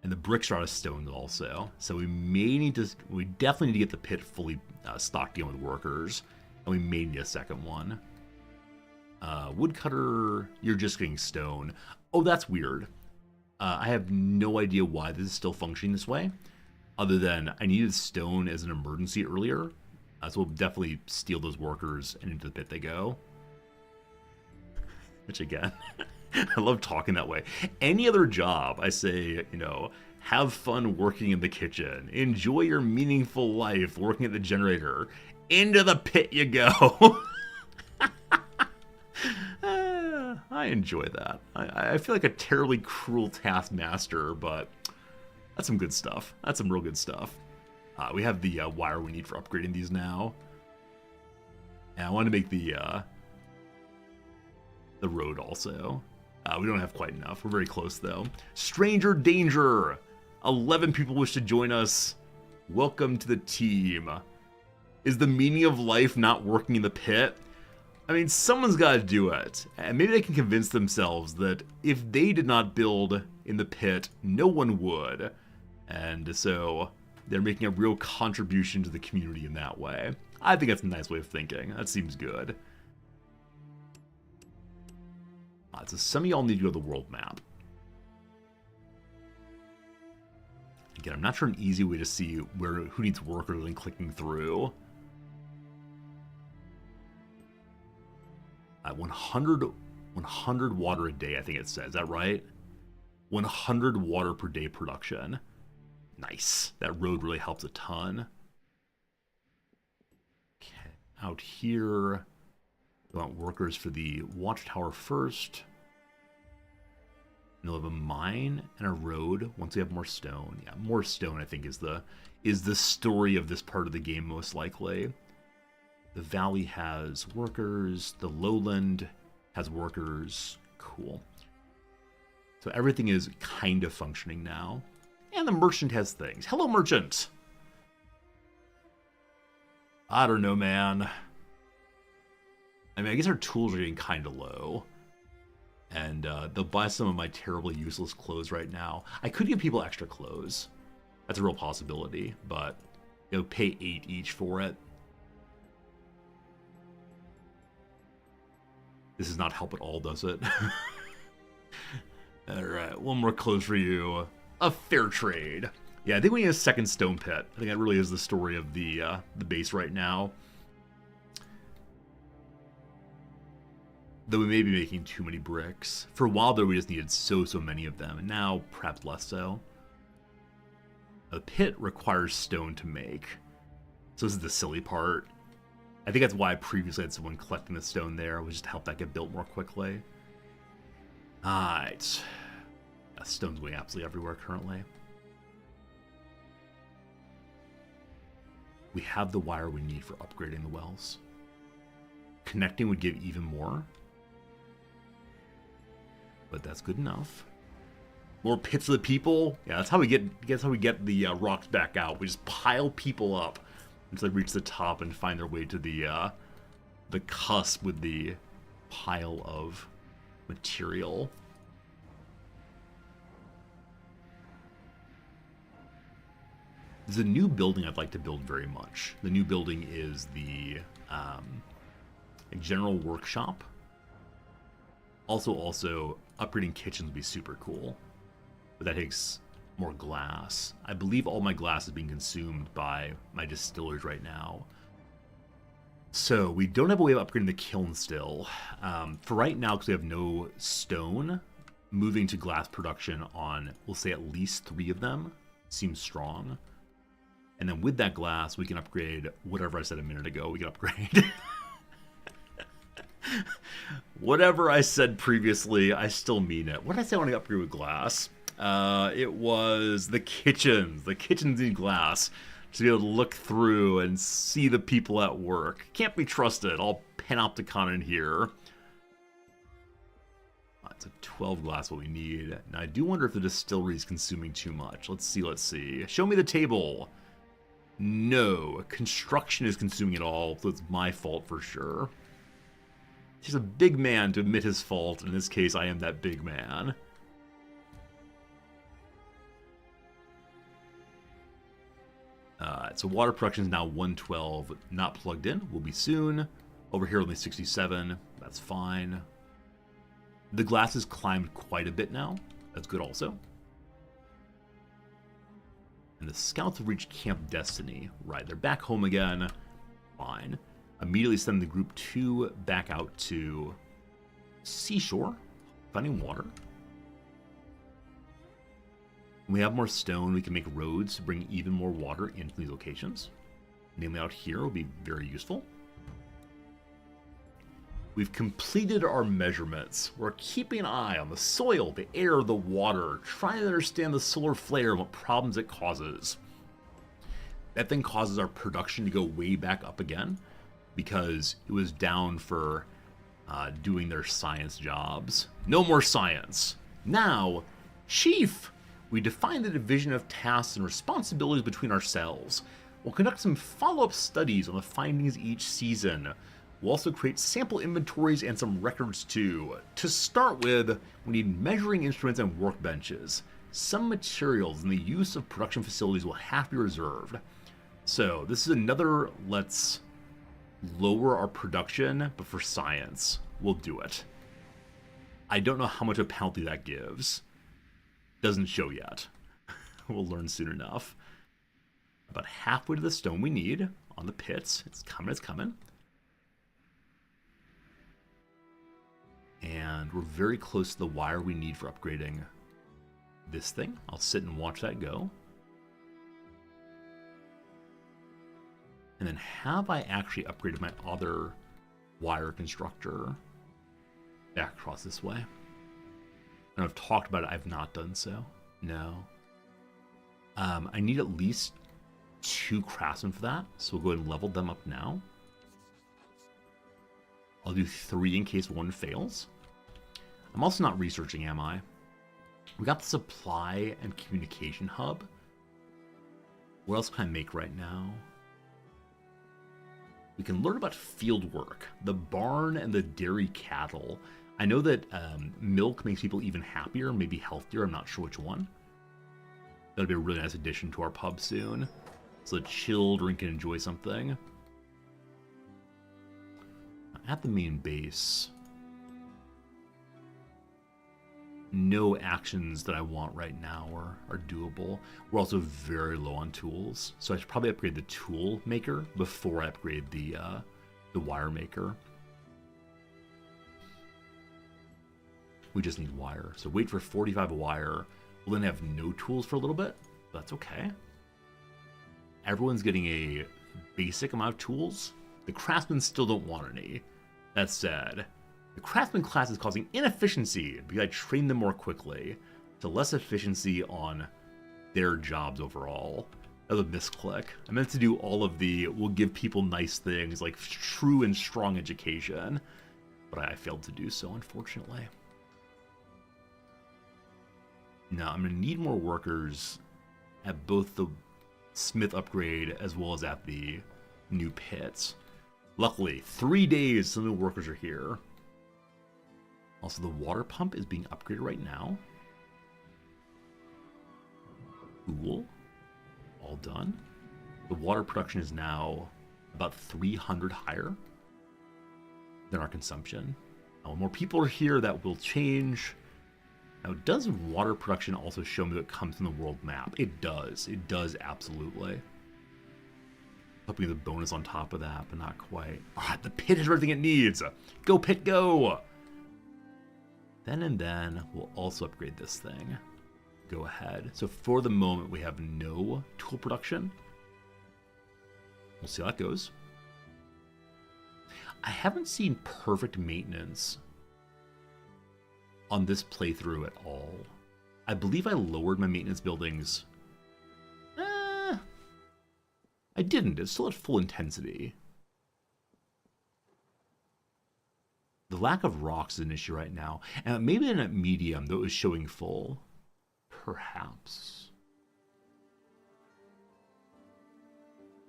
And the bricks are out of stone also. So we definitely need to get the pit fully stocked in with workers. And we may need a second one. Woodcutter, you're just getting stone. Oh, that's weird. I have no idea why this is still functioning this way. Other than I needed stone as an emergency earlier. So we'll definitely steal those workers and into the pit they go. Which again, I love talking that way. Any other job, I say, have fun working in the kitchen. Enjoy your meaningful life working at the generator. Into the pit you go. I enjoy that. I feel like a terribly cruel taskmaster, but that's some good stuff. That's some real good stuff. We have the wire we need for upgrading these now. And I want to make the road also. We don't have quite enough. We're very close though. Stranger danger. 11 people wish to join us. Welcome to the team. Is the meaning of life not working in the pit? I mean, someone's got to do it. And maybe they can convince themselves that if they did not build in the pit, no one would. And so they're making a real contribution to the community in that way. I think that's a nice way of thinking. That seems good. So some of y'all need to go to the world map. Again, I'm not sure an easy way to see who needs workers than clicking through. 100 water a day, I think it says. Is that right? 100 water per day production. Nice. That road really helps a ton. Okay, out here, we want workers for the watchtower first. And we'll have a mine and a road once we have more stone. Yeah, more stone I think is the story of this part of the game most likely. The valley has workers. The lowland has workers. Cool. So everything is kind of functioning now. And the merchant has things. Hello, merchant. I don't know, man. I mean, I guess our tools are getting kind of low. And they'll buy some of my terribly useless clothes right now. I could give people extra clothes. That's a real possibility. But, pay 8 each for it. This does not help at all, does it? Alright, one more close for you. A fair trade. Yeah, I think we need a second stone pit. I think that really is the story of the base right now. Though we may be making too many bricks. For a while there, we just needed so many of them, and now perhaps less so. A pit requires stone to make. So this is the silly part. I think that's why I previously had someone collecting the stone there, was just to help that get built more quickly. Alright. Yeah, stone's going absolutely everywhere currently. We have the wire we need for upgrading the wells. Connecting would give even more. But that's good enough. More pits of the people. Yeah, that's how we get the rocks back out. We just pile people up until they reach the top and find their way to the cusp with the pile of material. There's a new building I'd like to build very much. The new building is the a general workshop. Also, upgrading kitchens would be super cool. But that takes more glass. I believe all my glass is being consumed by my distillers right now. So we don't have a way of upgrading the kiln still. For right now, because we have no stone, moving to glass production on, we'll say at least 3 of them seems strong. And then with that glass, we can upgrade whatever I said a minute ago. We can upgrade. Whatever I said previously, I still mean it. What did I say I want to upgrade with glass? It was the kitchens. The kitchens need glass to be able to look through and see the people at work. Can't be trusted. All panopticon in here. It's a 12 glass what we need. Now I do wonder if the distillery is consuming too much. Let's see. Show me the table. No. Construction is consuming it all, so it's my fault for sure. He's a big man to admit his fault. In this case, I am that big man. So water production is now 112, not plugged in. Will be soon. Over here, only 67. That's fine. The glass has climbed quite a bit now. That's good also. And the scouts have reached Camp Destiny. Right, they're back home again. Fine. Immediately send the group 2 back out to Seashore, finding water. When we have more stone, we can make roads to bring even more water into these locations. Namely out here will be very useful. We've completed our measurements. We're keeping an eye on the soil, the air, the water, trying to understand the solar flare and what problems it causes. That then causes our production to go way back up again, because it was down for doing their science jobs. No more science. Now, Chief, we define the division of tasks and responsibilities between ourselves. We'll conduct some follow-up studies on the findings each season. We'll also create sample inventories and some records too. To start with, we need measuring instruments and workbenches. Some materials and the use of production facilities will have to be reserved. So this is another let's lower our production, but for science, we'll do it. I don't know how much of a penalty that gives. Doesn't show yet. We'll learn soon enough. About halfway to the stone we need on the pits. It's coming. And we're very close to the wire we need for upgrading this thing. I'll sit and watch that go. And then have I actually upgraded my other wire constructor back across this way? And I've talked about it, I've not done so. No. I need at least 2 craftsmen for that, so we'll go ahead and level them up now. I'll do 3 in case one fails. I'm also not researching, am I? We got the supply and communication hub. What else can I make right now? We can learn about field work, the barn and the dairy cattle. I know that milk makes people even happier, maybe healthier, I'm not sure which one. That'll be a really nice addition to our pub soon. So that children can enjoy something. At the main base, no actions that I want right now are doable. We're also very low on tools, so I should probably upgrade the tool maker before I upgrade the wire maker. We just need wire, so wait for 45 wire. We'll then have no tools for a little bit, but that's okay. Everyone's getting a basic amount of tools. The craftsmen still don't want any. That said, the craftsman class is causing inefficiency because I train them more quickly, to less efficiency on their jobs overall. That was a misclick. I meant to do all of the, we'll give people nice things, like true and strong education, but I failed to do so, unfortunately. Now, I'm going to need more workers at both the smith upgrade as well as at the new pits. Luckily, 3 days, some new workers are here. Also, the water pump is being upgraded right now. Cool. All done. The water production is now about 300 higher. than our consumption. Now, when more people are here, that will change. Now, does water production also show me that it comes from the world map? It does. It does, absolutely. Hoping the bonus on top of that, but not quite. Ah, the pit has everything it needs. Go, pit, go! Then we'll also upgrade this thing. Go ahead. So for the moment, we have no tool production. We'll see how that goes. I haven't seen perfect maintenance on this playthrough at all. I believe I lowered my maintenance buildings. I didn't. It's still at full intensity. The lack of rocks is an issue right now. And maybe in at medium, though it was showing full. Perhaps.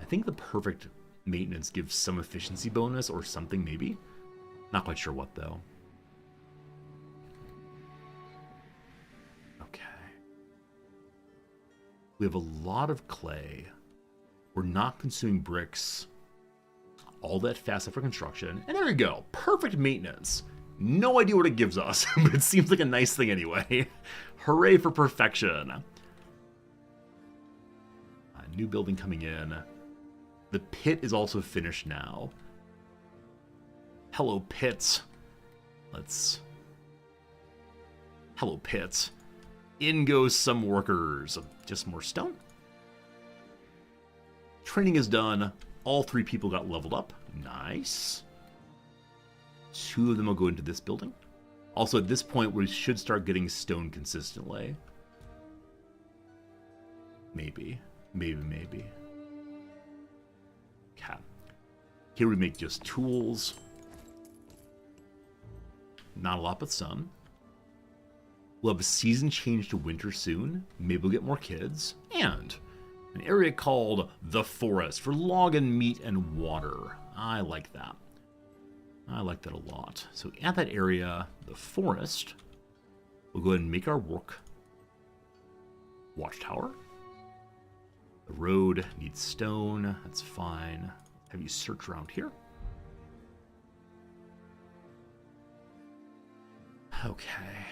I think the perfect maintenance gives some efficiency bonus or something, maybe. Not quite sure what, though. Okay. We have a lot of clay. We're not consuming bricks all that fast after construction. And there we go. Perfect maintenance. No idea what it gives us, but it seems like a nice thing anyway. Hooray for perfection. A new building coming in. The pit is also finished now. Hello, pits. Hello, pits. In goes some workers. Just more stone. Training is done. All 3 people got leveled up. Nice. 2 of them will go into this building. Also, at this point, we should start getting stone consistently. Maybe. Okay. Here we make just tools. Not a lot, but some. We'll have a season change to winter soon. Maybe we'll get more kids. And an area called the Forest for log and meat and water. I like that. I like that a lot. So at that area, the Forest, we'll go ahead and make our work watchtower. The road needs stone. That's fine. Have you search around here. Okay.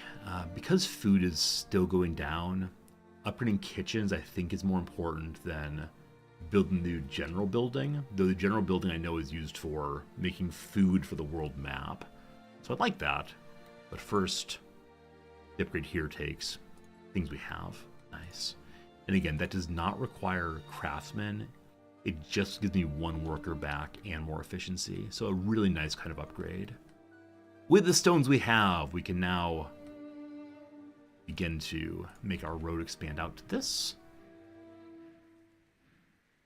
Because food is still going down, upgrading kitchens, I think, is more important than building the general building. Though the general building I know is used for making food for the world map. So I'd like that. But first, the upgrade here takes things we have. Nice. And again, that does not require craftsmen. It just gives me 1 worker back and more efficiency. So a really nice kind of upgrade. With the stones we have, we can now begin to make our road expand out to this.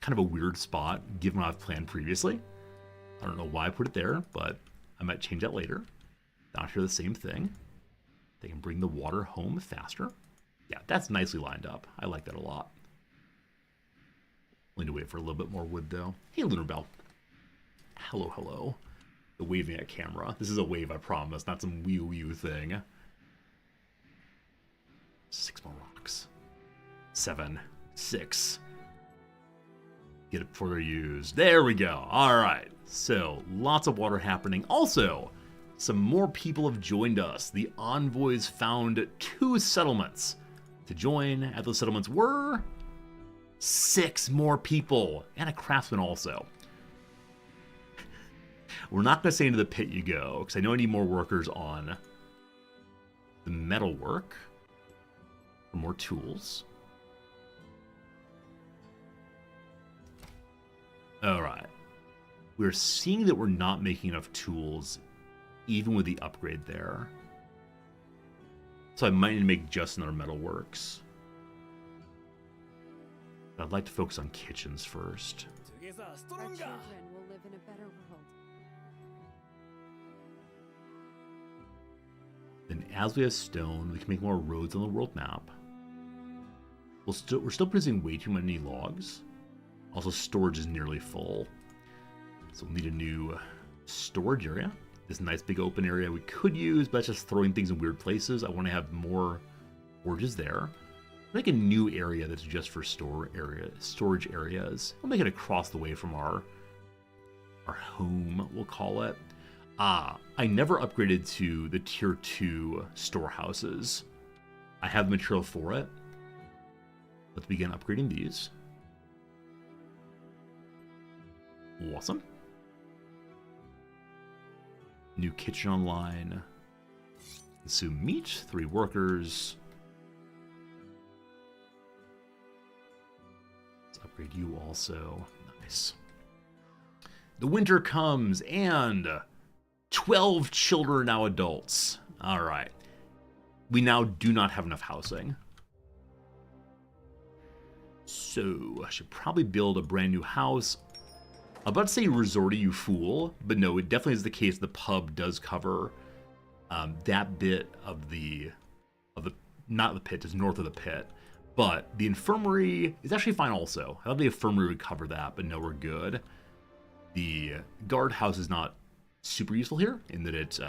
Kind of a weird spot, given what I've planned previously. I don't know why I put it there, but I might change that later. Down here, the same thing. They can bring the water home faster. Yeah, that's nicely lined up. I like that a lot. I'll need to wait for a little bit more wood, though. Hey, Lunar Bell. Hello, hello. The waving at camera. This is a wave, I promise, not some wee thing. 6 more rocks. 7, 6. Get it before they're used. There we go. All right. So, lots of water happening. Also, some more people have joined us. The envoys found 2 settlements to join. At those settlements were 6 more people. And a craftsman also. We're not going to say into the pit you go, because I know I need more workers on the metal work. For more tools. Alright. We're seeing that we're not making enough tools, even with the upgrade there. So I might need to make just another metalworks. I'd like to focus on kitchens first. Our children will live in a better world. Then as we have stone, we can make more roads on the world map. We're still producing way too many logs. Also, storage is nearly full. So we'll need a new storage area. This nice big open area we could use, but that's just throwing things in weird places. I want to have more forges there. Make a new area that's just for storage areas. We'll make it across the way from our home, we'll call it. I never upgraded to the tier 2 storehouses. I have the material for it. Let's begin upgrading these. Awesome. New kitchen online. Consume meat, 3 workers. Let's upgrade you also. Nice. The winter comes and 12 children are now adults. All right. We now do not have enough housing. So I should probably build a brand new house. I'm about to say resorty, you fool, but no, it definitely is the case. The pub does cover that bit of the not the pit, just north of the pit. But the infirmary is actually fine also. I thought the infirmary would cover that, but no, we're good. The guardhouse is not super useful here in that it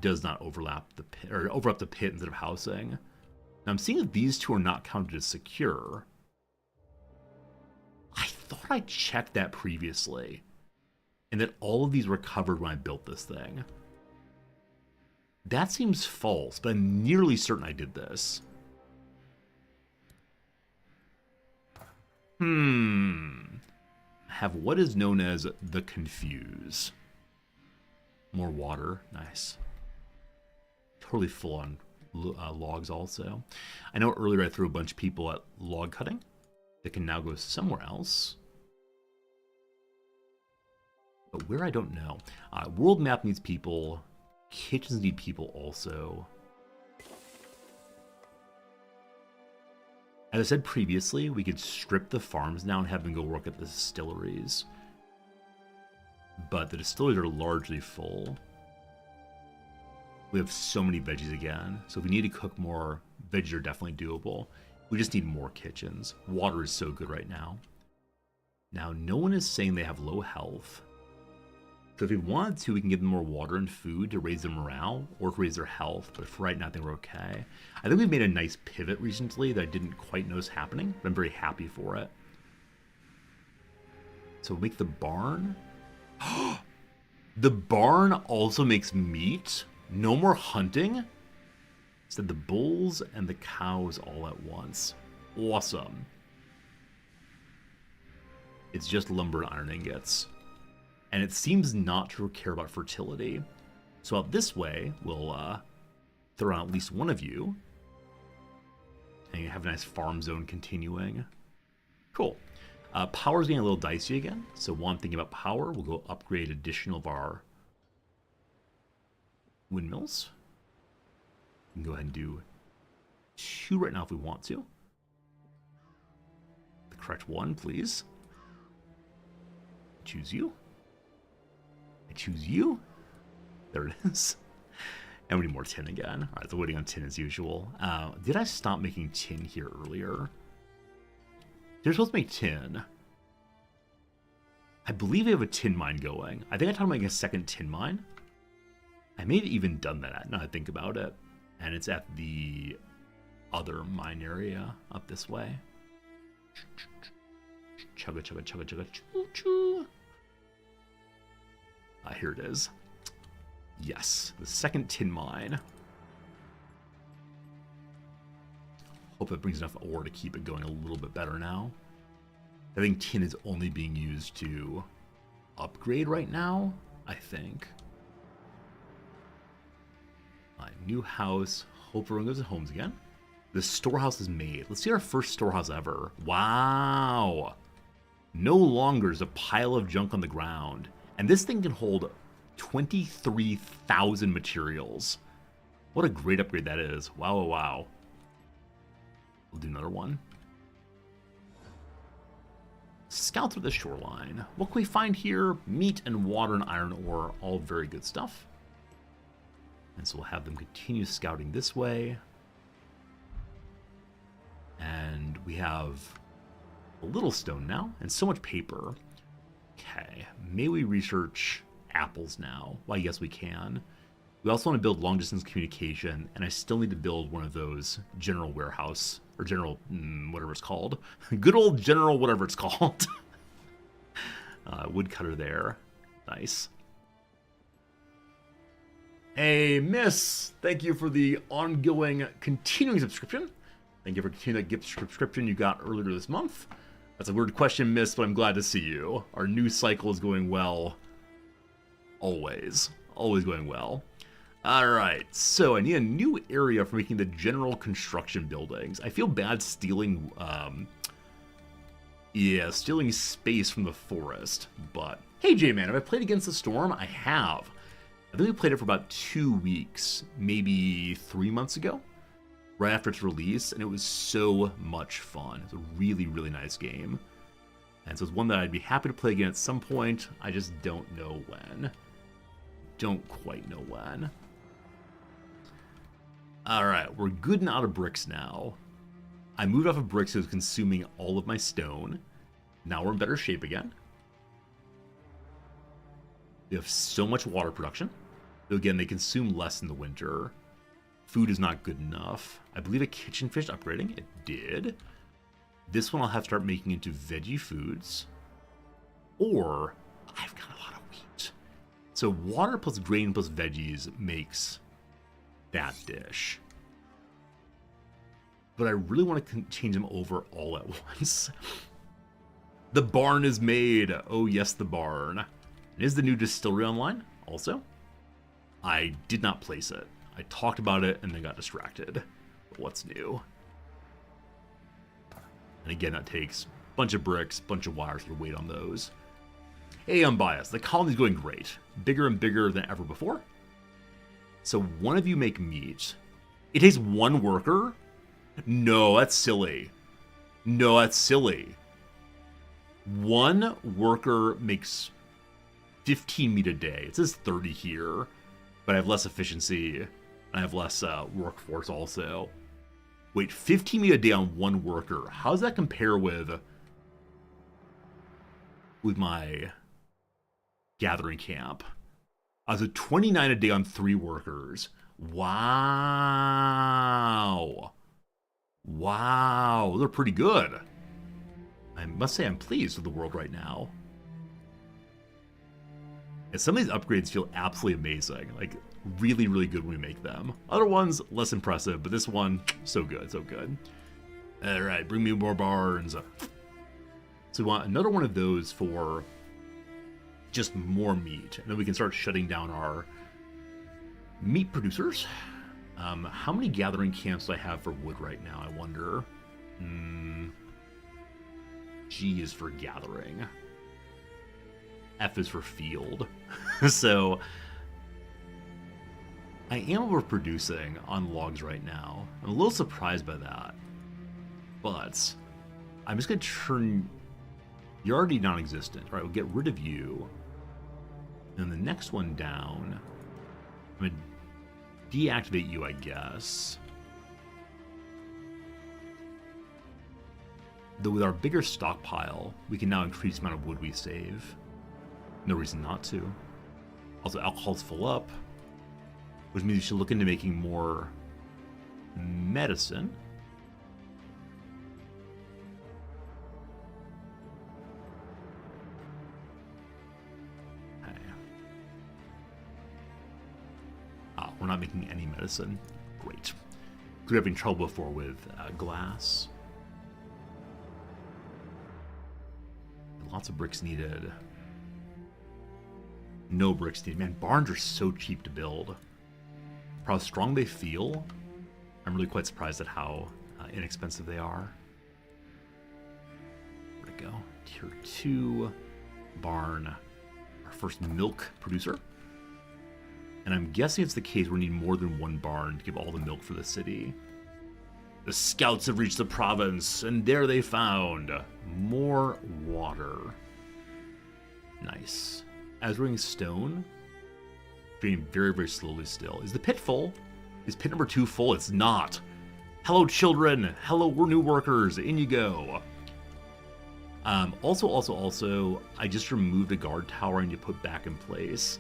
does not overlap the pit, or overlap the pit instead of housing. Now I'm seeing that these two are not counted as secure. I thought I checked that previously, and that all of these were covered when I built this thing. That seems false, but I'm nearly certain I did this. Have what is known as the Confuse. More water, nice. Totally full on logs also. I know earlier I threw a bunch of people at log cutting. They can now go somewhere else. But where, I don't know. World map needs people. Kitchens need people also. As I said previously, we could strip the farms now and have them go work at the distilleries. But the distilleries are largely full. We have so many veggies again. So if we need to cook more, veggies are definitely doable. We just need more kitchens. Water is so good right now. Now, no one is saying they have low health. So if we wanted to, we can give them more water and food to raise their morale or to raise their health. But for right now, I think we're okay. I think we've made a nice pivot recently that I didn't quite notice happening, but I'm very happy for it. So we'll make the barn. The barn also makes meat. No more hunting. Instead, the bulls and the cows all at once. Awesome. It's just lumber and iron ingots. And it seems not to care about fertility. So out this way, we'll throw out at least one of you. And you have a nice farm zone continuing. Cool. Power's getting a little dicey again. So while I'm thinking about power, we'll go upgrade additional of our windmills. We can go ahead and do 2 right now if we want to. The correct one, please. Choose you. I choose you. There it is. And we need more tin again. All right, so waiting on tin as usual. Did I stop making tin here earlier? They're supposed to make tin. I believe we have a tin mine going. I think I talked about making a second tin mine. I may have even done that now that I think about it. And it's at the other mine area up this way. Chugga, chugga, chugga, chugga, choo, choo. Here it is. Yes, the second tin mine. Hope that brings enough ore to keep it going a little bit better now. I think tin is only being used to upgrade right now, I think. New house. Hope everyone goes to homes again. The storehouse is made. Let's see our first storehouse ever. Wow. No longer is a pile of junk on the ground. And this thing can hold 23,000 materials. What a great upgrade that is. Wow, wow, wow. We'll do another one. Scout through the shoreline. What can we find here? Meat and water and iron ore. All very good stuff. And so we'll have them continue scouting this way. And we have a little stone now, and so much paper. Okay, may we research apples now? Why, yes, we can. We also want to build long-distance communication, and I still need to build one of those general warehouse, or general, whatever it's called. Good old general whatever it's called. Woodcutter there. Nice. Hey, Miss, thank you for the ongoing, continuing subscription. Thank you for continuing that gift subscription you got earlier this month. That's a weird question, Miss, but I'm glad to see you. Our news cycle is going well. Always. Always going well. Alright, so I need a new area for making the general construction buildings. I feel bad stealing, stealing space from the forest, but... Hey, J-Man, have I played Against the Storm? I have. I think we played it for about 2 weeks, maybe 3 months ago, right after its release, and it was so much fun. It's a really, really nice game. And so it's one that I'd be happy to play again at some point. I just don't know when. Don't quite know when. Alright, we're good and out of bricks now. I moved off of bricks, so it was consuming all of my stone. Now we're in better shape again. We have so much water production. Though again, they consume less in the winter. Food is not good enough. I believe a kitchen finished upgrading. It did. This one I'll have to start making into veggie foods. Or, I've got a lot of wheat. So water plus grain plus veggies makes that dish. But I really want to change them over all at once. The barn is made. Oh yes, the barn. Is the new distillery online also? I did not place it. I talked about it and then got distracted. But what's new? And again, that takes a bunch of bricks, bunch of wires to wait on those. Hey, Unbiased. The colony's going great. Bigger and bigger than ever before. So one of you make meat. It takes one worker? No, that's silly. No, that's silly. One worker makes 15 meat a day. It says 30 here, but I have less efficiency, and I have less workforce also. Wait, 15 meat a day on one worker. How does that compare with my gathering camp? I was at 29 a day on 3 workers. Wow. Wow, they're pretty good. I must say I'm pleased with the world right now. And some of these upgrades feel absolutely amazing. Like, really, really good when we make them. Other ones, less impressive, but this one, so good, so good. Alright, bring me more barns. So we want another one of those for just more meat. And then we can start shutting down our meat producers. How many gathering camps do I have for wood right now, I wonder? G is for gathering. F is for field. So I am overproducing on logs right now. I'm a little surprised by that. But I'm just going to turn... You're already non-existent. All right, we'll get rid of you. And the next one down, I'm going to deactivate you, I guess. Though with our bigger stockpile, we can now increase the amount of wood we save. No reason not to. Also, alcohol's full up, which means you should look into making more medicine. Okay. Ah, we're not making any medicine. Great. We were having trouble before with glass. Lots of bricks needed. No bricks needed. Man, barns are so cheap to build. For how strong they feel, I'm really quite surprised at how inexpensive they are. Where'd it go? Tier 2 barn. Our first milk producer. And I'm guessing it's the case we need more than one barn to give all the milk for the city. The scouts have reached the province, and there they found more water. Nice. As we're getting stone, getting very, very slowly still. Is the pit full? Is pit number 2 full? It's not. Hello, children. Hello, we're new workers. In you go. Also, I just removed a guard tower I need to put back in place.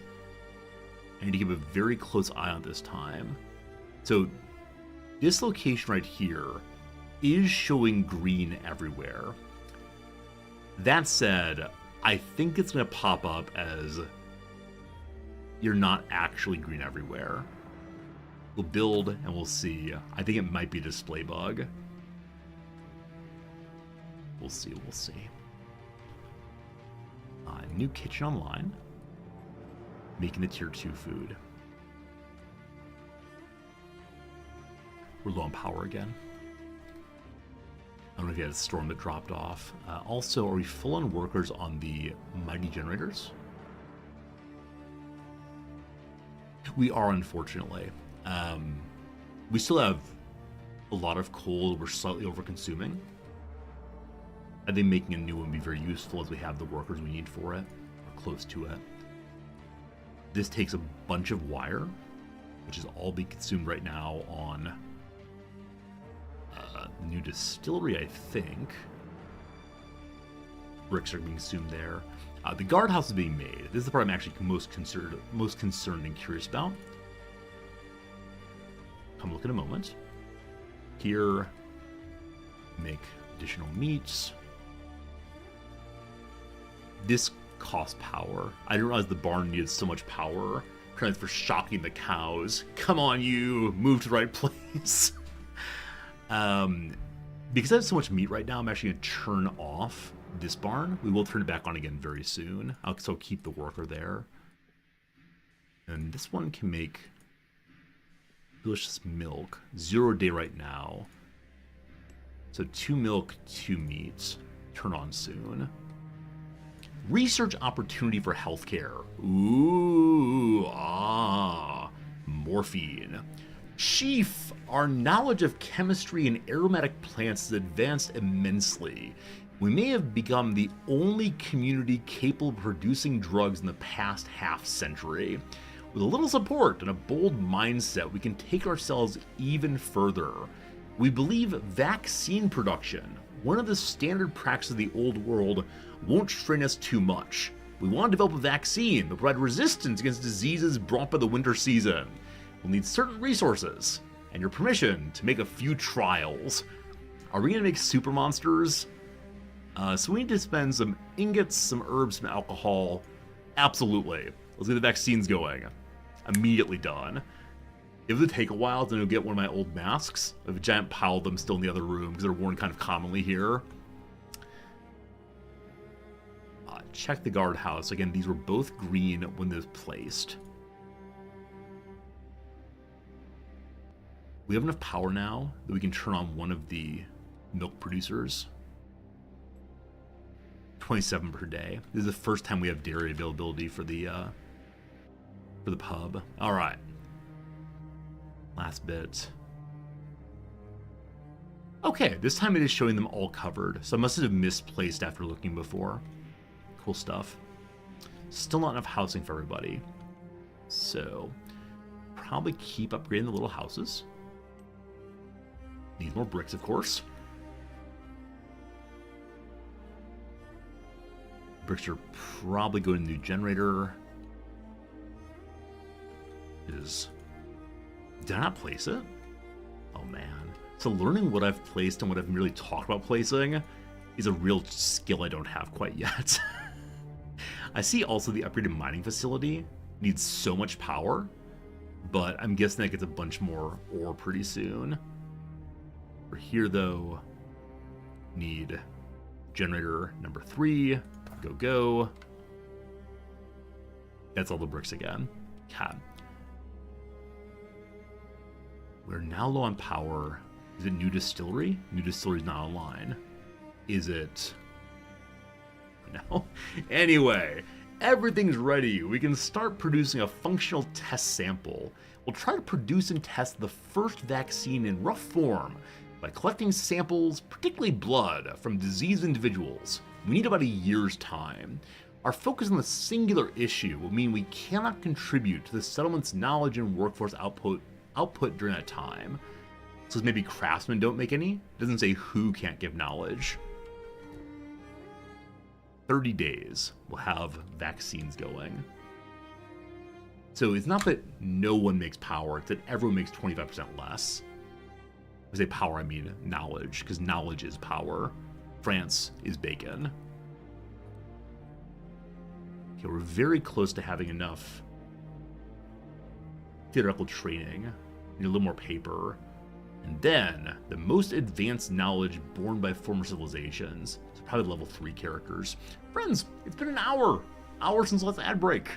I need to keep a very close eye on this time. So, this location right here is showing green everywhere. That said, I think it's going to pop up as you're not actually green everywhere. We'll build and we'll see. I think it might be a display bug. We'll see, we'll see. New kitchen online. Making the tier 2 food. We're low on power again. I don't know if you had a storm that dropped off. Also, are we full on workers on the mighty generators? We are, unfortunately. We still have a lot of coal we're slightly over-consuming. I think making a new one would be very useful as we have the workers we need for it, or close to it. This takes a bunch of wire, which is all being consumed right now on new distillery, I think. Bricks are being consumed there. The guardhouse is being made. This is the part I'm actually most concerned and curious about. Come look in a moment. Here, make additional meats. This costs power. I didn't realize the barn needed so much power. Apparently for shocking the cows. Come on, you! Move to the right place. Because I have so much meat right now, I'm actually going to turn off this barn. We will turn it back on again very soon. I'll still keep the worker there. And this one can make delicious milk. 0 a day right now. So 2 milk, 2 meats. Turn on soon. Research opportunity for healthcare. Ooh, morphine. Chief, our knowledge of chemistry and aromatic plants has advanced immensely. We may have become the only community capable of producing drugs in the past half-century. With a little support and a bold mindset, we can take ourselves even further. We believe vaccine production, one of the standard practices of the old world, won't strain us too much. We want to develop a vaccine that will provide resistance against diseases brought by the winter season. We'll need certain resources, and your permission to make a few trials. Are we going to make super monsters? So we need to spend some ingots, some herbs, some alcohol. Absolutely. Let's get the vaccines going. Immediately done. It would take a while to get one of my old masks. I have a giant pile of them still in the other room because they're worn kind of commonly here. Check the guardhouse. Again, these were both green when this was placed. We have enough power now that we can turn on one of the milk producers. 27 per day. This is the first time we have dairy availability for the pub. All right. Last bit. Okay, this time it is showing them all covered, so I must have misplaced after looking before. Cool stuff. Still not enough housing for everybody. So, probably keep upgrading the little houses. Need more bricks, of course. Bricks are probably going to new generator. Did I not place it? Oh man. So learning what I've placed and what I've really talked about placing is a real skill I don't have quite yet. I see also the upgraded mining facility needs so much power, but I'm guessing that gets a bunch more ore pretty soon. For here though, need generator number 3, go. That's all the bricks again. Okay. We're now low on power. Is it new distillery? New distillery's not online. Is it? No. Anyway, everything's ready. We can start producing a functional test sample. We'll try to produce and test the first vaccine in rough form by collecting samples, particularly blood, from diseased individuals. We need about a year's time. Our focus on the singular issue will mean we cannot contribute to the settlement's knowledge and workforce output during that time. So maybe craftsmen don't make any? It doesn't say who can't give knowledge. 30 days, we'll have vaccines going. So it's not that no one makes power, it's that everyone makes 25% less. When I say power, I mean knowledge, because knowledge is power. France is bacon. Okay, we're very close to having enough theoretical training. Need a little more paper. And then, the most advanced knowledge born by former civilizations. So probably level 3 characters. Friends, it's been an hour. Hour since last ad break.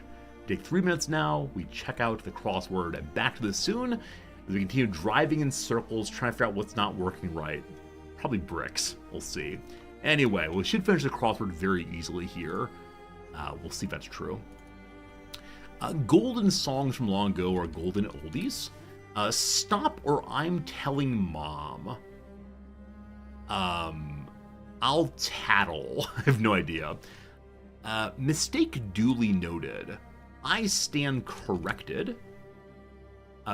We take 3 minutes now, we check out the crossword, and back to this soon, as we continue driving in circles, trying to figure out what's not working right. Probably bricks, we'll see. Anyway, we should finish the crossword very easily here. We'll see if that's true. Golden songs from long ago are golden oldies. Stop or I'm telling mom. I'll tattle. I have no idea. Mistake duly noted. I stand corrected.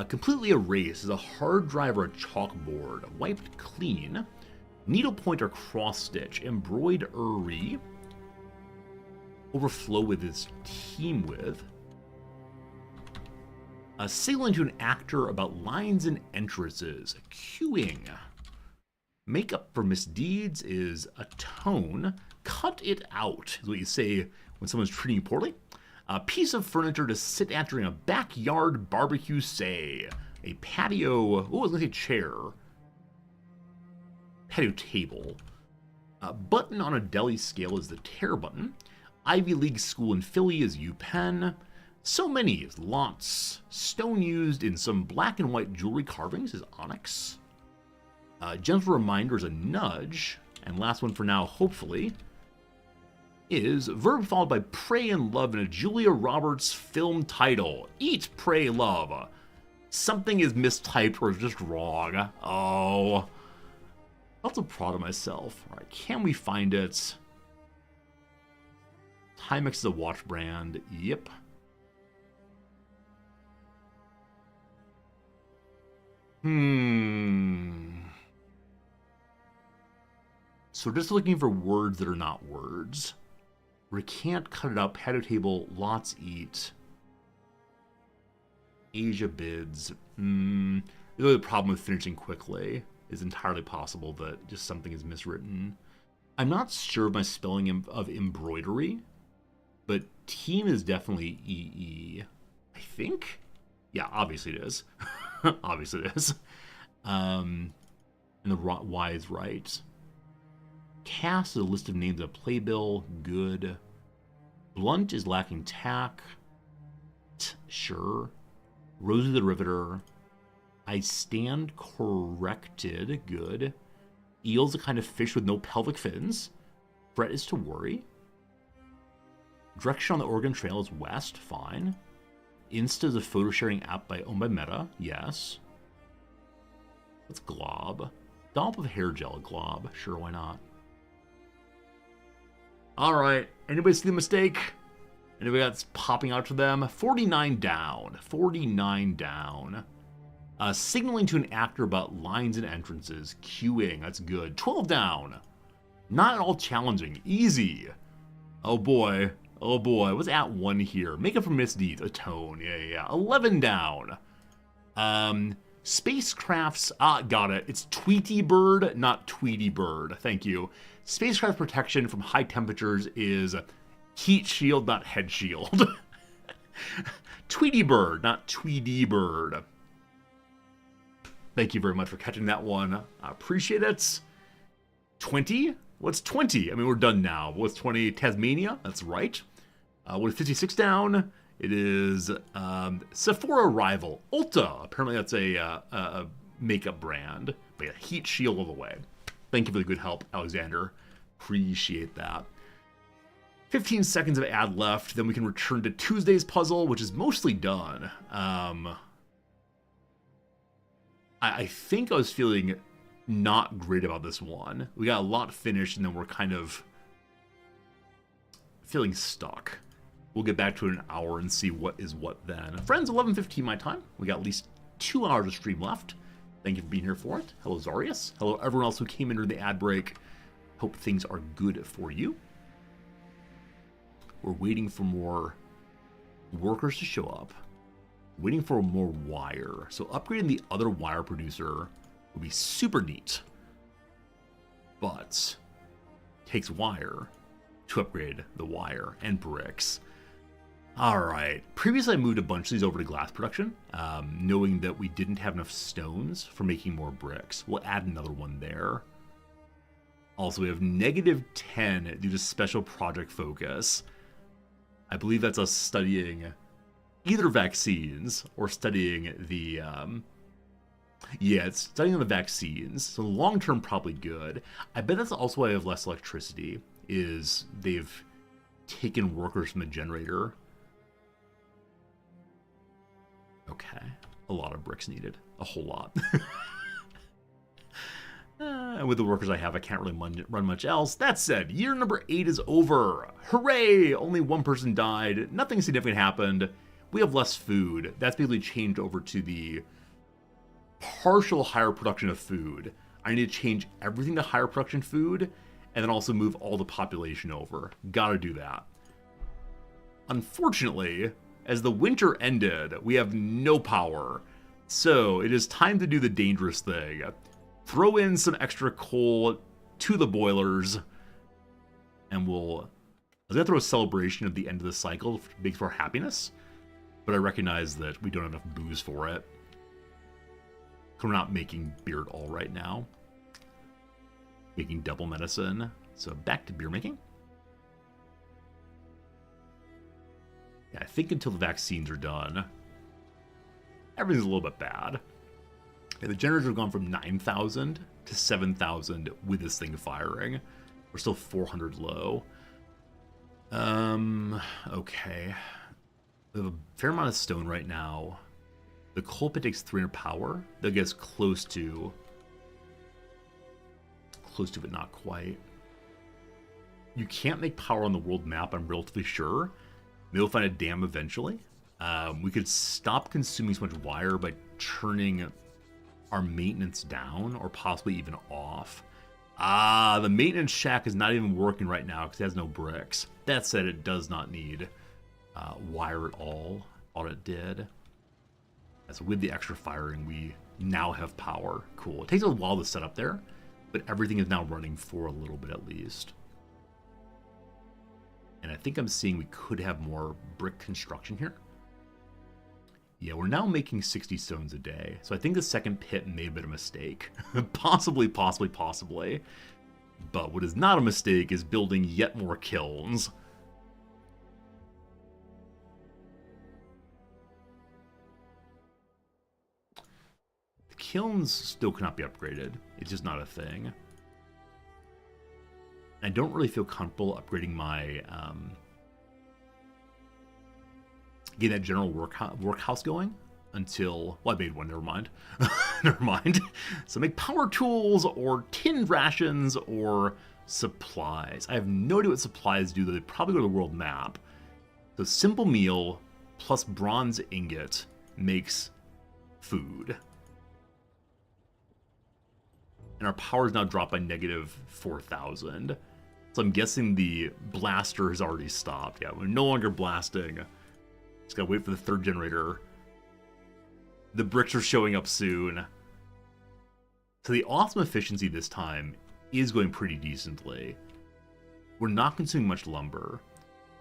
Completely erased is a hard drive or a chalkboard. Wiped clean. Needlepoint or cross stitch. Embroidery. Overflow with his team with. Signaling to an actor about lines and entrances. Cueing. Makeup for misdeeds is atone. Cut it out is what you say when someone's treating you poorly. A piece of furniture to sit at during a backyard barbecue, say. A patio, oh, I was going to say chair. Patio table. A button on a deli scale is the tear button. Ivy League school in Philly is UPenn. So many is lots. Stone used in some black and white jewelry carvings is onyx. Gentle reminder is a nudge. And last one for now, hopefully, is verb followed by pray and love in a Julia Roberts film title. Eat, pray, love. Something is mistyped or just wrong. Oh. I'm also proud of myself. All right, can we find it? Timex is a watch brand. Yep. So just looking for words that are not words. We can't cut it up. Patio table, lots eat. Asia bids. The other problem with finishing quickly is entirely possible that just something is miswritten. I'm not sure of my spelling of embroidery, but team is definitely EE. I think? Yeah, obviously it is. Obviously it is. And the Y is right. Cast is a list of names of a playbill. Good. Blunt is lacking tack. Sure. Rosie the Riveter. I stand corrected. Good. Eel's a kind of fish with no pelvic fins. Fret is to worry. Direction on the Oregon Trail is west. Fine. Insta is a photo sharing app owned by Meta. Yes. What's glob? Dollop of hair gel glob. Sure, why not? Alright. Anybody see the mistake? Anybody that's popping out to them? 49 down. 49 down. Signaling to an actor about lines and entrances. Cueing. That's good. 12 down. Not at all challenging. Easy. Oh boy. Oh boy. What's at 1 here? Makeup for misdeeds. Atone. Yeah. 11 down. Spacecrafts. Got it. It's Tweety Bird, not Tweety Bird. Thank you. Spacecraft protection from high temperatures is heat shield, not head shield. Tweety Bird, not Tweedy Bird. Thank you very much for catching that one. I appreciate it. 20? What's 20? I mean, we're done now. What's 20? Tasmania? That's right. What is 56 down? It is Sephora Rival. Ulta. Apparently that's a makeup brand. But yeah, heat shield all the way. Thank you for the good help, Alexander. Appreciate that. 15 seconds of ad left. Then we can return to Tuesday's puzzle, which is mostly done. I think I was feeling not great about this one. We got a lot finished, and then we're kind of feeling stuck. We'll get back to it in an hour and see what is what then. Friends, 11:15 my time. We got at least 2 hours of stream left. Thank you for being here for it. Hello, Zarius. Hello, everyone else who came in during the ad break. Hope things are good for you. We're waiting for more workers to show up. Waiting for more wire. So upgrading the other wire producer would be super neat. But takes wire to upgrade the wire and bricks. Alright, previously I moved a bunch of these over to glass production, knowing that we didn't have enough stones for making more bricks. We'll add another one there. Also, we have -10 due to special project focus. I believe that's us studying either vaccines or studying the, yeah, it's studying the vaccines. So long term, probably good. I bet that's also why I have less electricity, is they've taken workers from the generator. Okay, a lot of bricks needed. A whole lot. And with the workers I have, I can't really run much else. That said, year number 8 is over. Hooray! Only one person died. Nothing significant happened. We have less food. That's basically changed over to the partial higher production of food. I need to change everything to higher production food, and then also move all the population over. Gotta do that. Unfortunately, as the winter ended, we have no power. So it is time to do the dangerous thing. Throw in some extra coal to the boilers, and I was gonna throw a celebration at the end of the cycle to make for happiness, but I recognize that we don't have enough booze for it. We're not making beer at all right now. Making double medicine. So back to beer making. Yeah, I think until the vaccines are done, everything's a little bit bad. Yeah, the generators have gone from 9,000 to 7,000 with this thing firing. We're still 400 low. Okay. We have a fair amount of stone right now. The coal pit takes 300 power. That gets close to but not quite. You can't make power on the world map, I'm relatively sure. Maybe we'll find a dam eventually. We could stop consuming so much wire by turning our maintenance down, or possibly even off. The maintenance shack is not even working right now because it has no bricks. That said, it does not need wire at all. Thought it did. So with the extra firing, we now have power. Cool. It takes a while to set up there, but everything is now running for a little bit at least. And I think I'm seeing we could have more brick construction here. Yeah, we're now making 60 stones a day. So I think the second pit may have been a mistake. Possibly. But what is not a mistake is building yet more kilns. The kilns still cannot be upgraded. It's just not a thing. I don't really feel comfortable upgrading my getting that general workhouse going until, well, I made one, never mind. Never mind. So make power tools or tin rations or supplies. I have no idea what supplies do, though they probably go to the world map. So simple meal plus bronze ingot makes food. And our power is now dropped by -4,000. So I'm guessing the blaster has already stopped. Yeah, we're no longer blasting. Just gotta wait for the third generator. The bricks are showing up soon. So the awesome efficiency this time is going pretty decently. We're not consuming much lumber.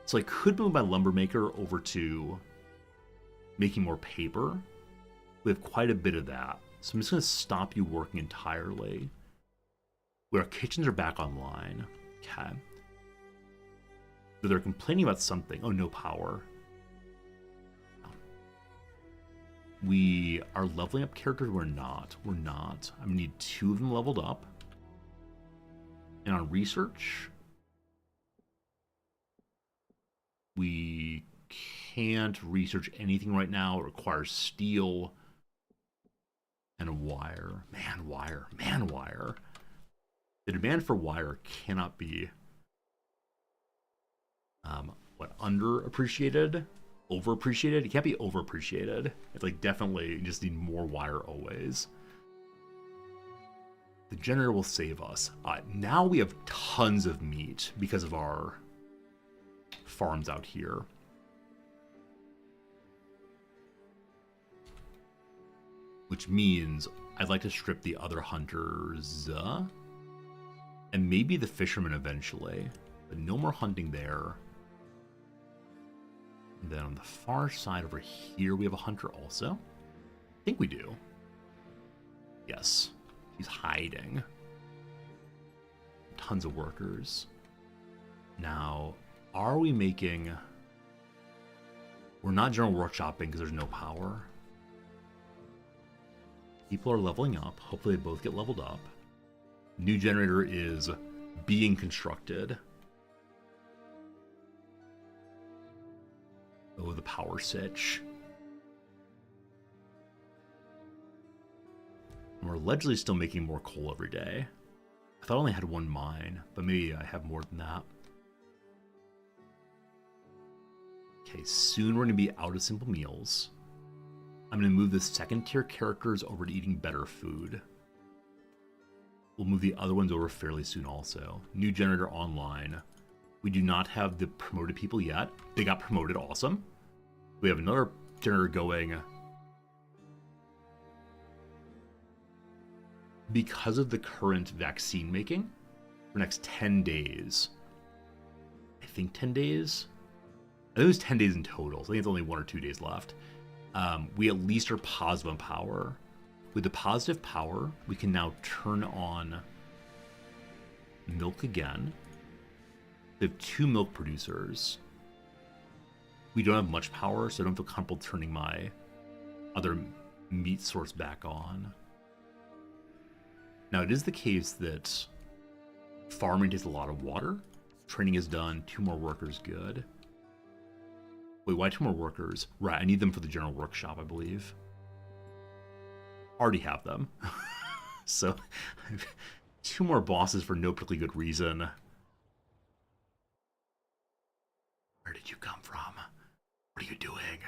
So I could move my lumber maker over to making more paper. We have quite a bit of that. So I'm just going to stop you working entirely. Our kitchens are back online. Okay. So they're complaining about something. Oh, no power. We are leveling up characters. We're not. I'm going to need 2 of them leveled up. And on research, we can't research anything right now. It requires steel and a wire. Man, wire. The demand for wire cannot be, underappreciated? Overappreciated? It can't be overappreciated. It's like definitely you just need more wire always. The generator will save us. Now we have tons of meat because of our farms out here. Which means I'd like to strip the other hunters and maybe the fishermen eventually. But no more hunting there. And then on the far side over here, we have a hunter also. I think we do. Yes. He's hiding. Tons of workers. Now, are we making... We're not general workshopping because there's no power. People are leveling up. Hopefully they both get leveled up. New generator is being constructed. Oh, the power sitch. And we're allegedly still making more coal every day. I thought I only had one mine, but maybe I have more than that. Okay, soon we're going to be out of simple meals. I'm going to move the second tier characters over to eating better food. We'll move the other ones over fairly soon also. New generator online. We do not have the promoted people yet. They got promoted, awesome. We have another generator going. Because of the current vaccine making, for the next 10 days. I think 10 days? I think it was 10 days in total, so I think it's only 1 or 2 days left. We at least are positive on power. With the positive power, we can now turn on milk again. We have 2 milk producers. We don't have much power, so I don't feel comfortable turning my other meat source back on. Now, it is the case that farming takes a lot of water. Training is done. 2 more workers, good. Wait, why 2 more workers? Right, I need them for the general workshop, I believe. Already have them. So, I have 2 more bosses for no particularly good reason. Where did you come from? What are you doing?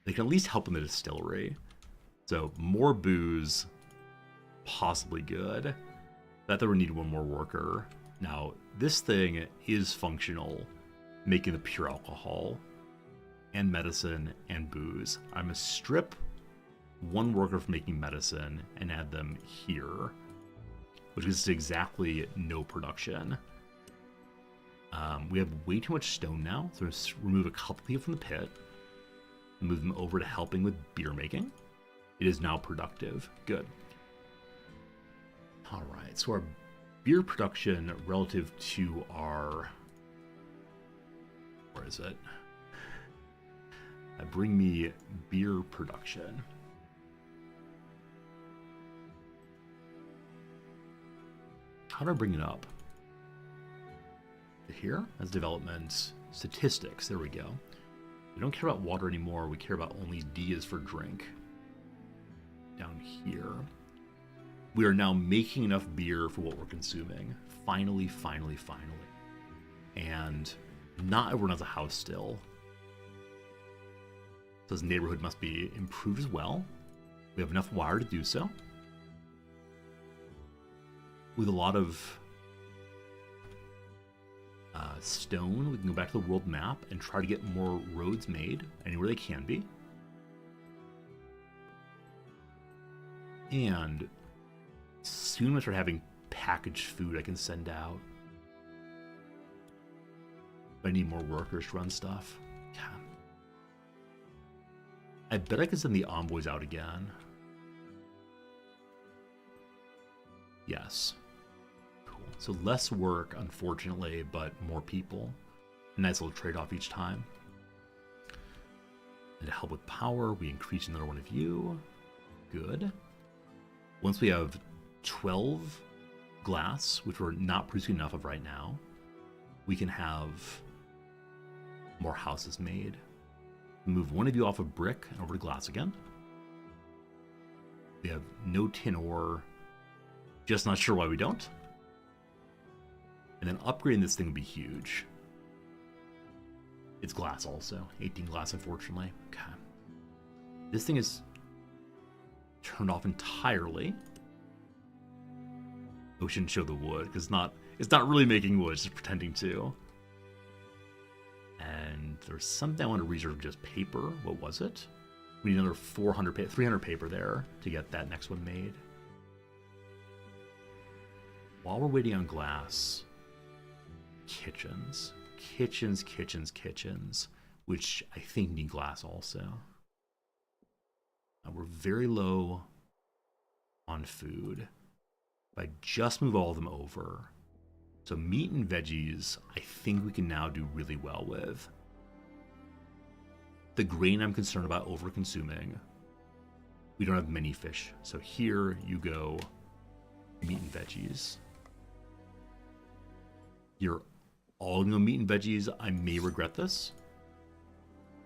They can at least help in the distillery. So, more booze. Possibly good. That we need 1 more worker. Now, this thing is functional, making the pure alcohol and medicine and booze. I'm going to strip 1 worker from making medicine and add them here, which is exactly no production. We have way too much stone now, so let's remove a couple people from the pit and move them over to helping with beer making. It is now productive. Good. All right, so our beer production relative to our... Where is it? Bring me beer production. How do I bring it up? Here, as development statistics. There we go. We don't care about water anymore. We care about only D is for drink. Down here. We are now making enough beer for what we're consuming. Finally, finally, finally. And not everyone has a house still. So this neighborhood must be improved as well. We have enough wire to do so. With a lot of stone, we can go back to the world map and try to get more roads made anywhere they can be. And soon we'll start having packaged food I can send out. But I need more workers to run stuff. Yeah. I bet I can send the envoys out again. Yes. Cool. So less work, unfortunately, but more people. A nice little trade-off each time. And to help with power, we increase another one of you. Good. Once we have 12 glass, which we're not producing enough of right now, we can have more houses made. Move one of you off of brick and over to glass again. We have no tin ore. Just not sure why we don't. And then upgrading this thing would be huge. It's glass also. 18 glass, unfortunately. Okay. This thing is turned off entirely. Oh, we shouldn't show the wood, because it's not really making wood, it's just pretending to. And there's something I want to reserve, just paper. What was it? We need another 300 paper there to get that next one made. While we're waiting on glass, kitchens. which I think need glass also. We're very low on food. If I just move all of them over. So meat and veggies, I think we can now do really well with. The grain I'm concerned about over-consuming. We don't have many fish. So here you go, meat and veggies. You're all gonna go meat and veggies. I may regret this.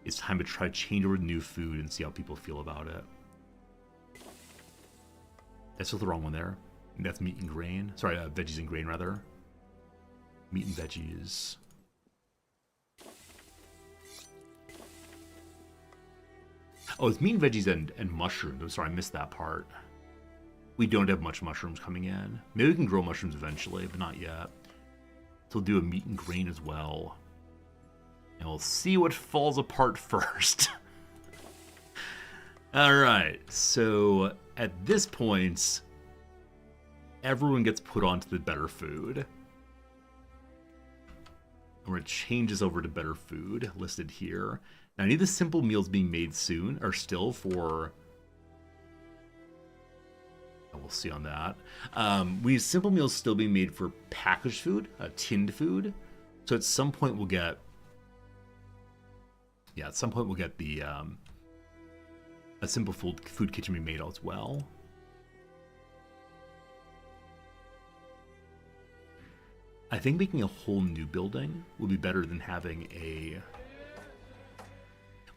It's time to try to change over to new food and see how people feel about it. That's still the wrong one there. That's meat and grain. Sorry, veggies and grain rather. Meat and veggies. Oh, it's meat and veggies and mushrooms. I'm sorry, I missed that part. We don't have much mushrooms coming in. Maybe we can grow mushrooms eventually, but not yet. So we'll do a meat and grain as well. And we'll see what falls apart first. Alright, so at this point, everyone gets put onto the better food. And we're going to change this over to better food, listed here. Now, I need the simple meals being made soon, or still for... We'll see on that. We need simple meals still being made for packaged food, tinned food. So at some point we'll get... Yeah, at some point we'll get the... a simple food kitchen being made as well. I think making a whole new building will be better than having a...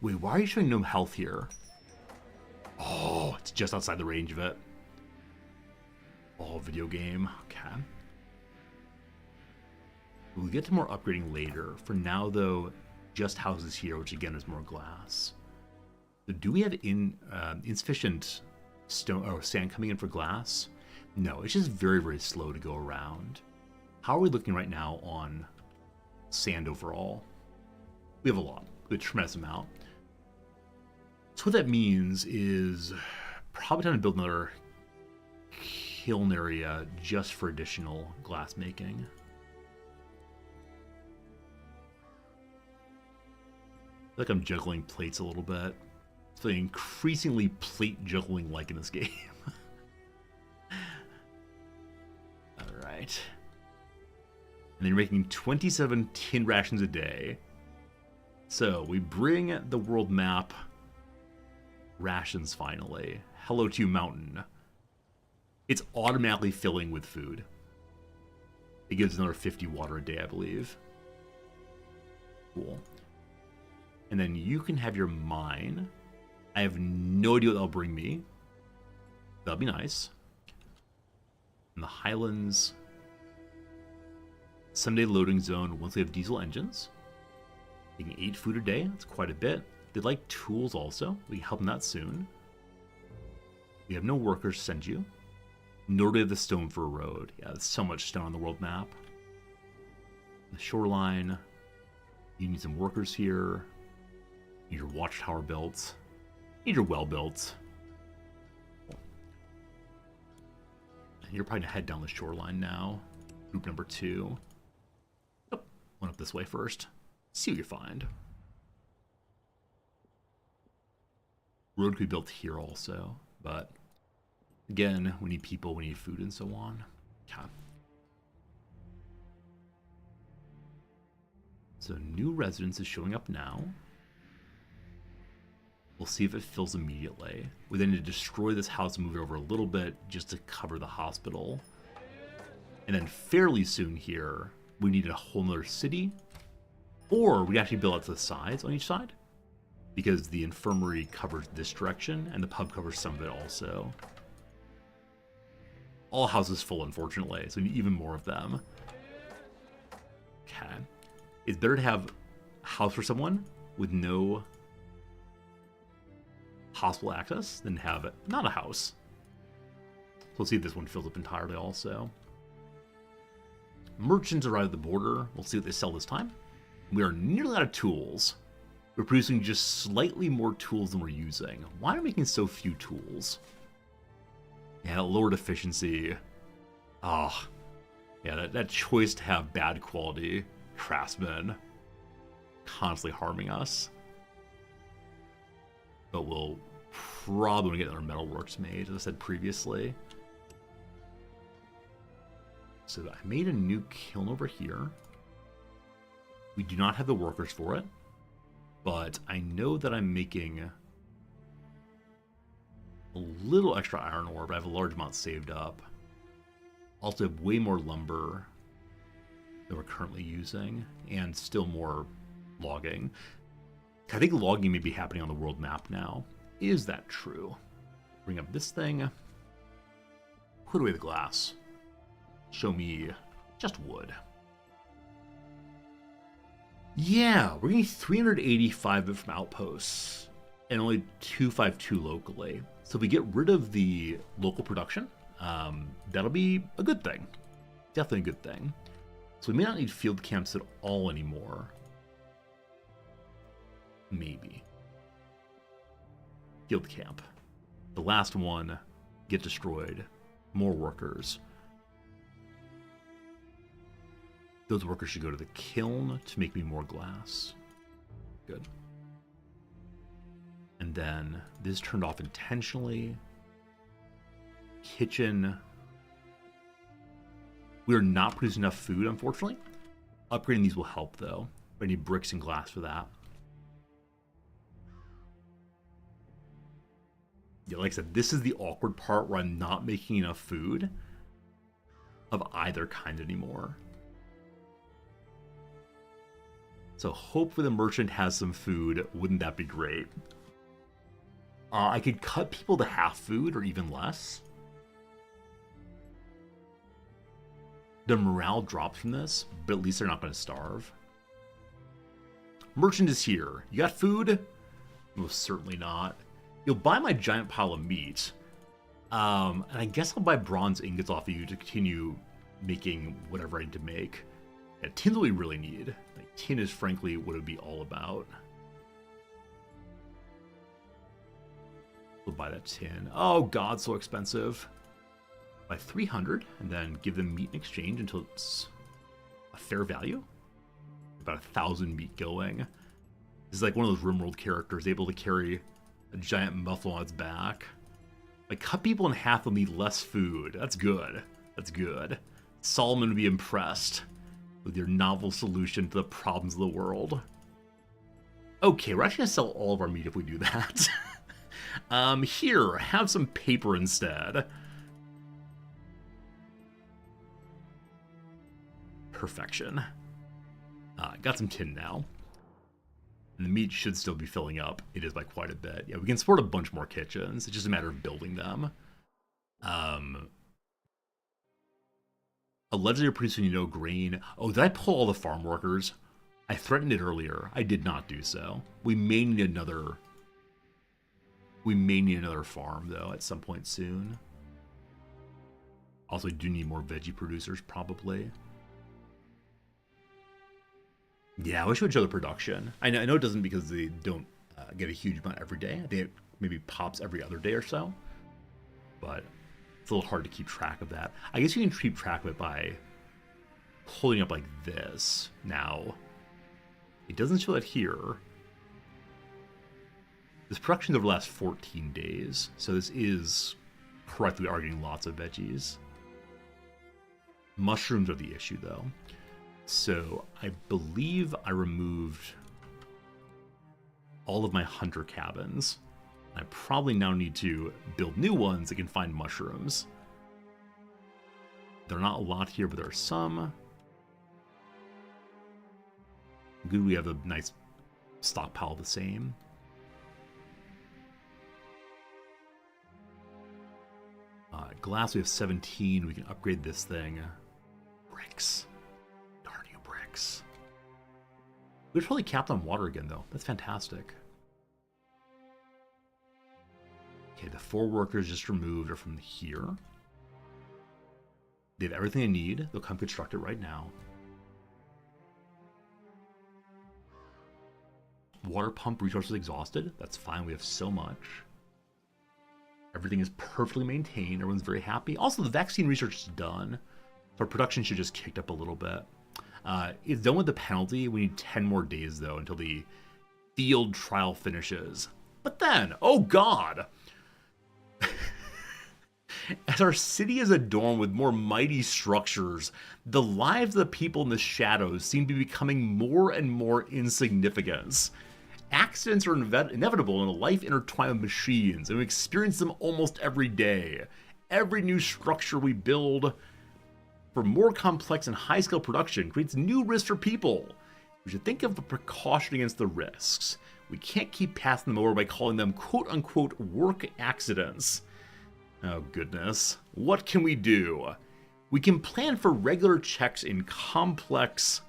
Wait, why are you showing no health here? Oh, it's just outside the range of it. Oh, video game. Okay. We'll get to more upgrading later. For now, though, just houses here, which again is more glass. So do we have insufficient stone or sand coming in for glass? No, it's just very, very slow to go around. How are we looking right now on sand overall? We have a lot. We have a tremendous amount. So what that means is probably time to build another kiln area just for additional glass making. I feel like I'm juggling plates a little bit. It's feeling increasingly plate juggling like in this game. Alright. And then you're making 27 tin rations a day. So we bring the world map rations finally. Hello to you, mountain. It's automatically filling with food. It gives another 50 water a day, I believe. Cool. And then you can have your mine. I have no idea what that'll bring me. That'll be nice. In the Highlands, Sunday loading zone once we have diesel engines. Making 8 food a day, that's quite a bit. They'd like tools also. We can help them that soon. We have no workers to send you. Nor do we have the stone for a road. Yeah, there's so much stone on the world map. The shoreline. You need some workers here. You need your watchtower built. You need your well built. And you're probably gonna head down the shoreline now. Group number 2. Oh, went up this way first. See what you find. Road could be built here also, but again, we need people, we need food, and so on. Okay. So new residence is showing up now. We'll see if it fills immediately. We then need to destroy this house and move it over a little bit just to cover the hospital. And then fairly soon here, we need a whole nother city. Or we actually build out to the sides on each side. Because the infirmary covers this direction, and the pub covers some of it also. All houses full, unfortunately, so we need even more of them. Okay. It's better to have a house for someone with no hospital access than have not a house. So let's see if this one fills up entirely also. Merchants arrive at the border. We'll see what they sell this time. We are nearly out of tools. We're producing just slightly more tools than we're using. Why are we making so few tools? Yeah, lowered efficiency. Oh, yeah, that choice to have bad quality craftsmen constantly harming us. but we'll probably get another metalworks made, as I said previously. So I made a new kiln over here. We do not have the workers for it, but I know that I'm making a little extra iron ore, but I have a large amount saved up. Also have way more lumber than we're currently using, and still more logging. I think logging may be happening on the world map now. Is that true? Bring up this thing. Put away the glass. Show me just wood. Yeah, we're getting 385 of it from outposts and only 252 locally. So if we get rid of the local production, that'll be a good thing. Definitely a good thing. So we may not need field camps at all anymore. Maybe. Field camp. The last one, get destroyed. More workers. Those workers should go to the kiln to make me more glass. Good. And then this turned off intentionally. Kitchen. We are not producing enough food, unfortunately. Upgrading these will help, though. I need bricks and glass for that. Yeah, like I said, this is the awkward part where I'm not making enough food of either kind anymore. So hopefully the merchant has some food. Wouldn't that be great? I could cut people to half food or even less. The morale drops from this, but at least they're not going to starve. Merchant is here. You got food? Most certainly not. You'll buy my giant pile of meat. And I guess I'll buy bronze ingots off of you to continue making whatever I need to make. Yeah, tin's what we really need. Like, tin is frankly what it would be all about. We'll buy that tin. Oh god, so expensive. Buy 300 and then give them meat in exchange until it's a fair value. About 1,000 meat going. This is like one of those RimWorld characters able to carry a giant buffalo on its back. Like, cut people in half will need less food. That's good. That's good. Solomon would be impressed with your novel solution to the problems of the world. Okay, we're actually going to sell all of our meat if we do that. Here, have some paper instead. Perfection. Got some tin now. And the meat should still be filling up. It is by quite a bit. Yeah, we can support a bunch more kitchens. It's just a matter of building them. Allegedly producing no grain. Oh, did I pull all the farm workers? I threatened it earlier. I did not do so. We may need another farm, though, at some point soon. Also, do need more veggie producers, probably. Yeah, I wish it would show the production. I know it doesn't because they don't get a huge amount every day. I think it maybe pops every other day or so. But it's a little hard to keep track of that. I guess you can keep track of it by pulling up like this. Now, it doesn't show it here. This production's over the last 14 days, so this is correct. We are getting lots of veggies. Mushrooms are the issue, though. So I believe I removed all of my hunter cabins. I probably now need to build new ones that can find mushrooms. There are not a lot here, but there are some. Good, we have a nice stockpile of the same. Glass, we have 17. We can upgrade this thing. Bricks. Darn you, bricks. We're totally capped on water again, though. That's fantastic. Okay, the 4 workers just removed are from here. They have everything they need. They'll come construct it right now. Water pump resources exhausted. That's fine. We have so much. Everything is perfectly maintained. Everyone's very happy. Also, the vaccine research is done. So our production should just kicked up a little bit. It's done with the penalty. We need 10 more days, though, until the field trial finishes. But then, oh god, as our city is adorned with more mighty structures, the lives of the people in the shadows seem to be becoming more and more insignificant. Accidents are inevitable in a life intertwined with machines, and we experience them almost every day. Every new structure we build for more complex and high-scale production creates new risks for people. We should think of a precaution against the risks. We can't keep passing them over by calling them quote-unquote work accidents. Oh goodness. What can we do? We can plan for regular checks in complex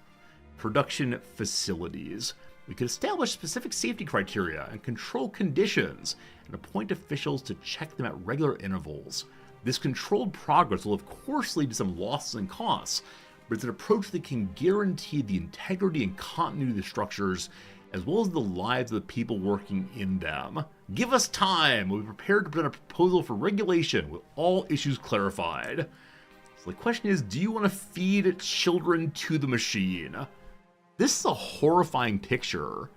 production facilities. We could establish specific safety criteria and control conditions and appoint officials to check them at regular intervals. This controlled progress will of course lead to some losses and costs, but it's an approach that can guarantee the integrity and continuity of the structures as well as the lives of the people working in them. Give us time. We'll be prepared to present a proposal for regulation with all issues clarified. So the question is, do you want to feed children to the machine? This is a horrifying picture.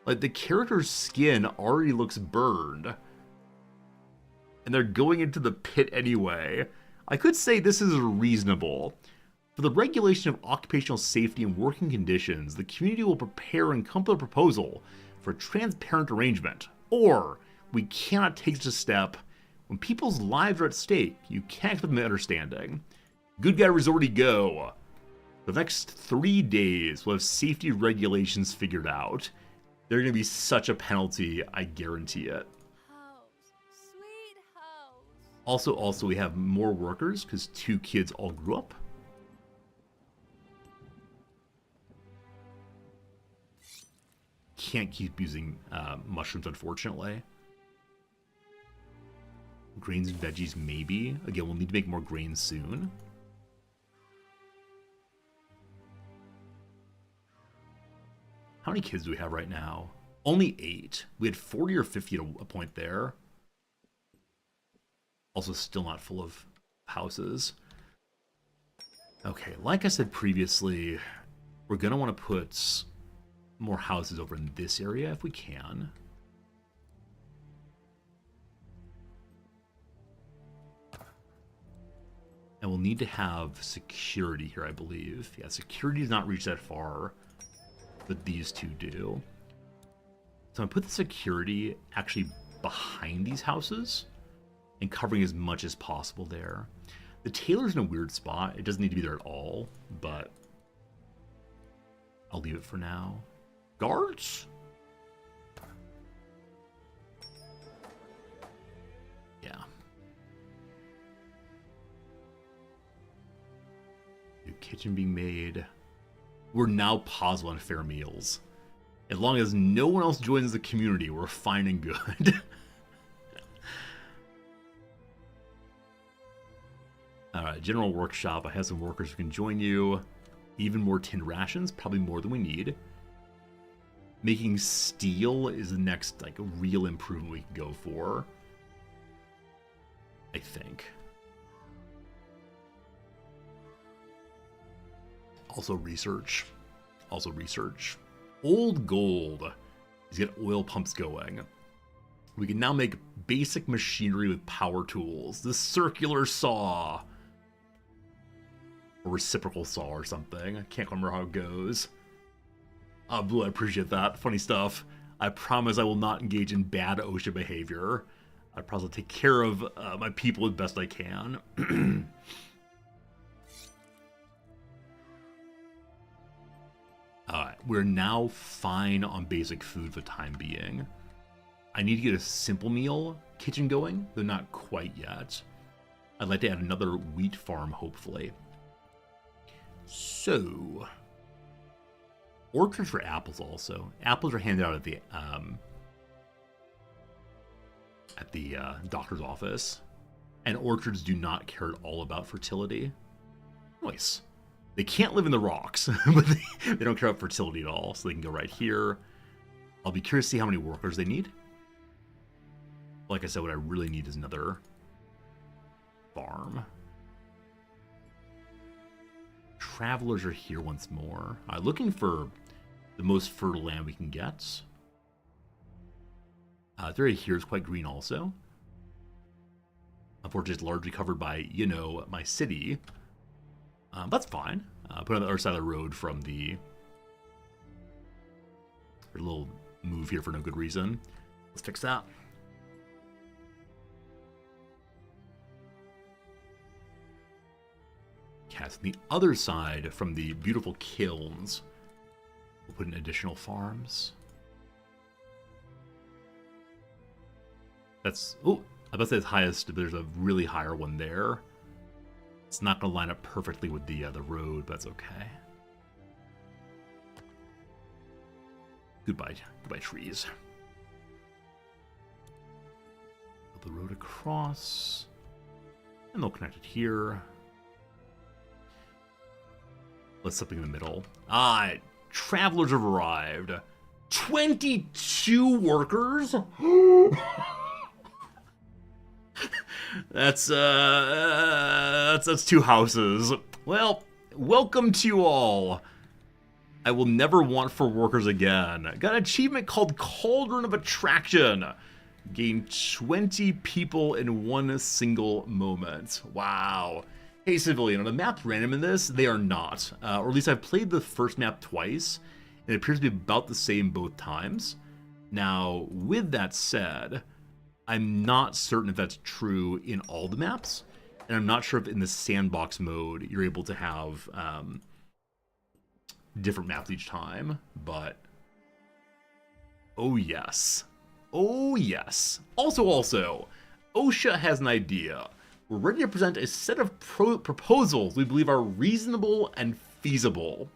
Like, the character's skin already looks burned. And they're going into the pit anyway. I could say this is reasonable. For the regulation of occupational safety and working conditions, the community will prepare and come up with a proposal for a transparent arrangement. Or, we cannot take such a step. When people's lives are at stake, you can't expect them to understanding. Good guy resorty go. For the next 3 days, we'll have safety regulations figured out. They're going to be such a penalty, I guarantee it. House. Sweet house. Also, we have more workers, because 2 kids all grew up. Can't keep using mushrooms, unfortunately. Grains and veggies, maybe. Again, we'll need to make more grains soon. How many kids do we have right now? Only 8. We had 40 or 50 at a point there. Also still not full of houses. Okay, like I said previously, we're going to want to put more houses over in this area if we can. And we'll need to have security here, I believe. Yeah, security does not reach that far, but these 2 do. So I'm going to put the security actually behind these houses and covering as much as possible there. The tailor's in a weird spot. It doesn't need to be there at all, but I'll leave it for now. Guards? Yeah. New kitchen being made. We're now positive on fair meals. As long as no one else joins the community, we're fine and good. Alright, general workshop. I have some workers who can join you. Even more tin rations, probably more than we need. Making steel is the next like real improvement we can go for, I think. Also research. Old gold is get oil pumps going. We can now make basic machinery with power tools. The circular saw. Or reciprocal saw or something. I can't remember how it goes. Blue, I appreciate that. Funny stuff. I promise I will not engage in bad OSHA behavior. I promise I'll take care of my people as best I can. Alright, we're now fine on basic food for the time being. I need to get a simple meal kitchen going, though not quite yet. I'd like to add another wheat farm, hopefully. So, orchards for apples also. Apples are handed out at the doctor's office, and orchards do not care at all about fertility. Nice. They can't live in the rocks, but they don't care about fertility at all, so they can go right here. I'll be curious to see how many workers they need. Like I said, what I really need is another farm. Travelers are here once more. Looking for the most fertile land we can get. The area here is quite green also. Unfortunately, it's largely covered by, you know, my city. That's fine. Put on the other side of the road from the... A little move here for no good reason. Let's fix that. Cast the other side from the beautiful kilns. We'll put in additional farms. That's... Oh, I bet that's highest, but there's a really higher one there. It's not going to line up perfectly with the road, but that's okay. Goodbye trees. Put the road across. And they'll connect it here. Let's something in the middle. Travelers have arrived. 22 workers? That's 2 houses. Well, welcome to you all. I will never want for workers again. Got an achievement called Cauldron of Attraction. Gain 20 people in one single moment. Wow. Hey, civilian, are the maps random in this? They are not. Or at least I've played the first map twice, and it appears to be about the same both times. Now, with that said, I'm not certain if that's true in all the maps, and I'm not sure if in the sandbox mode you're able to have different maps each time, but oh yes. Oh yes. Also, OSHA has an idea. We're ready to present a set of proposals we believe are reasonable and feasible.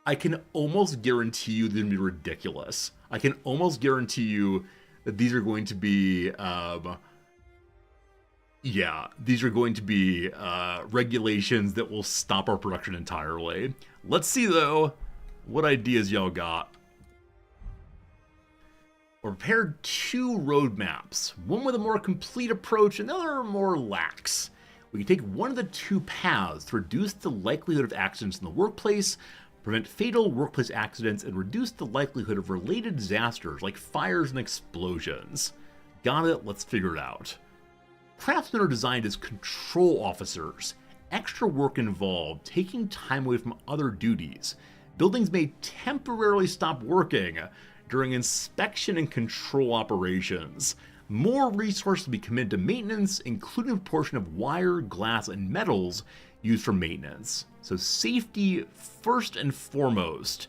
I can almost guarantee you they're going to be ridiculous. I can almost guarantee you that these are going to be, regulations that will stop our production entirely. Let's see, though, what ideas y'all got. We prepared 2 roadmaps, one with a more complete approach and the other more lax. We can take one of the 2 paths to reduce the likelihood of accidents in the workplace, prevent fatal workplace accidents, and reduce the likelihood of related disasters like fires and explosions. Got it? Let's figure it out. Craftsmen are designed as control officers. Extra work involved, taking time away from other duties. Buildings may temporarily stop working during inspection and control operations. More resources will be committed to maintenance, including a portion of wire, glass, and metals used for maintenance. So safety first and foremost.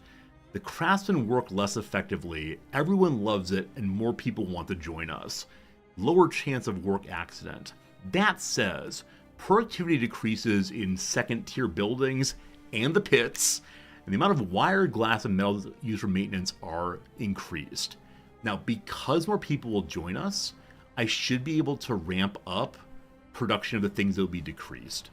The craftsmen work less effectively, everyone loves it, and more people want to join us. Lower chance of work accident. That says, productivity decreases in second-tier buildings and the pits, and the amount of wire, glass, and metals used for maintenance are increased. Now, because more people will join us, I should be able to ramp up production of the things that will be decreased.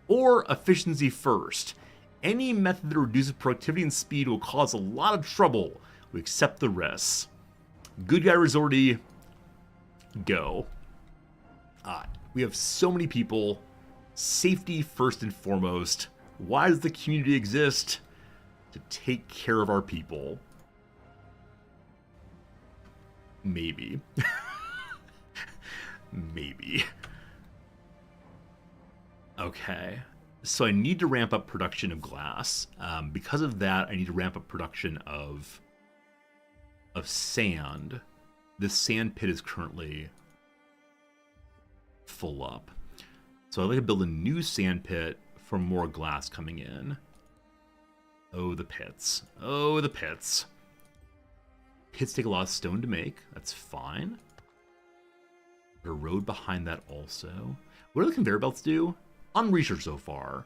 Or efficiency first. Any method that reduces productivity and speed will cause a lot of trouble. We accept the risks. Good guy Resorty, go. We have so many people. Safety first and foremost. Why does the community exist? To take care of our people. Maybe. Maybe. Okay. So I need to ramp up production of glass. Because of that, I need to ramp up production of sand. The sand pit is currently full up. So I'd like to build a new sand pit for more glass coming in. Oh, the pits. Oh, the pits. Pits take a lot of stone to make. That's fine. There's a road behind that also. What do the conveyor belts do? Unresearched so far,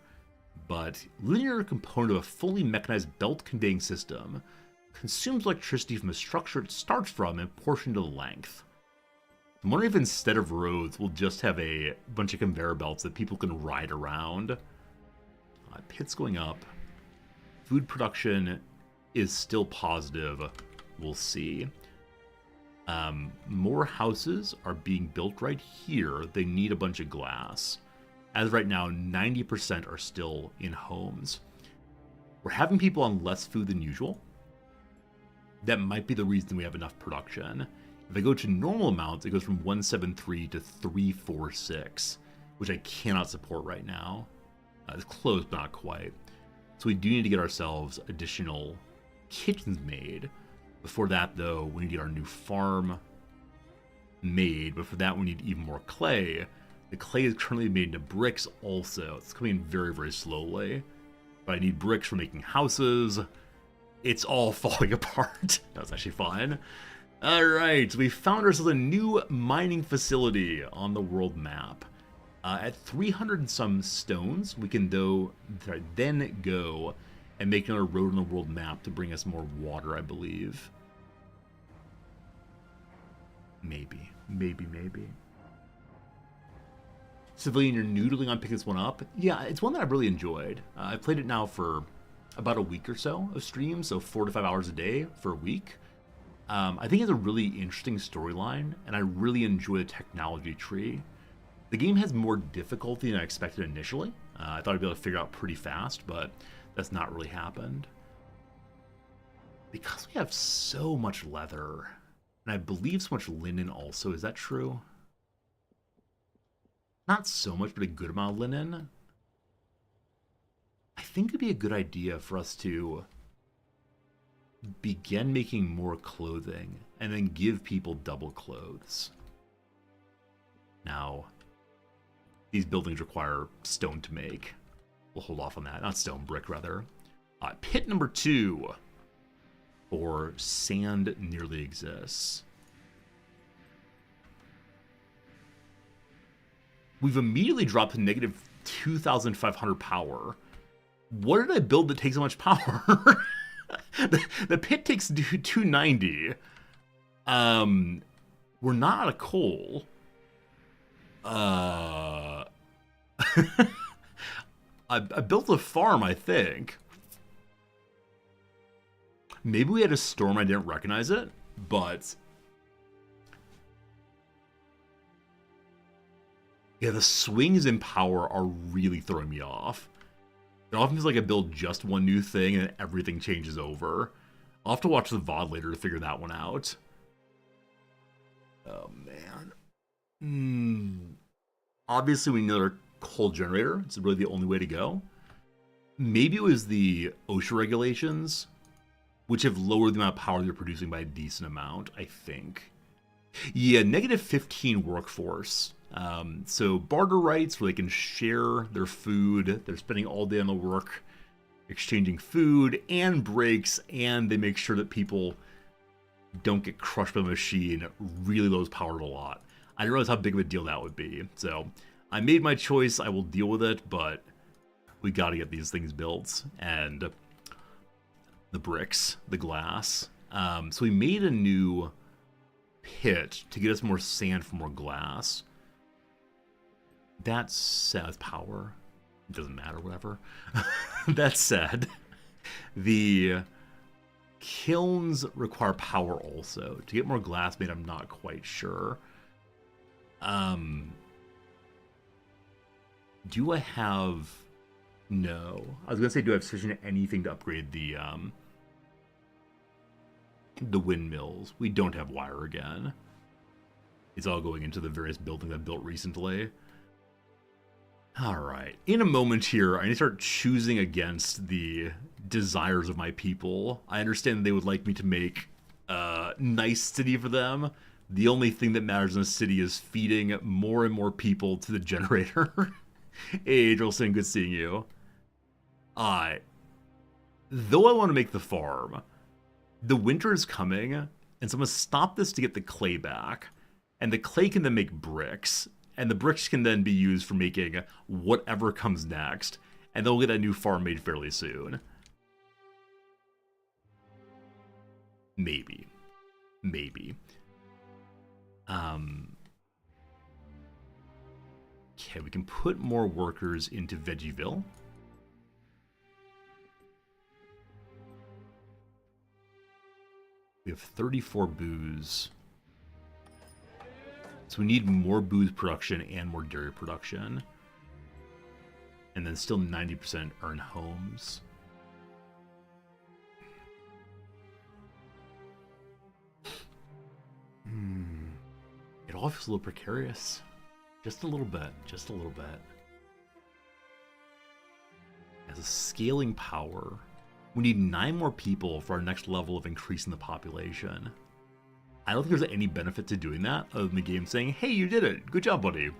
but linear component of a fully mechanized belt conveying system consumes electricity from the structure it starts from and portioned to the length. I'm wondering if instead of roads, we'll just have a bunch of conveyor belts that people can ride around. Pits going up. Food production is still positive. We'll see. More houses are being built right here. They need a bunch of glass. As of right now, 90% are still in homes. We're having people on less food than usual. That might be the reason we have enough production. If I go to normal amounts, it goes from 173 to 346, which I cannot support right now. It's close, but not quite. So we do need to get ourselves additional kitchens made. Before that, though, we need to get our new farm made. But for that, we need even more clay. The clay is currently made into bricks also. It's coming in very, very slowly. But I need bricks for making houses. It's all falling apart. That's actually fine. Alright, so we found ourselves a new mining facility on the world map. At 300 and some stones, we can then go and make another road on the world map to bring us more water, I believe. Maybe. Civilian, you're noodling on picking this one up. Yeah, it's one that I've really enjoyed. I've played it now for about a week or so of streams, so 4 to 5 hours a day for a week. I think it's a really interesting storyline, and I really enjoy the technology tree. The game has more difficulty than I expected initially. I thought I'd be able to figure it out pretty fast, but that's not really happened. Because we have so much leather, and I believe so much linen also, is that true? Not so much, but a good amount of linen. I think it'd be a good idea for us to begin making more clothing and then give people double clothes. Now, these buildings require stone to make. We'll hold off on that. Not stone, brick rather. Pit number 2 for sand nearly exists. We've immediately dropped to negative 2,500 power. What did I build that takes so much power? the pit takes 290. We're not out of coal. I built a farm, I think. Maybe we had a storm, I didn't recognize it, but yeah, the swings in power are really throwing me off. It often feels like I build just one new thing and everything changes over. I'll have to watch the VOD later to figure that one out. Oh, man. Obviously, we need another coal generator. It's really the only way to go. Maybe it was the OSHA regulations, which have lowered the amount of power they're producing by a decent amount, I think. Yeah, negative 15 workforce. So barter rights where they can share their food. They're spending all day on the work, exchanging food and breaks, and they make sure that people don't get crushed by the machine. Really lowers power a lot. I didn't realize how big of a deal that would be. So I made my choice. I will deal with it, but we got to get these things built. And the bricks, the glass. So we made a new pit to get us more sand for more glass. That said, power. It doesn't matter, whatever. That said, the kilns require power also. To get more glass made, I'm not quite sure. Do I have... No. I was going to say, do I have sufficient anything to upgrade the windmills? We don't have wire again. It's all going into the various buildings I've built recently. Alright, in a moment here, I need to start choosing against the desires of my people. I understand they would like me to make a nice city for them. The only thing that matters in a city is feeding more and more people to the generator. Hey, Adrielson, good seeing you. Though I want to make the farm, the winter is coming, and so I'm going to stop this to get the clay back. And the clay can then make bricks. And the bricks can then be used for making whatever comes next. And they'll get a new farm made fairly soon. Maybe. Okay, we can put more workers into Veggieville. We have 34 booze. So we need more booze production and more dairy production. And then still 90% earn homes. It all feels a little precarious. Just a little bit. Just a little bit. As a scaling power, we need 9 more people for our next level of increasing the population. I don't think there's any benefit to doing that other than the game saying, hey, you did it. Good job, buddy.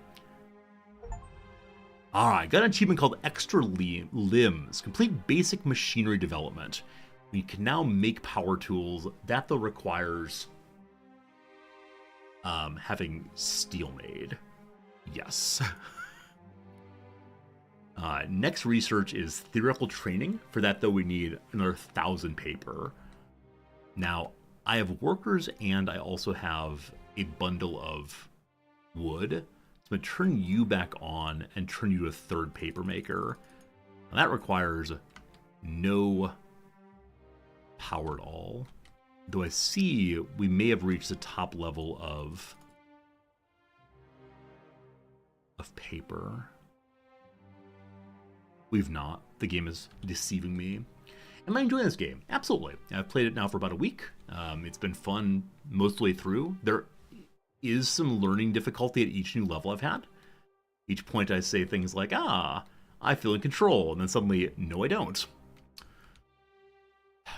Alright, got an achievement called Extra Limbs. Complete basic machinery development. We can now make power tools. That, though, requires having steel made. Yes. Next research is theoretical training. For that, though, we need another 1,000 paper. Now, I have workers and I also have a bundle of wood. So I'm going to turn you back on and turn you to a 3rd paper maker. And that requires no power at all. Though I see we may have reached the top level of paper. We've not. The game is deceiving me. Am I enjoying this game? Absolutely. I've played it now for about a week. It's been fun most of the way through. There is some learning difficulty at each new level I've had. Each point I say things like, I feel in control, and then suddenly, no, I don't.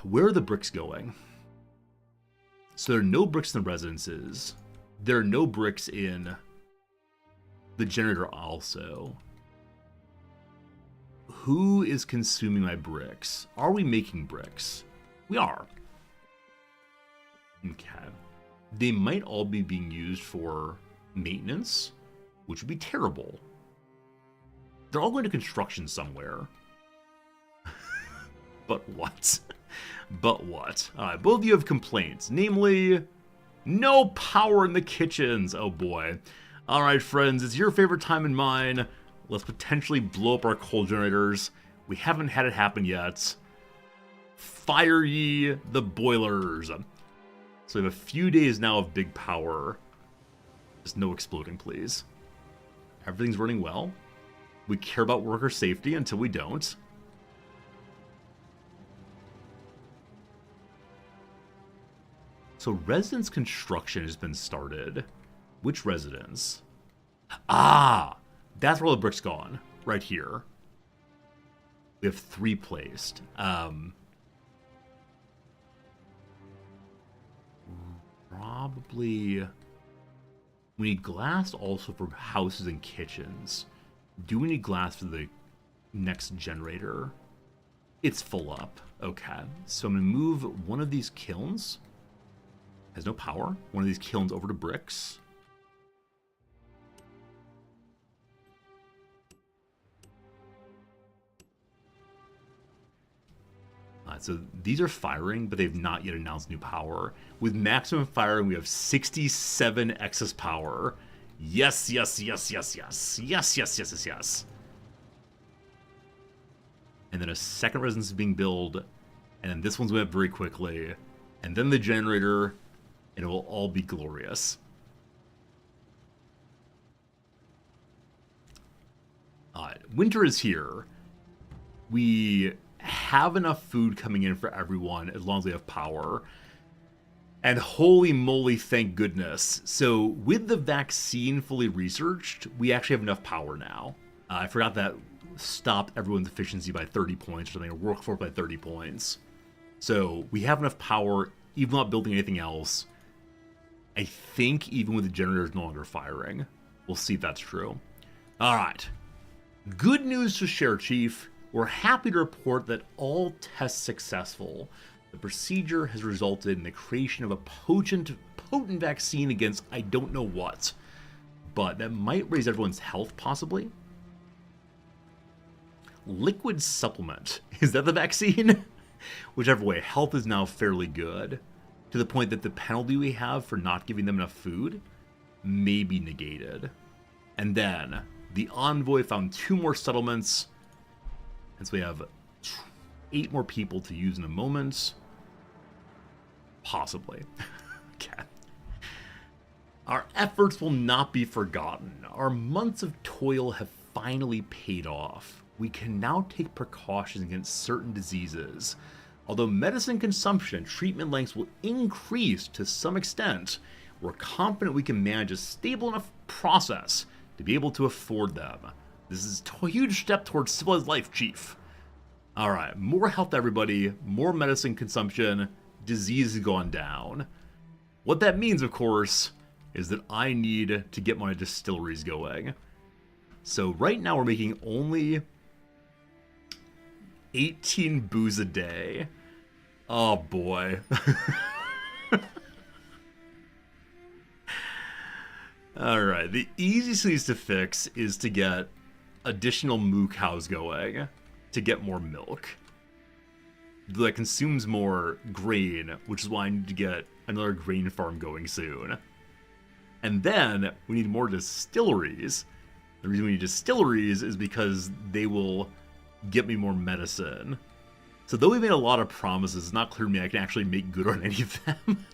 Where are the bricks going? So there are no bricks in the residences. There are no bricks in the generator also. Who is consuming my bricks? Are we making bricks? We are. Okay. They might all be being used for maintenance, which would be terrible. They're all going to construction somewhere. But what? But what? Both of you have complaints, namely, no power in the kitchens. Oh boy. Alright friends, it's your favorite time and mine. Let's potentially blow up our coal generators. We haven't had it happen yet. Fire ye the boilers. So we have a few days now of big power. Just no exploding, please. Everything's running well. We care about worker safety until we don't. So residence construction has been started. Which residence? That's where all the bricks gone. Right here. We have 3 placed. Probably... We need glass also for houses and kitchens. Do we need glass for the next generator? It's full up. Okay. So I'm going to move one of these kilns. Has no power. One of these kilns over to bricks. So these are firing, but they've not yet announced new power. With maximum firing, we have 67 excess power. Yes, yes, yes, yes, yes. Yes, yes, yes, yes, yes. And then a second residence is being built. And then this one's going up very quickly. And then the generator, and it will all be glorious. Winter is here. We have enough food coming in for everyone as long as they have power. And holy moly, thank goodness. So with the vaccine fully researched, we actually have enough power now. I forgot that stopped everyone's efficiency by 30 points or something, or workforce by 30 points. So we have enough power, even without building anything else. I think even with the generators no longer firing. We'll see if that's true. Alright. Good news to share, Chief. We're happy to report that all tests successful. The procedure has resulted in the creation of a potent vaccine against I don't know what. But that might raise everyone's health, possibly. Liquid supplement. Is that the vaccine? Whichever way, health is now fairly good. To the point that the penalty we have for not giving them enough food may be negated. And then, the envoy found 2 more settlements. And so we have 8 more people to use in a moment. Possibly. Okay. Our efforts will not be forgotten. Our months of toil have finally paid off. We can now take precautions against certain diseases. Although medicine consumption and treatment lengths will increase to some extent, we're confident we can manage a stable enough process to be able to afford them. This is a huge step towards civilized life, Chief. Alright, more health everybody, more medicine consumption, disease is going down. What that means, of course, is that I need to get my distilleries going. So right now we're making only 18 booze a day. Oh boy. Alright, the easiest to fix is to get additional moo cows going to get more milk. That consumes more grain, which is why I need to get another grain farm going soon. And then we need more distilleries. The reason we need distilleries is because they will get me more medicine. So though we made a lot of promises, it's not clear to me I can actually make good on any of them.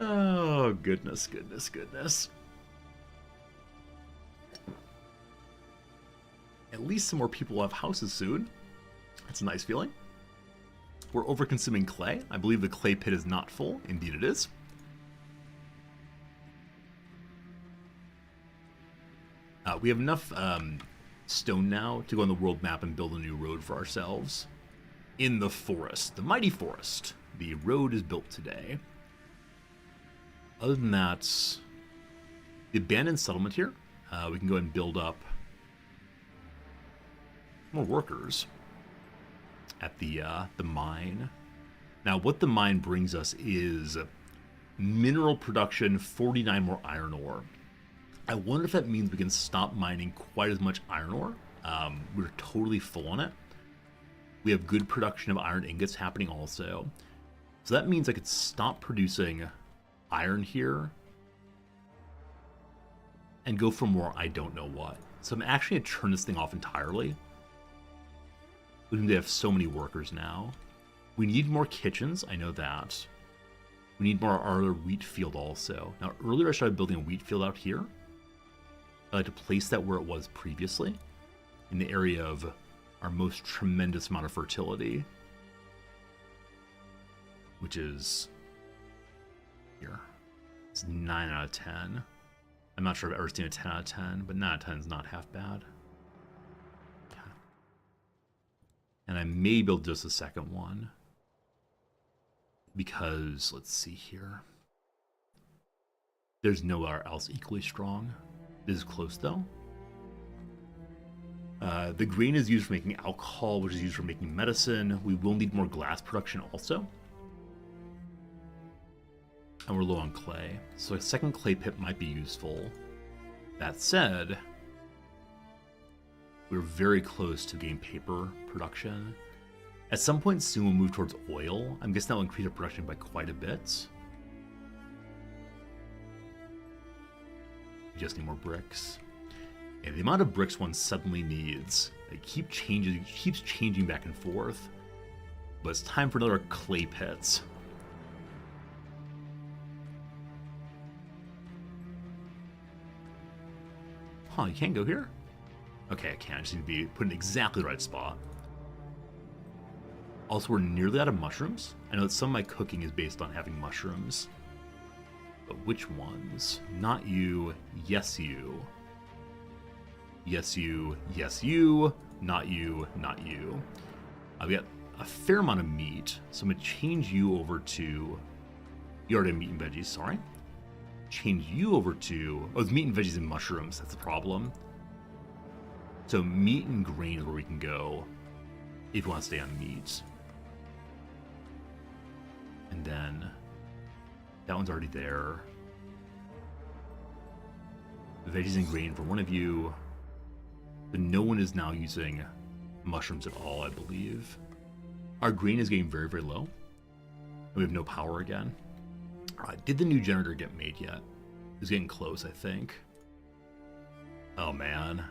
Oh, goodness. At least some more people will have houses soon. That's a nice feeling. We're over-consuming clay. I believe the clay pit is not full. Indeed it is. We have enough stone now to go on the world map and build a new road for ourselves. In the forest. The mighty forest. The road is built today. Other than that, the abandoned settlement here, we can go ahead and build up more workers at the mine. Now, what the mine brings us is mineral production, 49 more iron ore. I wonder if that means we can stop mining quite as much iron ore. We're totally full on it. We have good production of iron ingots happening also. So that means I could stop producing iron here and go for more I don't know what. So I'm actually going to turn this thing off entirely. They have so many workers now. We need more kitchens, I know that. We need more our other wheat field also. Now earlier I started building a wheat field out here. I like to place that where it was previously, in the area of our most tremendous amount of fertility, which is here. It's 9 out of 10. I'm not sure if I've ever seen a 10 out of 10, but 9 out of 10 is not half bad. And I may build just a second one. Because, let's see here. There's nowhere else equally strong. This is close though. The grain is used for making alcohol, which is used for making medicine. We will need more glass production also. And we're low on clay. So a second clay pit might be useful. That said, we're very close to getting paper production. At some point soon we'll move towards oil. I'm guessing that will increase our production by quite a bit. We just need more bricks. And the amount of bricks one suddenly needs, it keeps changing back and forth. But it's time for another clay pit. Huh, you can't go here? Okay, I can. I just need to be put in exactly the right spot. Also, we're nearly out of mushrooms. I know that some of my cooking is based on having mushrooms. But which ones? Not you. Yes, you. Yes, you. Yes, you. Not you. Not you. We got a fair amount of meat, so I'm going to change you over to... You already have meat and veggies, sorry. Change you over to... Oh, it's meat and veggies and mushrooms. That's the problem. So meat and grain is where we can go if you want to stay on meat. And then that one's already there. Veggies and grain for one of you. But no one is now using mushrooms at all, I believe. Our grain is getting very, very low. And we have no power again. Alright, did the new generator get made yet? It's getting close, I think. Oh man.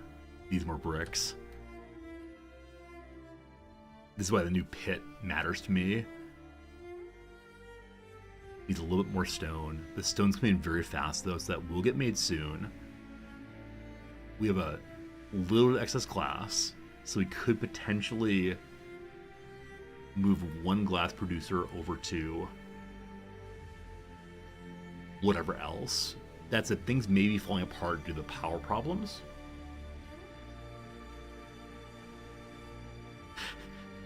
These more bricks. This is why the new pit matters to me. Needs a little bit more stone. The stone's coming in very fast though, so that will get made soon. We have a little bit of excess glass, so we could potentially move one glass producer over to whatever else. That's it. Things may be falling apart due to the power problems.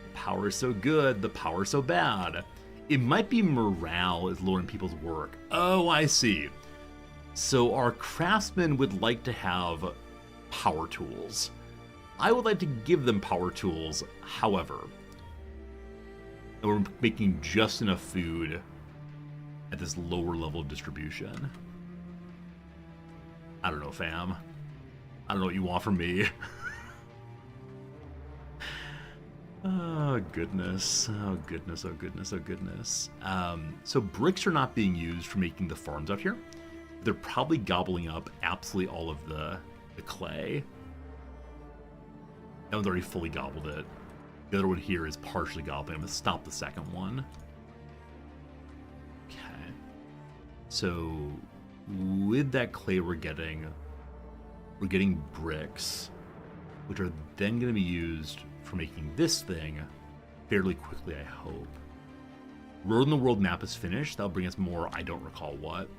The power is so good, the power is so bad. It might be morale is lowering people's work. Oh, I see. So our craftsmen would like to have power tools. I would like to give them power tools, however. And we're making just enough food at this lower level of distribution. I don't know, fam. I don't know what you want from me. Oh, goodness. Oh, goodness. Oh, goodness. Oh, goodness. So bricks are not being used for making the farms out here. They're probably gobbling up absolutely all of the clay. That one's already fully gobbled it. The other one here is partially gobbling. I'm going to stop the second one. Okay. So with that clay we're getting bricks, which are then going to be used for making this thing fairly quickly, I hope. Road in the World map is finished. That'll bring us more, I don't recall what.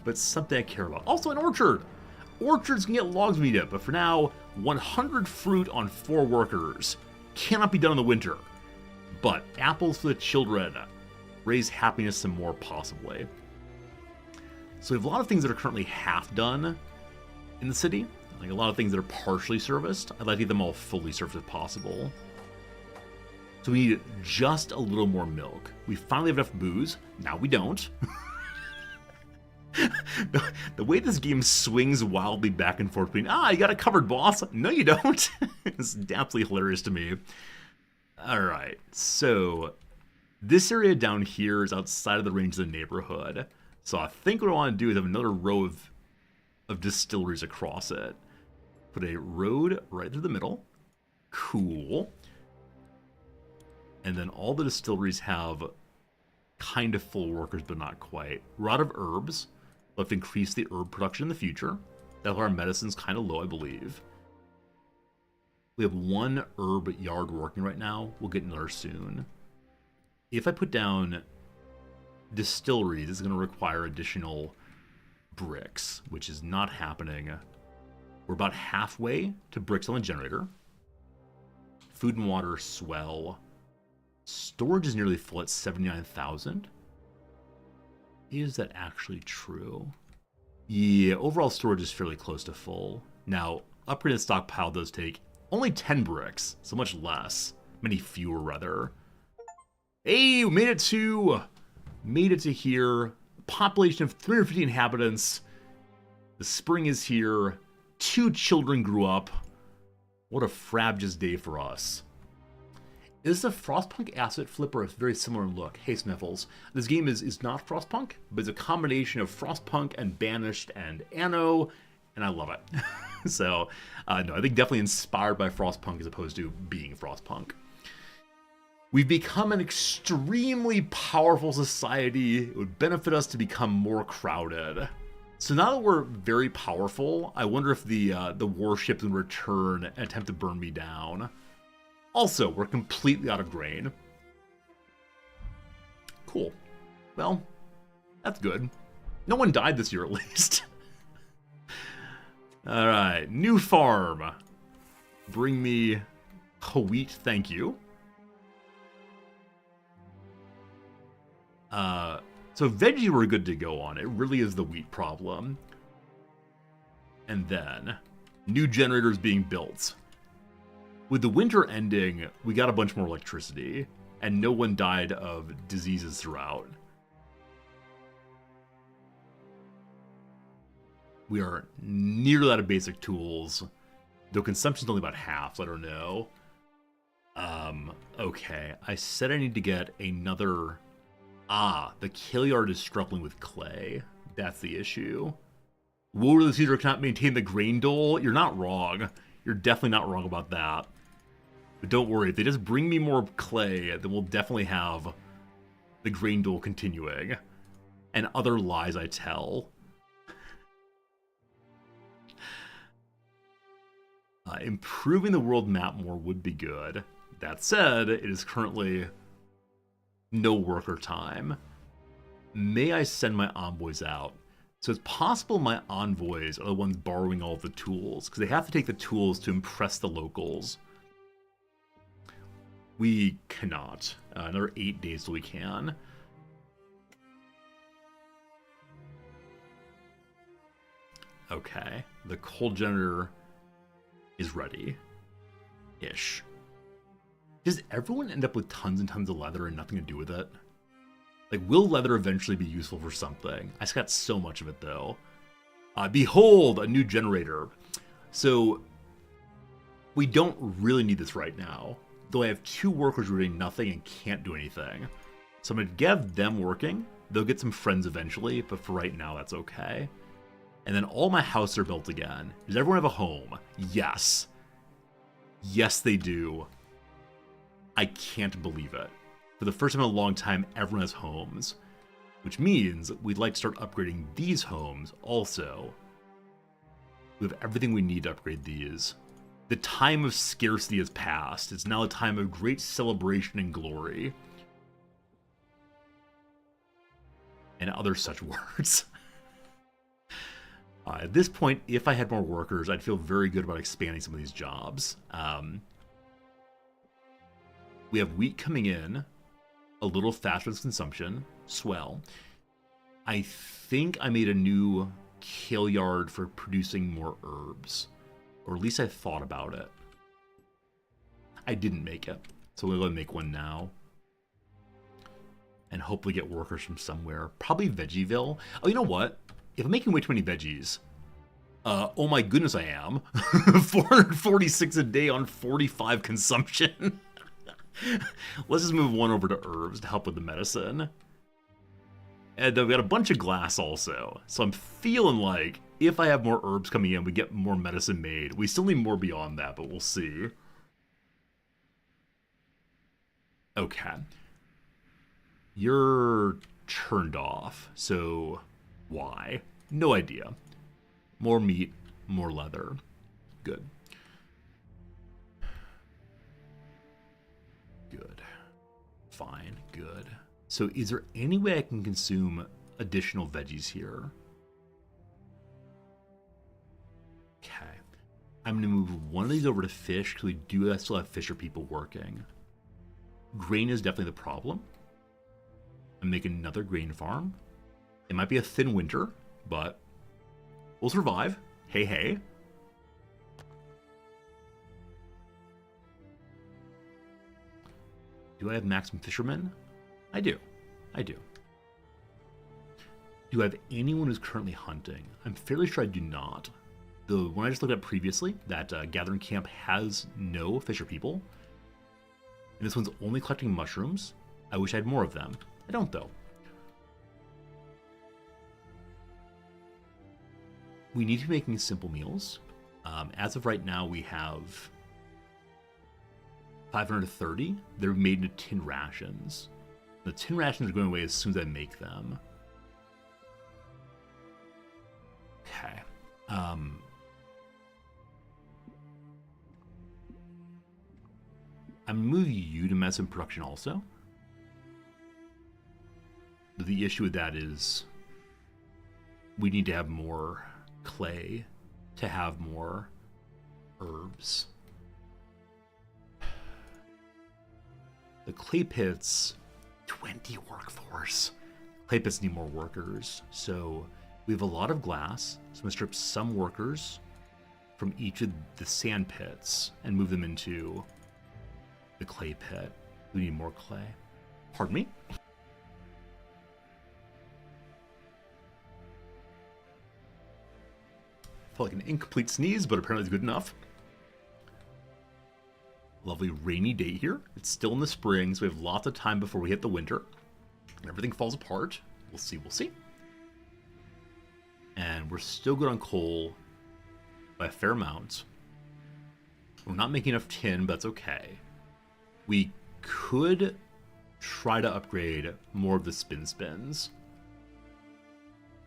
But something I care about. Also an orchard! Orchards can get logs meet up, but for now, 100 fruit on 4 workers. Cannot be done in the winter. But apples for the children. Raise happiness some more, possibly. So we have a lot of things that are currently half done in the city. Like a lot of things that are partially serviced. I'd like to get them all fully serviced if possible. So we need just a little more milk. We finally have enough booze. Now we don't. The way this game swings wildly back and forth between, you got it covered, boss. No, you don't. It's absolutely hilarious to me. All right, so this area down here is outside of the range of the neighborhood. So I think what I want to do is have another row of distilleries across it. Put a road right through the middle. Cool. And then all the distilleries have kind of full workers, but not quite. We're out of herbs. We'll have to increase the herb production in the future. That's why our medicine's kind of low, I believe. We have 1 herb yard working right now. We'll get another soon. If I put down distilleries, it's going to require additional bricks, which is not happening. We're about halfway to bricks on the generator. Food and water swell. Storage is nearly full at 79,000. Is that actually true? Yeah, overall storage is fairly close to full. Now, upgrading the stockpile does take only 10 bricks, so much less. Many fewer, rather. Hey, we made it to here. Population of 350 inhabitants. The spring is here. 2 children grew up. What a frabjous day for us. Is this a Frostpunk asset flip or a very similar look? Hey Sniffles, this game is not Frostpunk, but it's a combination of Frostpunk and Banished and Anno, and I love it. So, no, I think definitely inspired by Frostpunk as opposed to being Frostpunk. We've become an extremely powerful society. It would benefit us to become more crowded. So now that we're very powerful, I wonder if the warships in return attempt to burn me down. Also, we're completely out of grain. Cool. Well, that's good. No one died this year, at least. Alright, new farm. Bring me wheat, thank you. So veggie we're good to go on. It really is the wheat problem. And then, new generators being built. With the winter ending, we got a bunch more electricity, and no one died of diseases throughout. We are nearly out of basic tools, though consumption's only about half, so I don't know. Okay, I said I need to get another... the kill yard is struggling with clay. That's the issue. Woe to the Caesar cannot maintain the grain dole. You're not wrong. You're definitely not wrong about that. But don't worry, if they just bring me more clay, then we'll definitely have the grain dole continuing. And other lies I tell. Improving the world map more would be good. That said, it is currently no worker time. may I send my envoys out? So it's possible my envoys are the ones borrowing all of the tools, because they have to take the tools to impress the locals. We cannot. Another 8 days till we can. Okay, the coal generator is ready-ish. Does everyone end up with tons and tons of leather and nothing to do with it? Like, will leather eventually be useful for something? I just got so much of it, though. Behold, a new generator. So, we don't really need this right now. Though I have 2 workers who are doing nothing and can't do anything. So I'm going to get them working. They'll get some friends eventually, but for right now, that's okay. And then all my houses are built again. Does everyone have a home? Yes. Yes, they do. I can't believe it. For the first time in a long time, everyone has homes. Which means we'd like to start upgrading these homes also. We have everything we need to upgrade these. The time of scarcity has passed. It's now a time of great celebration and glory. And other such words. At this point, if I had more workers, I'd feel very good about expanding some of these jobs. We have wheat coming in, a little faster than consumption, swell. I think I made a new kale yard for producing more herbs, or at least I thought about it. I didn't make it, so we'll go and make one now. And hopefully get workers from somewhere. Probably Veggieville. Oh, you know what? If I'm making way too many veggies, oh my goodness I am. 446 a day on 45 consumption. Let's just move one over to herbs to help with the medicine. And we got a bunch of glass also. So I'm feeling like if I have more herbs coming in, we get more medicine made. We still need more beyond that, but we'll see. Okay. You're turned off, so why? No idea. More meat, more leather. Good. Good. Fine, good. So is there any way I can consume additional veggies here? Okay. I'm going to move one of these over to fish because we do still have fisher people working. Grain is definitely the problem. I'm making another grain farm. It might be a thin winter, but we'll survive. Hey, hey. Do I have maximum fishermen? I do. I do. Do I have anyone who's currently hunting? I'm fairly sure I do not. The one I just looked at previously, that gathering camp has no fisher people. And this one's only collecting mushrooms. I wish I had more of them. I don't, though. We need to be making simple meals. As of right now, we have 530. They're made into tin rations. The tin rations are going away as soon as I make them. Okay. I'm going to move you to medicine production also. The issue with that is we need to have more clay to have more herbs. The clay pits, 20 workforce. Clay pits need more workers. So we have a lot of glass. So I'm going to strip some workers from each of the sand pits and move them into the clay pit. We need more clay. Pardon me? Felt like an incomplete sneeze, but apparently it's good enough. Lovely rainy day here. It's still in the spring, so we have lots of time before we hit the winter. And everything falls apart. We'll see, we'll see. And we're still good on coal by a fair amount. We're not making enough tin, but that's okay. We could try to upgrade more of the spins.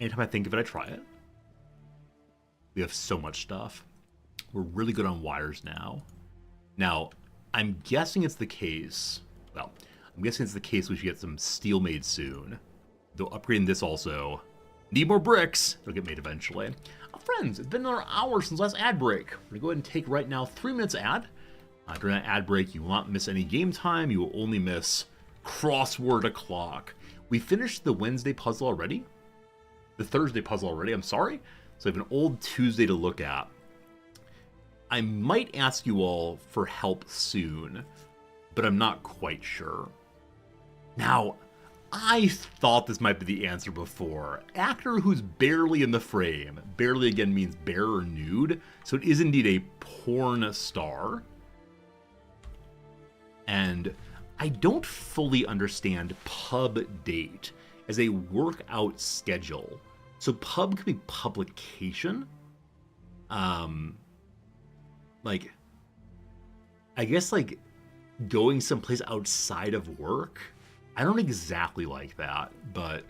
Anytime I think of it, I try it. We have so much stuff. We're really good on wires now. Now, I'm guessing it's the case. Well, I'm guessing it's the case we should get some steel made soon. Though upgrading this also. Need more bricks. It'll get made eventually. Friends, it's been another hour since last ad break. We're going to go ahead and take right now 3 minutes ad. During that ad break, you will not miss any game time. You will only miss crossword o'clock. We finished the Wednesday puzzle already. The Thursday puzzle already, I'm sorry. So I have an old Tuesday to look at. I might ask you all for help soon, but I'm not quite sure. Now, I thought this might be the answer before. Actor who's barely in the frame. Barely again means bare or nude. So it is indeed a porn star. And I don't fully understand pub date as a workout schedule. So pub could be publication. Like, I guess like going someplace outside of work. I don't exactly like that, but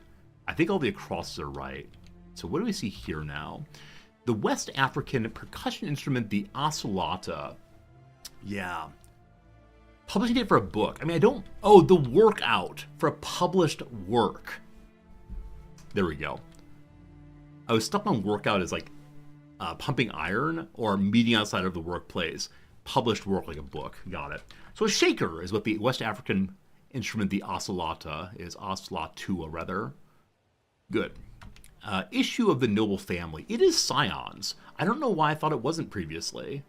I think all the acrosses are right. So what do we see here now? The West African percussion instrument, the osolata. Yeah. Publishing date for a book. I mean, I don't... Oh, the workout for a published work. There we go. I was stuck on workout as like pumping iron or meeting outside of the workplace. Published work like a book. Got it. So a shaker is what the West African instrument, the osolata, is. Osolatua, rather. Good. Issue of the noble family. It is scions. I don't know why I thought it wasn't previously.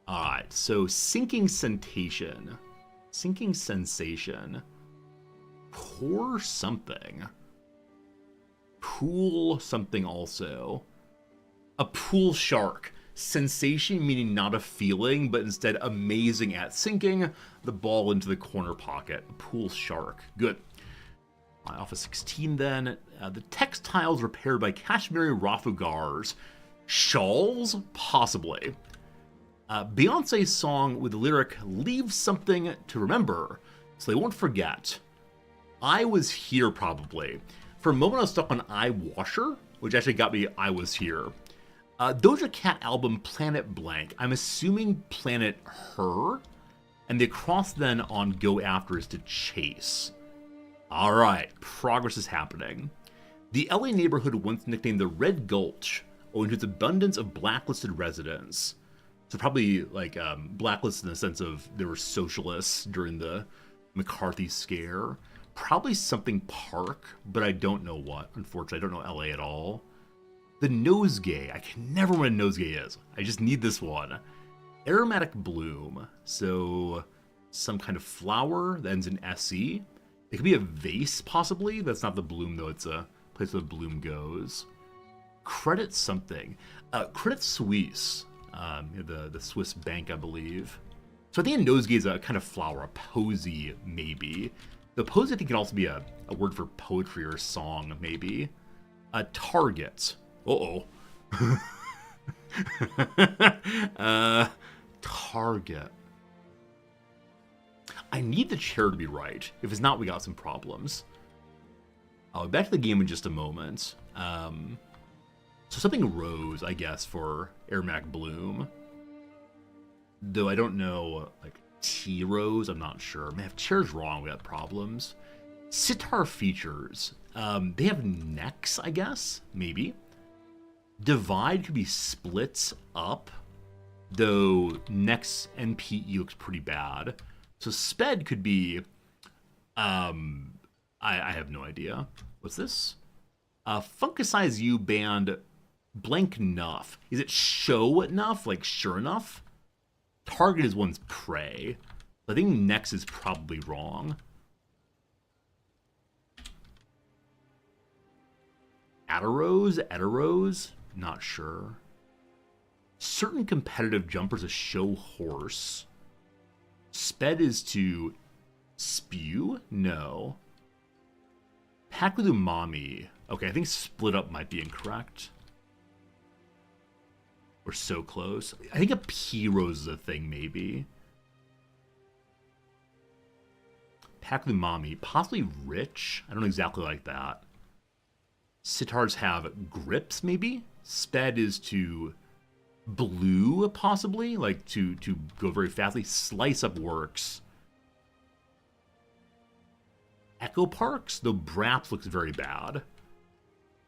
Alright, so sinking sensation. Sinking sensation. Pour something. Pool something also. A pool shark. Sensation meaning not a feeling, but instead amazing at sinking the ball into the corner pocket. A pool shark. Good. Office 16 then. The textiles repaired by Kashmiri Rafugars. Shawls? Possibly. Beyonce's song with the lyric, leave something to remember, so they won't forget. I was here, probably. For a moment I was stuck on I Washer, which actually got me I Was Here. Doja Cat album Planet Blank. I'm assuming Planet Her. And the across then on Go After is to chase. Alright, progress is happening. The LA neighborhood once nicknamed the Red Gulch, owing to its abundance of blacklisted residents. So probably like blacklisted in the sense of they were socialists during the McCarthy scare. Probably something park, but I don't know what. Unfortunately, I don't know LA at all. The nosegay. I can never remember what a nosegay is. I just need this one. Aromatic bloom. So some kind of flower that ends in SE. It could be a vase, possibly. That's not the bloom, though. It's a place where the bloom goes. Credit something. Credit Suisse. The Swiss bank, I believe. So I think a nosegay is a kind of flower. A posy, maybe. The posy, I think, can also be a word for poetry or song, maybe. A target. Uh-oh. Target. I need the chair to be right. If it's not, we got some problems. I'll be back to the game in just a moment. So something rose, I guess, for Aromatic Bloom. Though I don't know, like, tea rose, I'm not sure. Man, if chair's wrong, we got problems. Sitar features. They have necks, I guess? Maybe. Divide could be splits up. Though next NPE looks pretty bad. So sped could be... I have no idea. What's this? Funkicize You band blank enough. Is it show enough? Like sure enough? Target is one's prey. I think next is probably wrong. Eteros? Not sure. Certain competitive jumpers a show horse. Sped is to spew? No. Pack with umami. Okay, I think split up might be incorrect. We're so close. I think a P rose is a thing, maybe. Pack with umami. Possibly rich. I don't exactly like that. Sitars have grips, maybe? Sped is to blue, possibly? Like to go very fastly. Slice up works. Echo Parks, though Braps looks very bad.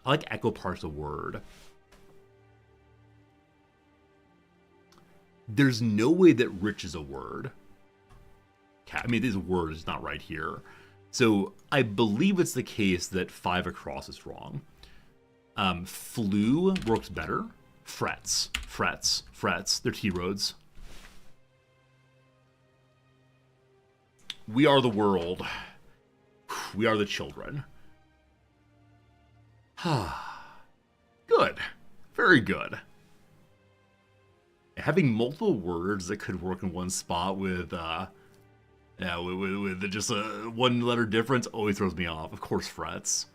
I like Echo Parks a word. There's no way that rich is a word. I mean, this word is not right here. So I believe it's the case that 5 across is wrong. Flu works better. Frets. They're T-roads. We are the world. We are the children. Good. Very good. Having multiple words that could work in one spot with just a one letter difference always throws me off. Of course, frets.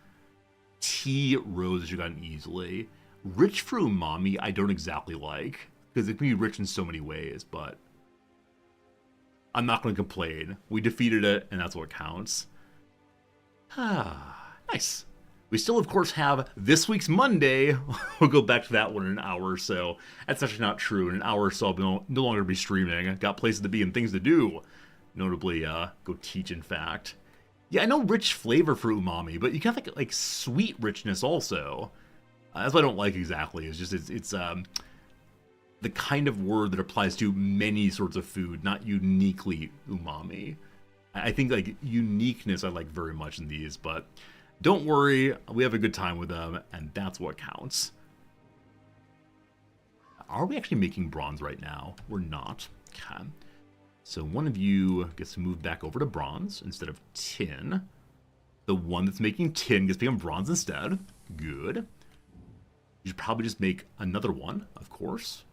T-roads you gotten easily. Rich for umami, I don't exactly like, because it can be rich in so many ways, but I'm not going to complain. We defeated it, and that's what counts. Nice. We still, of course, have this week's Monday. We'll go back to that one in an hour or so. That's actually not true. In an hour or so, I'll no longer be streaming. I've got places to be and things to do. Notably, go teach, in fact. Yeah, I know rich flavor for umami, but you can have like sweet richness also. That's what I don't like exactly. It's just, it's the kind of word that applies to many sorts of food, not uniquely umami. I think like uniqueness I like very much in these, but don't worry, we have a good time with them, and that's what counts. Are we actually making bronze right now? We're not. Okay. So one of you gets to move back over to bronze instead of tin. The one that's making tin gets to become bronze instead. Good. You should probably just make another one, of course.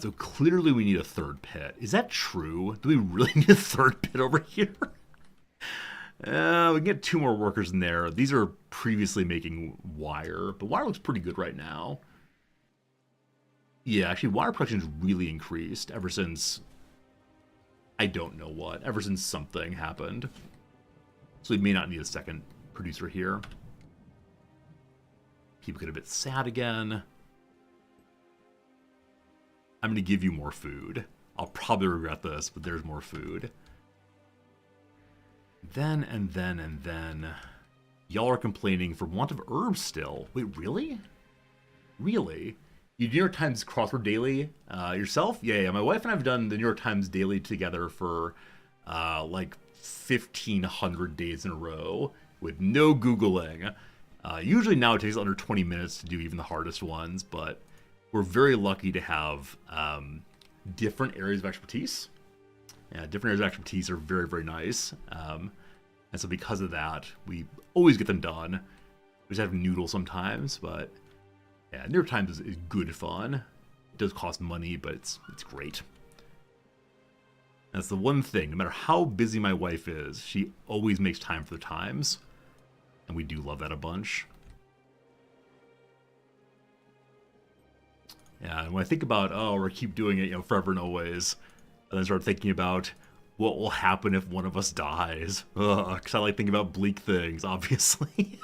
So clearly we need a third pit. Is that true? Do we really need a third pit over here? We can get 2 more workers in there. These are previously making wire, but wire looks pretty good right now. Yeah, actually wire production has really increased ever since, I don't know what, ever since something happened. So we may not need a second producer here. People get a bit sad again. I'm going to give you more food. I'll probably regret this, but there's more food. Then, and then. Y'all are complaining for want of herbs still. Wait, really? Really? You do New York Times crossword daily yourself? Yeah, my wife and I have done the New York Times daily together for like 1,500 days in a row with no Googling. Usually now it takes under 20 minutes to do even the hardest ones, but we're very lucky to have different areas of expertise. Yeah, different areas of expertise are very, very nice. And so because of that, we always get them done. We just have noodle sometimes, but yeah, New York Times is good fun. It does cost money, but it's great. That's the one thing. No matter how busy my wife is, she always makes time for the Times. And we do love that a bunch. Yeah, and when I think about, oh, we're keep doing it, forever and always, and then start thinking about what will happen if one of us dies. Because I like thinking about bleak things, obviously.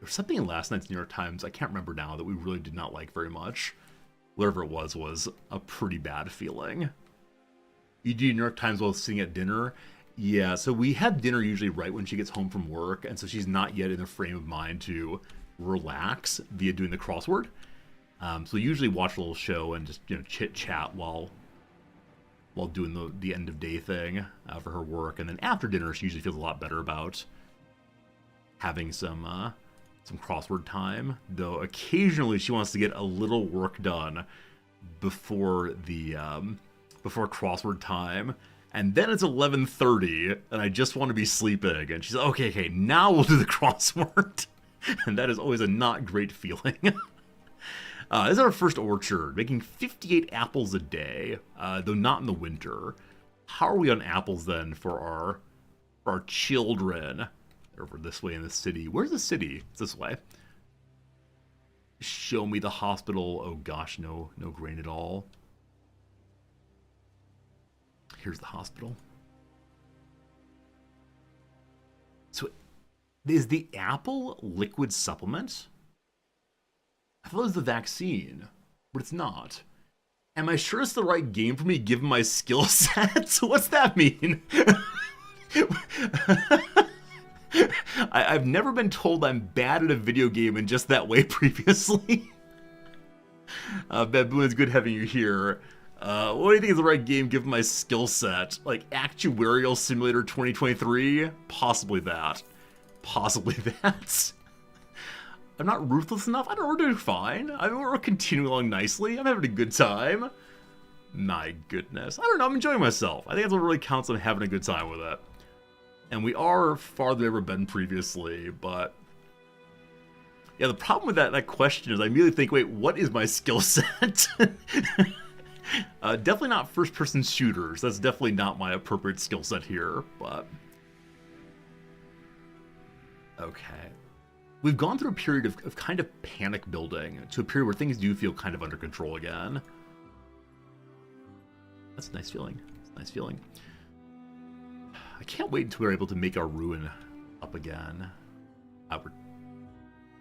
There's something in last night's New York Times, I can't remember now, that we really did not like very much. Whatever it was a pretty bad feeling. You do New York Times while sitting at dinner. Yeah, so we have dinner usually right when she gets home from work, and so she's not yet in the frame of mind to relax via doing the crossword. So we usually watch a little show and just chit-chat while doing the end of day thing for her work, and then after dinner she usually feels a lot better about having some crossword time. Though occasionally she wants to get a little work done before crossword time. And then it's 11:30, and I just want to be sleeping. And she's like, okay, now we'll do the crossword. And that is always a not great feeling. This is our first orchard, making 58 apples a day, though not in the winter. How are we on apples then for our children? Over this way in the city. Where's the city? It's this way. Show me the hospital. Oh gosh, no grain at all. Here's the hospital. So Is the apple liquid supplement? I thought it was the vaccine, but it's not. Am I sure it's the right game for me given my skill set? What's that mean? I've never been told I'm bad at a video game in just that way previously. Baboon, it's good having you here. What do you think is the right game given my skill set? Like Actuarial Simulator 2023? Possibly that. Possibly that. I'm not ruthless enough? I don't know, we're doing fine. I mean, we're continuing along nicely. I'm having a good time. My goodness. I don't know, I'm enjoying myself. I think that's what really counts. I'm having a good time with it. And we are farther than we've ever been previously, but... yeah, the problem with that question is I immediately think, wait, what is my skill set? Definitely not first-person shooters. That's definitely not my appropriate skill set here, but... okay. We've gone through a period of kind of panic building to a period where things do feel kind of under control again. That's a nice feeling. It's a nice feeling. I can't wait until we're able to make our ruin up again. We're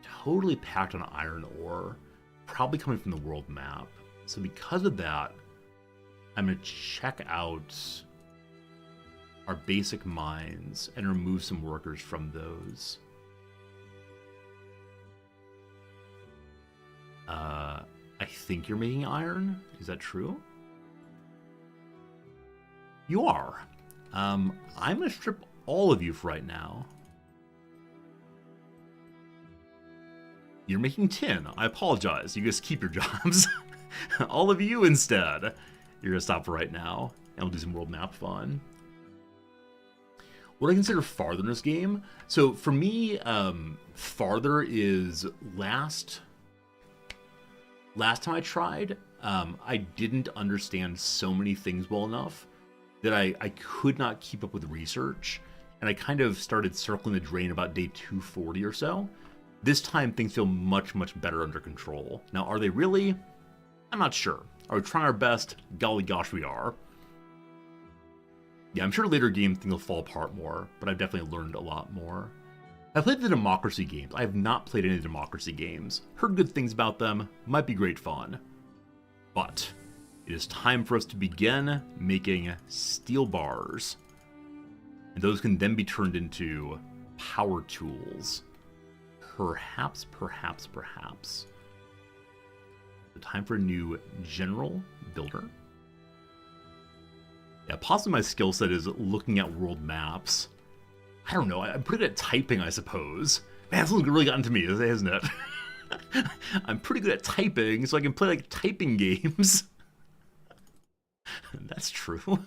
totally packed on iron ore, probably coming from the world map. So because of that, I'm going to check out our basic mines and remove some workers from those. I think you're making iron. Is that true? You are. I'm going to strip all of you for right now. You're making tin. I apologize. You just keep your jobs. All of you instead. You're going to stop for right now. And we'll do some world map fun. What do I consider farther in this game? So for me, farther is last time I tried, I didn't understand so many things well enough that I could not keep up with research, and I kind of started circling the drain about day 240 or so. This time, things feel much, much better under control. Now, are they really? I'm not sure. Are we trying our best? Golly gosh, we are. Yeah, I'm sure later games things will fall apart more, but I've definitely learned a lot more. I played the Democracy games. I have not played any Democracy games. Heard good things about them. Might be great fun. But it is time for us to begin making steel bars. And those can then be turned into power tools. Perhaps. The time for a new general builder. Yeah, possibly my skill set is looking at world maps. I don't know, I'm pretty good at typing, I suppose. Man, this one's really gotten to me, hasn't it? I'm pretty good at typing, so I can play, like, typing games. That's true.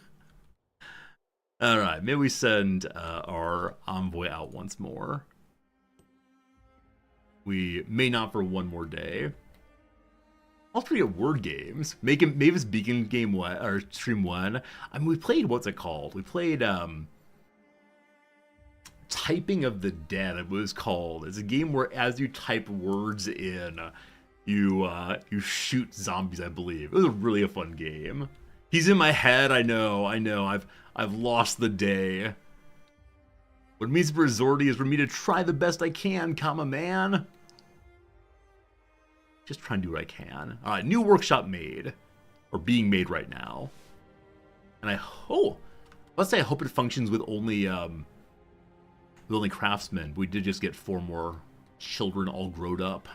Alright, maybe we send our envoy out once more. We may not for one more day. I'll pretty good word games. Mavis Beacon game one, or stream one. I mean, we played, what's it called? We played, Typing of the Dead, it was called. It's a game where as you type words in, you shoot zombies, I believe. It was really a fun game. He's in my head, I know. I've lost the day. What it means for Zordy is for me to try the best I can, comma man. Just try and do what I can. Alright, new workshop made. Or being made right now. And I hope, let's say I hope it functions with only craftsmen. We did just get 4 more children all grown up.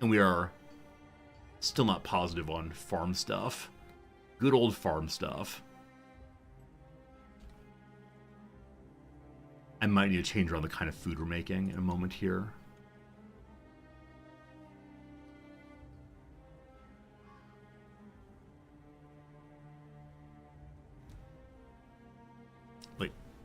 And we are still not positive on farm stuff. Good old farm stuff. I might need to change around the kind of food we're making in a moment here.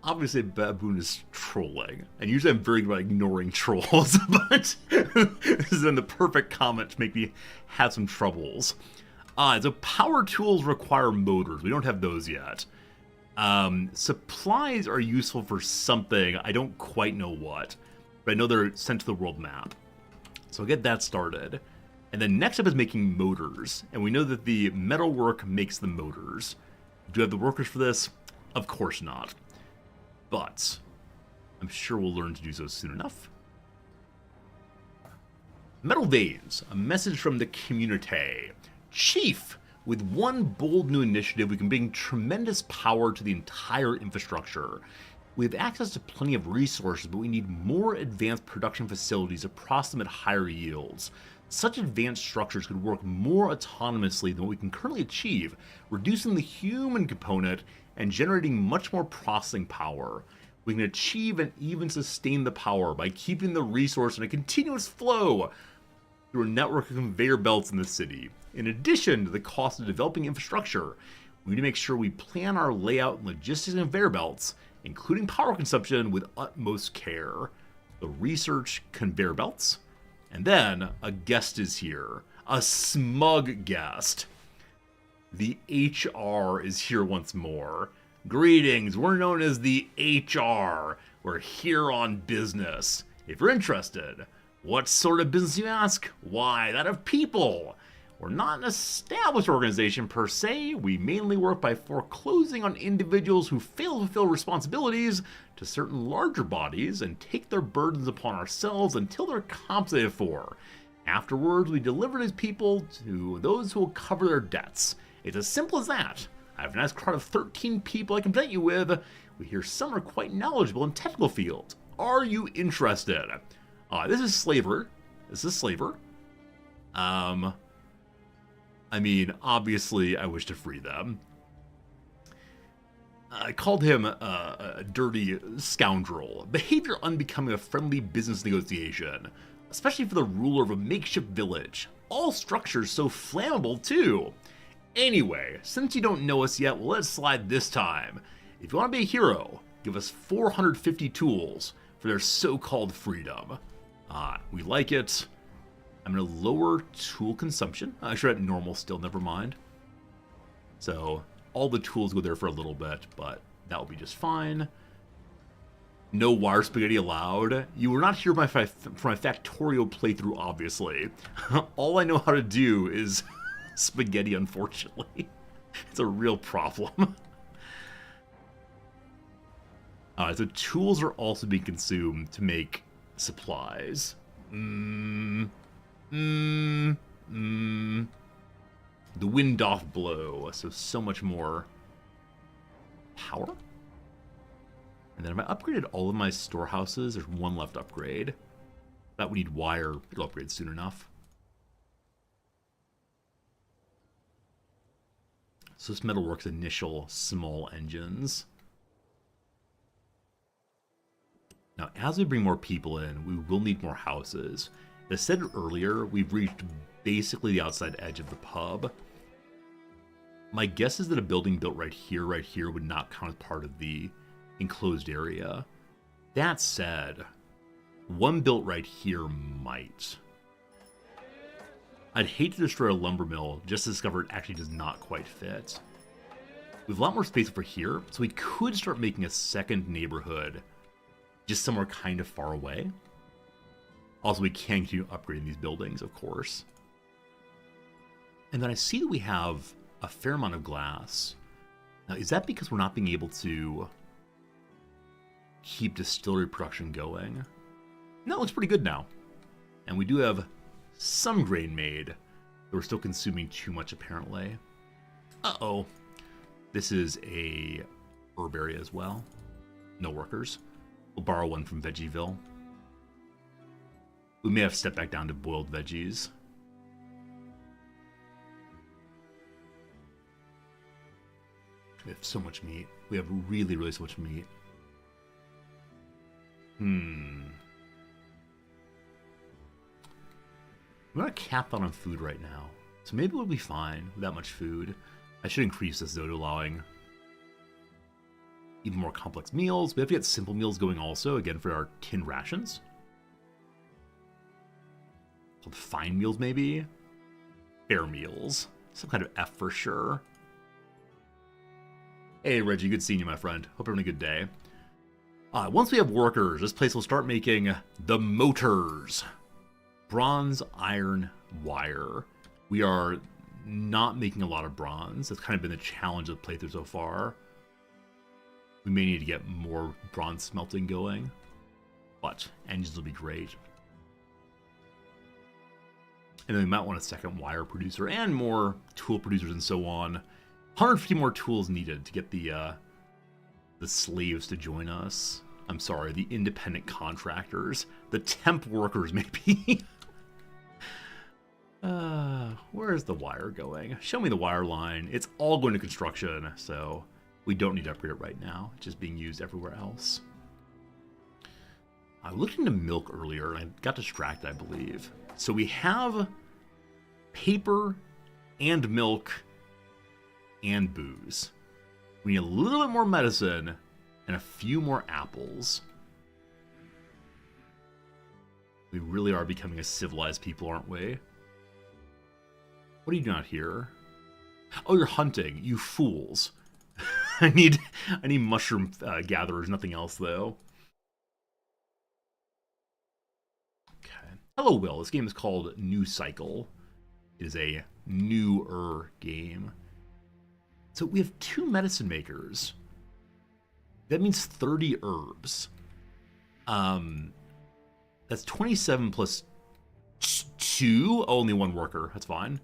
Obviously, Baboon is trolling, and usually I'm very good at ignoring trolls, but this is then the perfect comment to make me have some troubles. So power tools require motors. We don't have those yet. Supplies are useful for something. I don't quite know what, but I know they're sent to the world map. So I'll get that started. And then next up is making motors, and we know that the metalwork makes the motors. Do we have the workers for this? Of course not. But I'm sure we'll learn to do so soon enough. Metal Veins, a message from the community. Chief, with one bold new initiative, we can bring tremendous power to the entire infrastructure. We have access to plenty of resources, but we need more advanced production facilities to process them at higher yields. Such advanced structures could work more autonomously than what we can currently achieve, reducing the human component and generating much more processing power. We can achieve and even sustain the power by keeping the resource in a continuous flow through a network of conveyor belts in the city. In addition to the cost of developing infrastructure, we need to make sure we plan our layout and logistics of conveyor belts, including power consumption, with utmost care. The research conveyor belts. And then a guest is here. A smug guest. The HR is here once more. Greetings, we're known as the HR. We're here on business. If you're interested, what sort of business, you ask? Why, that of people. We're not an established organization per se. We mainly work by foreclosing on individuals who fail to fulfill responsibilities to certain larger bodies and take their burdens upon ourselves until they're compensated for. Afterwards, we deliver these people to those who will cover their debts. It's as simple as that. I have a nice crowd of 13 people I can present you with. We hear some are quite knowledgeable in technical fields. Are you interested? This is Slaver. I mean, obviously, I wish to free them. I called him a dirty scoundrel. Behavior unbecoming a friendly business negotiation, especially for the ruler of a makeshift village. All structures so flammable, too. Anyway, since you don't know us yet, well, let's slide this time. If you want to be a hero, give us 450 tools for their so-called freedom. We like it. I'm going to lower tool consumption. I should at normal still, never mind. So all the tools go there for a little bit, but that will be just fine. No wire spaghetti allowed. You were not here for my Factorio playthrough, obviously. All I know how to do is spaghetti, unfortunately. It's a real problem. Alright, so tools are also being consumed to make supplies. The wind doth blow, so much more power. And then if I upgraded all of my storehouses, there's one left to upgrade. That we need wire, it'll upgrade soon enough. So this metalworks initial small engines. Now, as we bring more people in, we will need more houses. As I said earlier, we've reached basically the outside edge of the pub. My guess is that a building built right here would not count as part of the enclosed area. That said, one built right here might. I'd hate to destroy a lumber mill just to discover it actually does not quite fit. We have a lot more space over here, so we could start making a second neighborhood just somewhere kind of far away. Also, we can continue upgrading these buildings, of course. And then I see that we have a fair amount of glass. Now, is that because we're not being able to keep distillery production going? No, it looks pretty good now. And we do have some grain made, but we're still consuming too much, apparently. Uh-oh. This is a herb area as well. No workers. We'll borrow one from Veggieville. We may have to step back down to boiled veggies. We have so much meat. We have really, really so much meat. We're not capped out on food right now. So maybe we'll be fine with that much food. I should increase this, though, to allowing even more complex meals. We have to get simple meals going also, again, for our tin rations. Called fine meals, maybe? Fair meals. Some kind of F for sure. Hey, Reggie, good seeing you, my friend. Hope you're having a good day. Once we have workers, this place will start making the motors. Bronze, iron, wire. We are not making a lot of bronze. That's kind of been the challenge of the playthrough so far. We may need to get more bronze smelting going. but engines will be great. And then we might want a second wire producer and more tool producers and so on. 150 more tools needed to get the slaves to join us. I'm sorry, the independent contractors. The temp workers, maybe. Where's the wire going? Show me the wire line. It's all going to construction, so we don't need to upgrade it right now. It's just being used everywhere else. I looked into milk earlier, and I got distracted, I believe. So we have paper and milk and booze. We need a little bit more medicine and a few more apples. We really are becoming a civilized people, aren't we? What are you doing out here? Oh, you're hunting, you fools. I need mushroom gatherers, nothing else though. Okay. Hello, Will. This game is called New Cycle. It is a newer game. So we have 2 medicine makers. That means 30 herbs. That's 27 plus 2. Oh, only 1 worker. That's fine.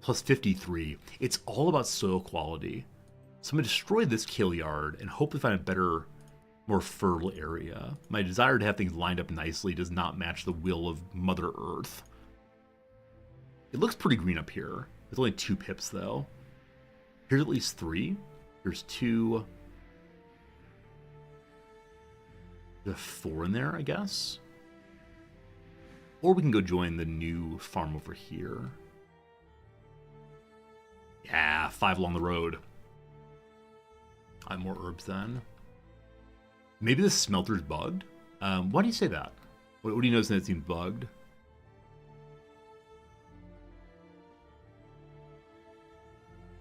Plus 53. It's all about soil quality. So I'm going to destroy this kill yard and hopefully find a better, more fertile area. My desire to have things lined up nicely does not match the will of Mother Earth. It looks pretty green up here. There's only 2 pips, though. Here's at least 3. There's 2. There's 4 in there, I guess. Or we can go join the new farm over here. Yeah, 5 along the road. I have more herbs then. Maybe the smelter's bugged? Why do you say that? What do you notice that it seems bugged?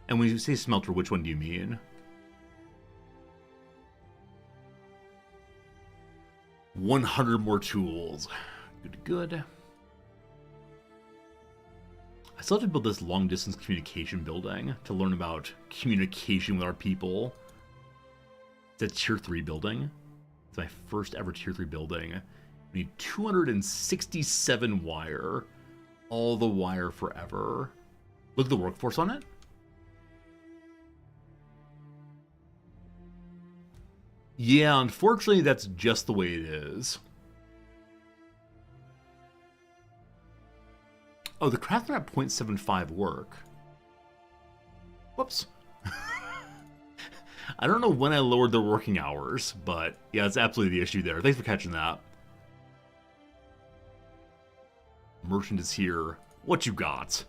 And when you say smelter, which one do you mean? $100 more tools. Good. I still have to build this long-distance communication building to learn about communication with our people. It's a tier 3 building. It's my first ever tier 3 building. We need 267 wire. All the wire forever. Look at the workforce on it. Yeah, unfortunately, that's just the way it is. Oh, the craftsmen at 0.75 work. Whoops. I don't know when I lowered their working hours, but yeah, that's absolutely the issue there. Thanks for catching that. Merchant is here. What you got?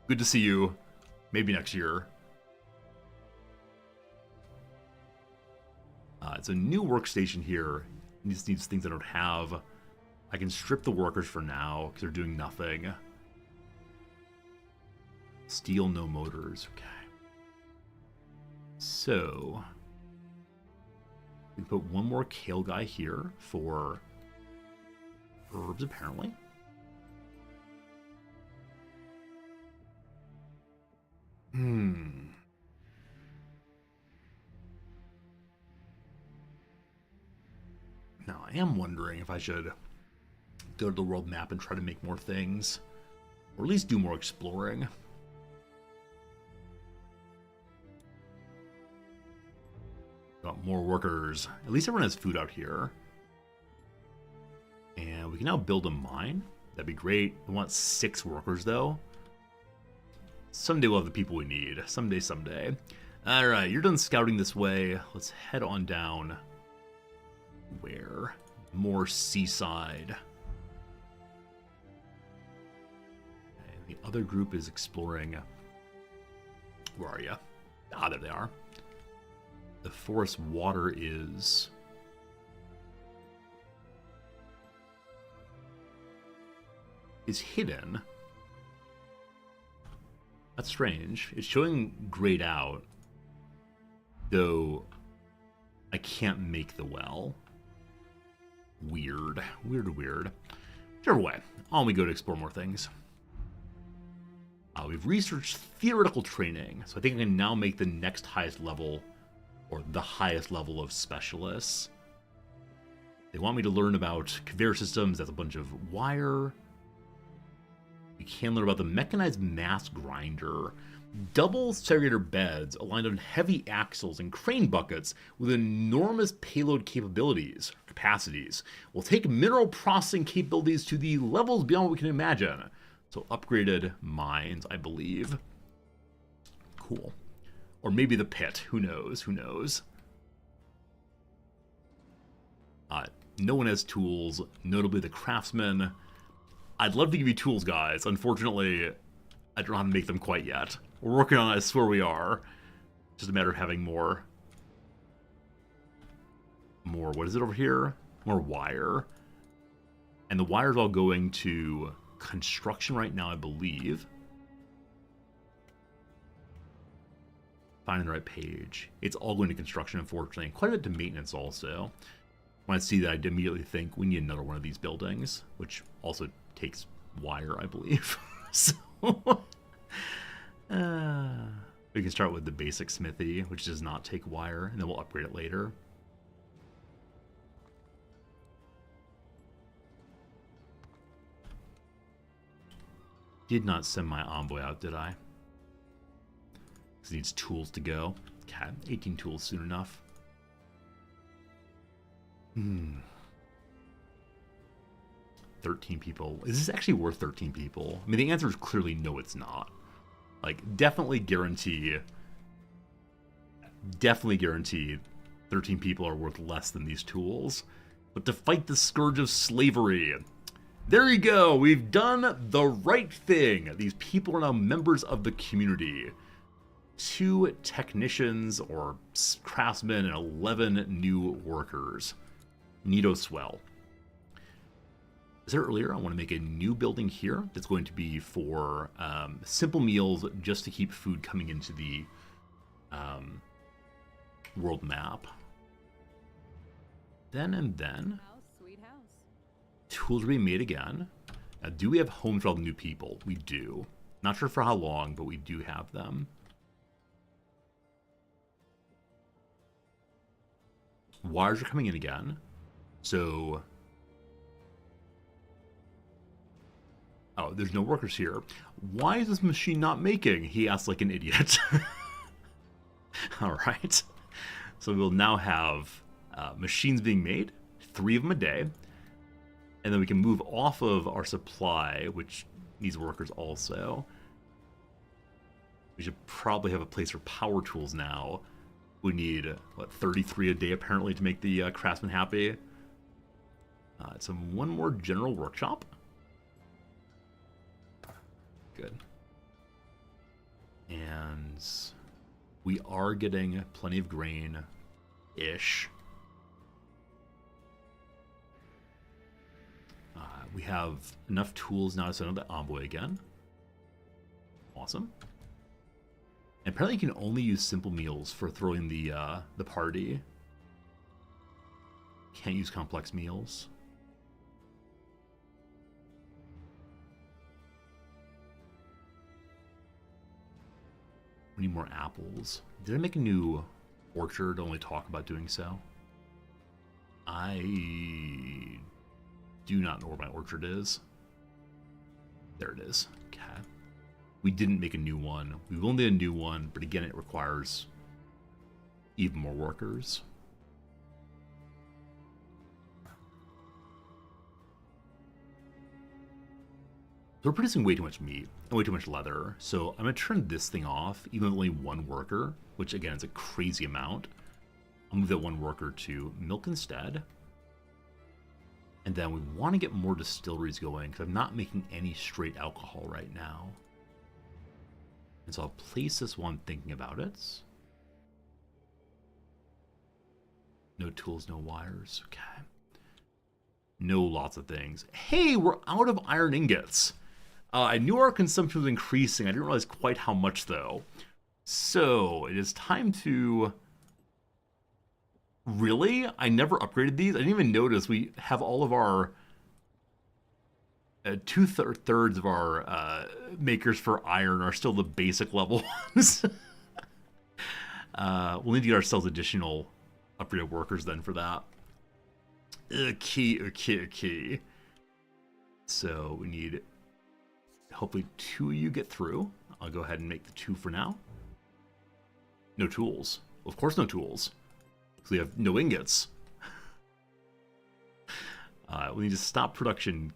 Good to see you. Maybe next year. It's a new workstation here. It just needs things I don't have. I can strip the workers for now because they're doing nothing. Steel, no motors. Okay. So we put one more kale guy here for herbs, apparently. Now, I am wondering if I should go to the world map and try to make more things. Or at least do more exploring. Got more workers. At least everyone has food out here. And we can now build a mine. That'd be great. We want 6 workers, though. Someday we'll have the people we need. Someday. Alright, you're done scouting this way. Let's head on down. Where? More seaside. Okay, the other group is exploring. Where are you? Ah, there they are. The forest water is hidden. That's strange. It's showing grayed out, though I can't make the well. Weird. Whichever way, on we go to explore more things. We've researched theoretical training, so I think I can now make the next highest level or the highest level of specialists. They want me to learn about conveyor systems. That's a bunch of wire. We can learn about the mechanized mass grinder. Double segregator beds aligned on heavy axles and crane buckets with enormous payload capacities will take mineral processing capabilities to the levels beyond what we can imagine. So upgraded mines, I believe. Cool. Or maybe the pit. Who knows? Who knows? No one has tools, notably the craftsman. I'd love to give you tools, guys. Unfortunately, I don't know how to make them quite yet. We're working on it, I swear we are. Just a matter of having more, what is it over here? More wire. And the wire's all going to construction right now, I believe. Finding the right page. It's all going to construction, unfortunately, and quite a bit to maintenance also. When I see that, I immediately think we need another one of these buildings, which also takes wire, I believe. So we can start with the basic smithy, which does not take wire, and then we'll upgrade it later. Did not send my envoy out, did I? Because it needs tools to go. Okay, 18 tools soon enough. 13 people. Is this actually worth 13 people? I mean, the answer is clearly no, it's not. Like, definitely guarantee 13 people are worth less than these tools. But to fight the scourge of slavery, there you go. We've done the right thing. These people are now members of the community. 2 technicians or craftsmen and 11 new workers. Neato swell. As I said earlier, I want to make a new building here that's going to be for simple meals just to keep food coming into the world map. Then, Sweet house. tools are being made again. Now, do we have homes for all the new people? We do. Not sure for how long, but we do have them. Wires are coming in again. So, oh, there's no workers here. Why is this machine not making? He asked like an idiot. All right. So we'll now have machines being made, 3 of them a day. And then we can move off of our supply, which needs workers also. We should probably have a place for power tools now. We need, 33 a day apparently to make the craftsman happy. So one more general workshop. Good. And we are getting plenty of grain-ish. We have enough tools now to send out the envoy again. Awesome. And apparently you can only use simple meals for throwing the party. Can't use complex meals. We need more apples. Did I make a new orchard? Only talk about doing so. I do not know where my orchard is. There it is. Okay. We didn't make a new one. We will need a new one, but again, it requires even more workers. So we're producing way too much meat and way too much leather. So I'm going to turn this thing off, even with only 1 worker, which again is a crazy amount. I'll move that 1 worker to milk instead. And then we want to get more distilleries going because I'm not making any straight alcohol right now. And so I'll place this one thinking about it. No tools, no wires. Okay. No lots of things. Hey, we're out of iron ingots. I knew our consumption was increasing. I didn't realize quite how much, though. So, it is time to... Really? I never upgraded these? I didn't even notice we have all of our... 2/3 of our makers for iron are still the basic level ones. We'll need to get ourselves additional upgraded workers then for that. Okay. So we need, hopefully 2 of you get through. I'll go ahead and make the 2 for now. No tools. Of course no tools. Because we have no ingots. We need to stop production.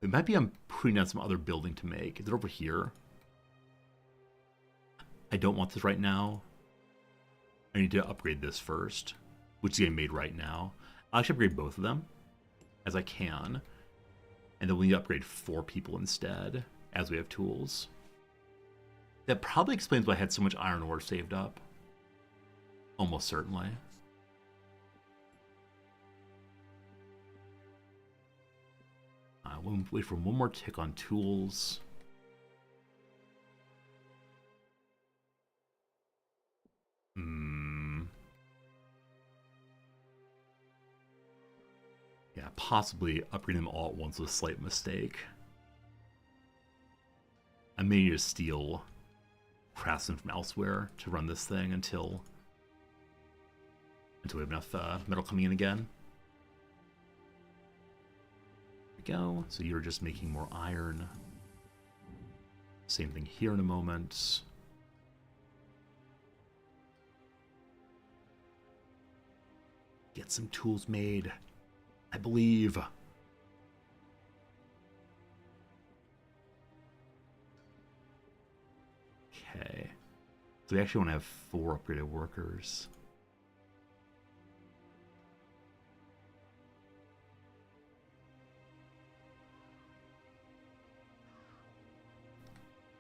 It might be I'm putting down some other building to make. Is it over here? I don't want this right now. I need to upgrade this first, which is getting made right now. I'll actually upgrade both of them as I can. And then we need to upgrade 4 people instead, as we have tools. That probably explains why I had so much iron ore saved up. Almost certainly. We'll wait for one more tick on tools. Yeah, possibly upgrading them all at once was a slight mistake. I may need to steal craftsmen from elsewhere to run this thing until we have enough metal coming in again. There we go. So you're just making more iron. Same thing here in a moment. Get some tools made, I believe. Okay. So we actually want to have 4 upgraded workers.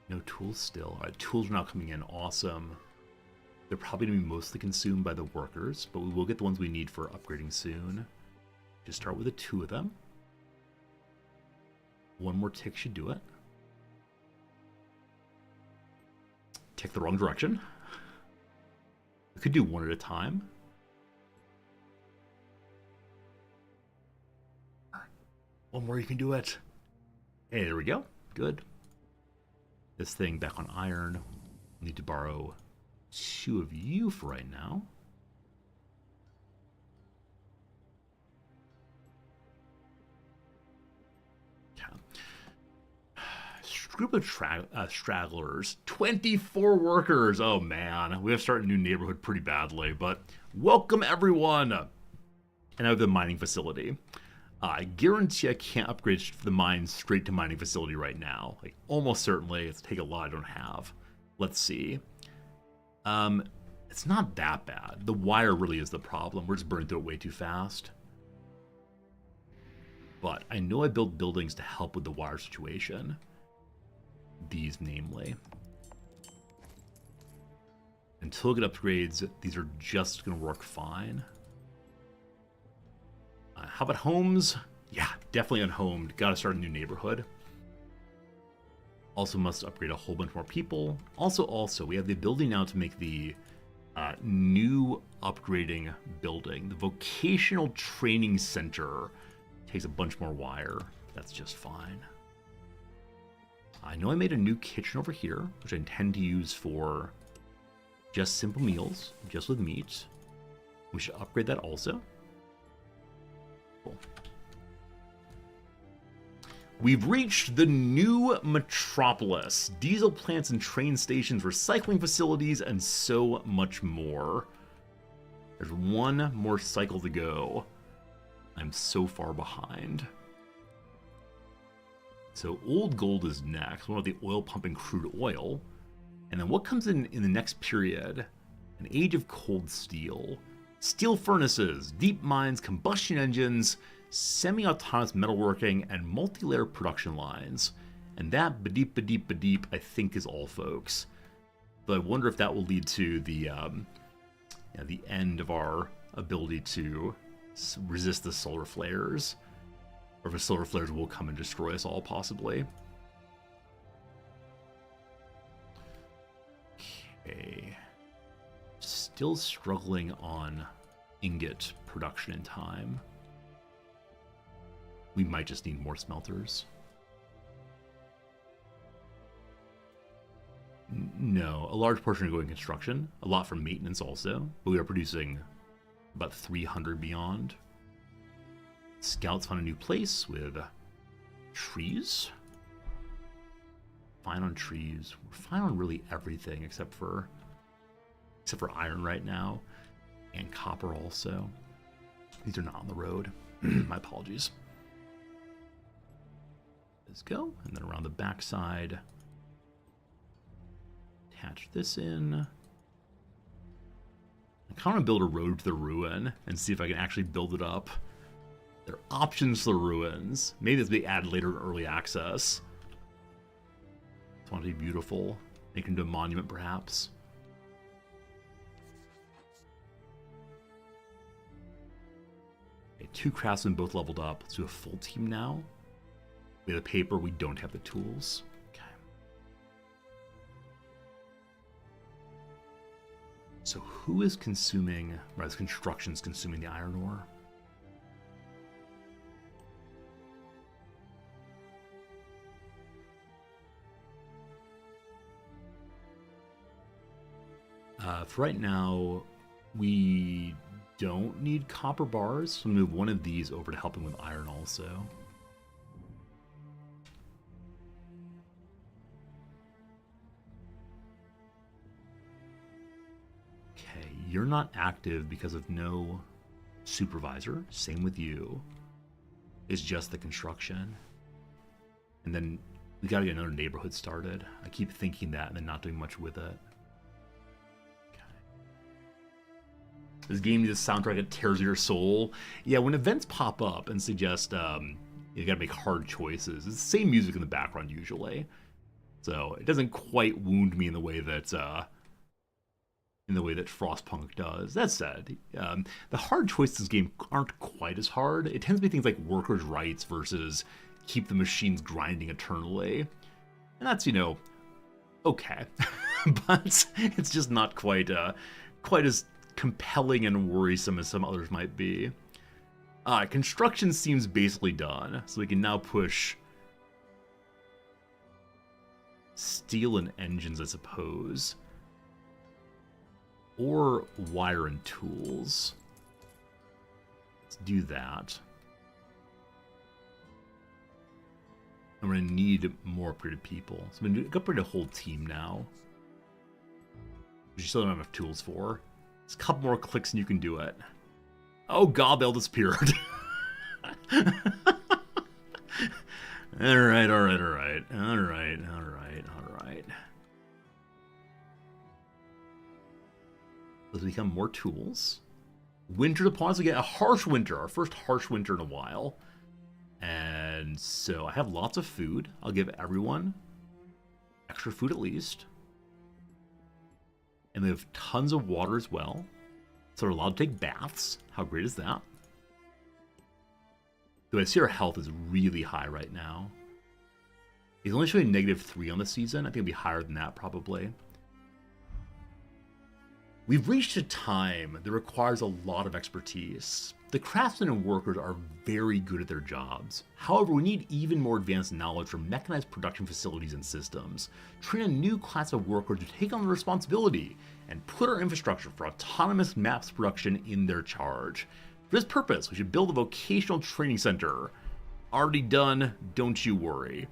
No tools still. All right, tools are now coming in. Awesome. They're probably going to be mostly consumed by the workers, but we will get the ones we need for upgrading soon. Just start with the 2 of them. 1 more tick should do it. Tick the wrong direction. We could do 1 at a time. One more, you can do it. Hey, there we go. Good. This thing back on iron. Need to borrow 2 of you for right now. Group of stragglers, 24 workers. Oh man, we have to start a new neighborhood pretty badly, but welcome everyone. And I have the mining facility. I guarantee I can't upgrade the mine straight to mining facility right now. Like almost certainly, it's take a lot I don't have. Let's see. It's not that bad. The wire really is the problem. We're just burning through it way too fast. But I know I built buildings to help with the wire situation. These, namely. Until I get upgrades, these are just going to work fine. How about homes? Yeah, definitely unhomed. Got to start a new neighborhood. Also must upgrade a whole bunch more people. Also, we have the ability now to make the new upgrading building. The vocational training center takes a bunch more wire. That's just fine. I know I made a new kitchen over here, which I intend to use for just simple meals, just with meat. We should upgrade that also. Cool. We've reached the new metropolis. Diesel plants and train stations, recycling facilities, and so much more. There's 1 more cycle to go. I'm so far behind. So old gold is next. One of the oil pumping crude oil. And then what comes in the next period? An age of cold steel. Steel furnaces, deep mines, combustion engines, semi-autonomous metalworking, and multi-layer production lines. And that badeep, I think is all, folks. But I wonder if that will lead to the end of our ability to resist the solar flares. Or if the solar flares will come and destroy us all, possibly. Okay. Still struggling on ingot production in time. We might just need more smelters. No, a large portion are going construction, a lot from maintenance also, but we are producing about 300 beyond. Scouts found a new place with trees. Fine on trees. We're fine on really everything except for iron right now, and copper also. These are not on the road. My apologies. Let's go, and then around the backside, attach this in. I kind of want to build a road to the ruin and see if I can actually build it up. There are options to the ruins. Maybe this will be added later in early access. It's want to be beautiful. Make it into a monument, perhaps. Okay, 2 craftsmen both leveled up. Let's do a full team now. We have the paper, we don't have the tools. Okay. So who is consuming, or as construction's consuming the iron ore? For right now, we don't need copper bars, so I'm going to move one of these over to helping with iron also. Okay, you're not active because of no supervisor. Same with you. It's just the construction. And then we got to get another neighborhood started. I keep thinking that and then not doing much with it. This game needs a soundtrack that tears your soul. Yeah, when events pop up and suggest you gotta make hard choices, it's the same music in the background usually. So it doesn't quite wound me in the way that Frostpunk does. That said, the hard choices in this game aren't quite as hard. It tends to be things like workers' rights versus keep the machines grinding eternally. And that's, okay. But it's just not quite as compelling and worrisome as some others might be. Construction seems basically done, so we can now push steel and engines, I suppose, or wire and tools. Let's do that. I'm going to need more upgraded people, so I'm going to upgrade a whole team now, which you still don't have enough tools for. It's a couple more clicks and you can do it. Oh god, they all disappeared. Alright. Let's become more tools. Winter upon us again. A harsh winter. Our first harsh winter in a while. And so I have lots of food. I'll give everyone extra food at least. And we have tons of water as well. So we're allowed to take baths. How great is that? Though I see our health is really high right now. It's only showing -3 on the season. I think it'll be higher than that probably. We've reached a time that requires a lot of expertise. The craftsmen and workers are very good at their jobs. However, we need even more advanced knowledge from mechanized production facilities and systems. Train a new class of workers to take on the responsibility and put our infrastructure for autonomous maps production in their charge. For this purpose, we should build a vocational training center. Already done, don't you worry.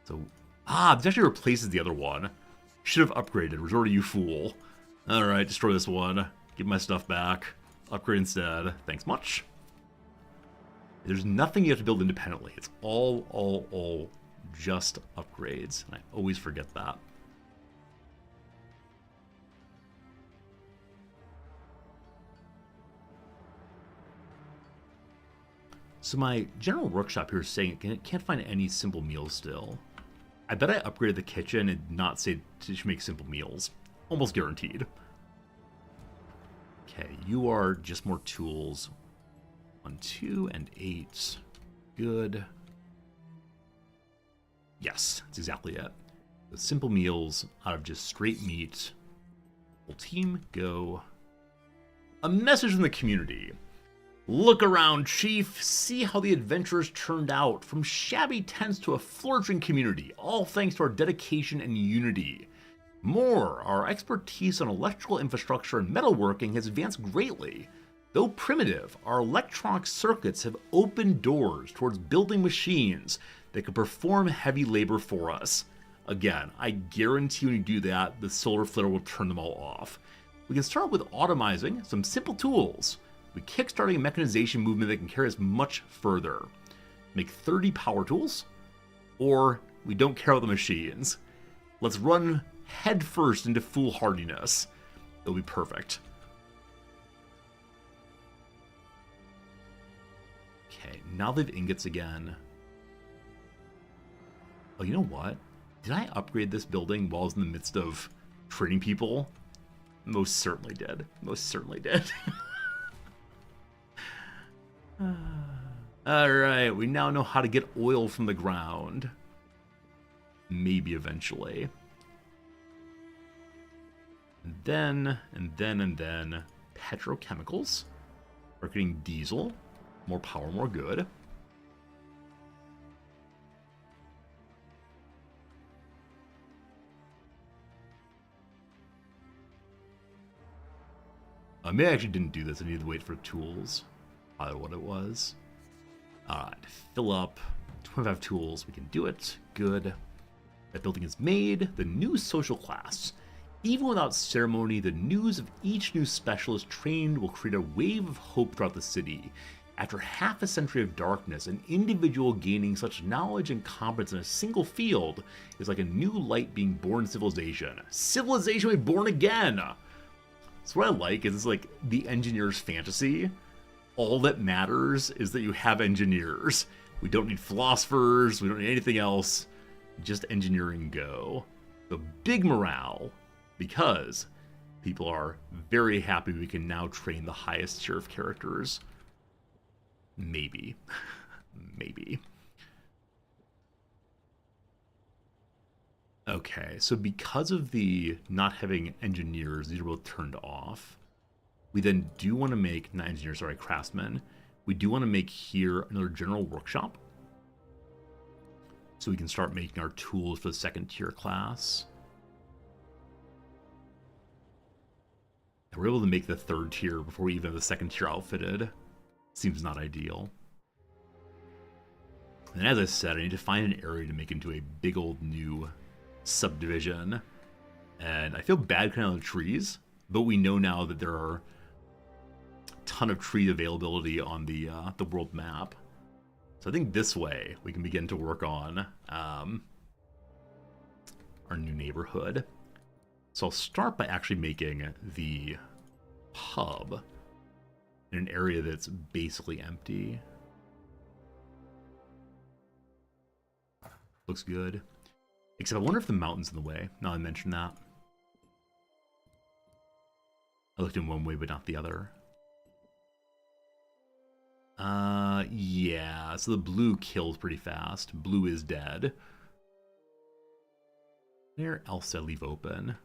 So, this actually replaces the other one. Should have upgraded. Resort, you fool. Alright, destroy this one. Give my stuff back. Upgrade instead. Thanks much. There's nothing you have to build independently. It's all just upgrades. And I always forget that. So my general workshop here is saying it can't find any simple meals still. I bet I upgraded the kitchen and not say to make simple meals. Almost guaranteed. Okay, you are just more tools. 1, 2, and 8. Good. Yes, that's exactly it. The simple meals out of just straight meat. Full team, go. A message from the community. Look around, Chief. See how the adventurers turned out. From shabby tents to a flourishing community, all thanks to our dedication and unity. More, our expertise on electrical infrastructure and metalworking has advanced greatly. Though primitive, our electronic circuits have opened doors towards building machines that can perform heavy labor for us. Again, I guarantee when you do that, the solar flare will turn them all off. We can start with automizing some simple tools. We're kickstarting a mechanization movement that can carry us much further. Make 30 power tools, or we don't care about the machines. Let's run headfirst into foolhardiness. It'll be perfect. Okay, now they've ingots again. Oh, you know what? Did I upgrade this building while I was in the midst of training people? Most certainly did. Most certainly did. Alright, we now know how to get oil from the ground. Maybe eventually. And then, petrochemicals. We're getting diesel. More power, more good. Maybe I actually didn't do this. I needed to wait for tools. Probably what it was. Alright, fill up 25 tools. We can do it. Good. That building is made. The new social class. Even without ceremony, the news of each new specialist trained will create a wave of hope throughout the city. After half a century of darkness, an individual gaining such knowledge and competence in a single field is like a new light being born in civilization. Civilization will be born again! So what I like is it's like the engineer's fantasy. All that matters is that you have engineers. We don't need philosophers, we don't need anything else. Just engineering go. So big morale, because people are very happy we can now train the highest tier of characters. Maybe. Maybe. Okay, so because of the not having engineers, these are both turned off. We then do want to make, not engineers, sorry, craftsmen. We do want to make here another general workshop. So we can start making our tools for the second tier class. And we're able to make the third tier before we even have the second tier outfitted. Seems not ideal. And as I said, I need to find an area to make into a big old new subdivision. And I feel bad cutting out the trees, but we know now that there are a ton of tree availability on the world map. So I think this way we can begin to work on our new neighborhood. So I'll start by actually making the hub in an area that's basically empty. Looks good. Except I wonder if the mountain's in the way. Now I mentioned that. I looked in one way but not the other. Yeah, so the blue kills pretty fast. Blue is dead. Where else did I leave open?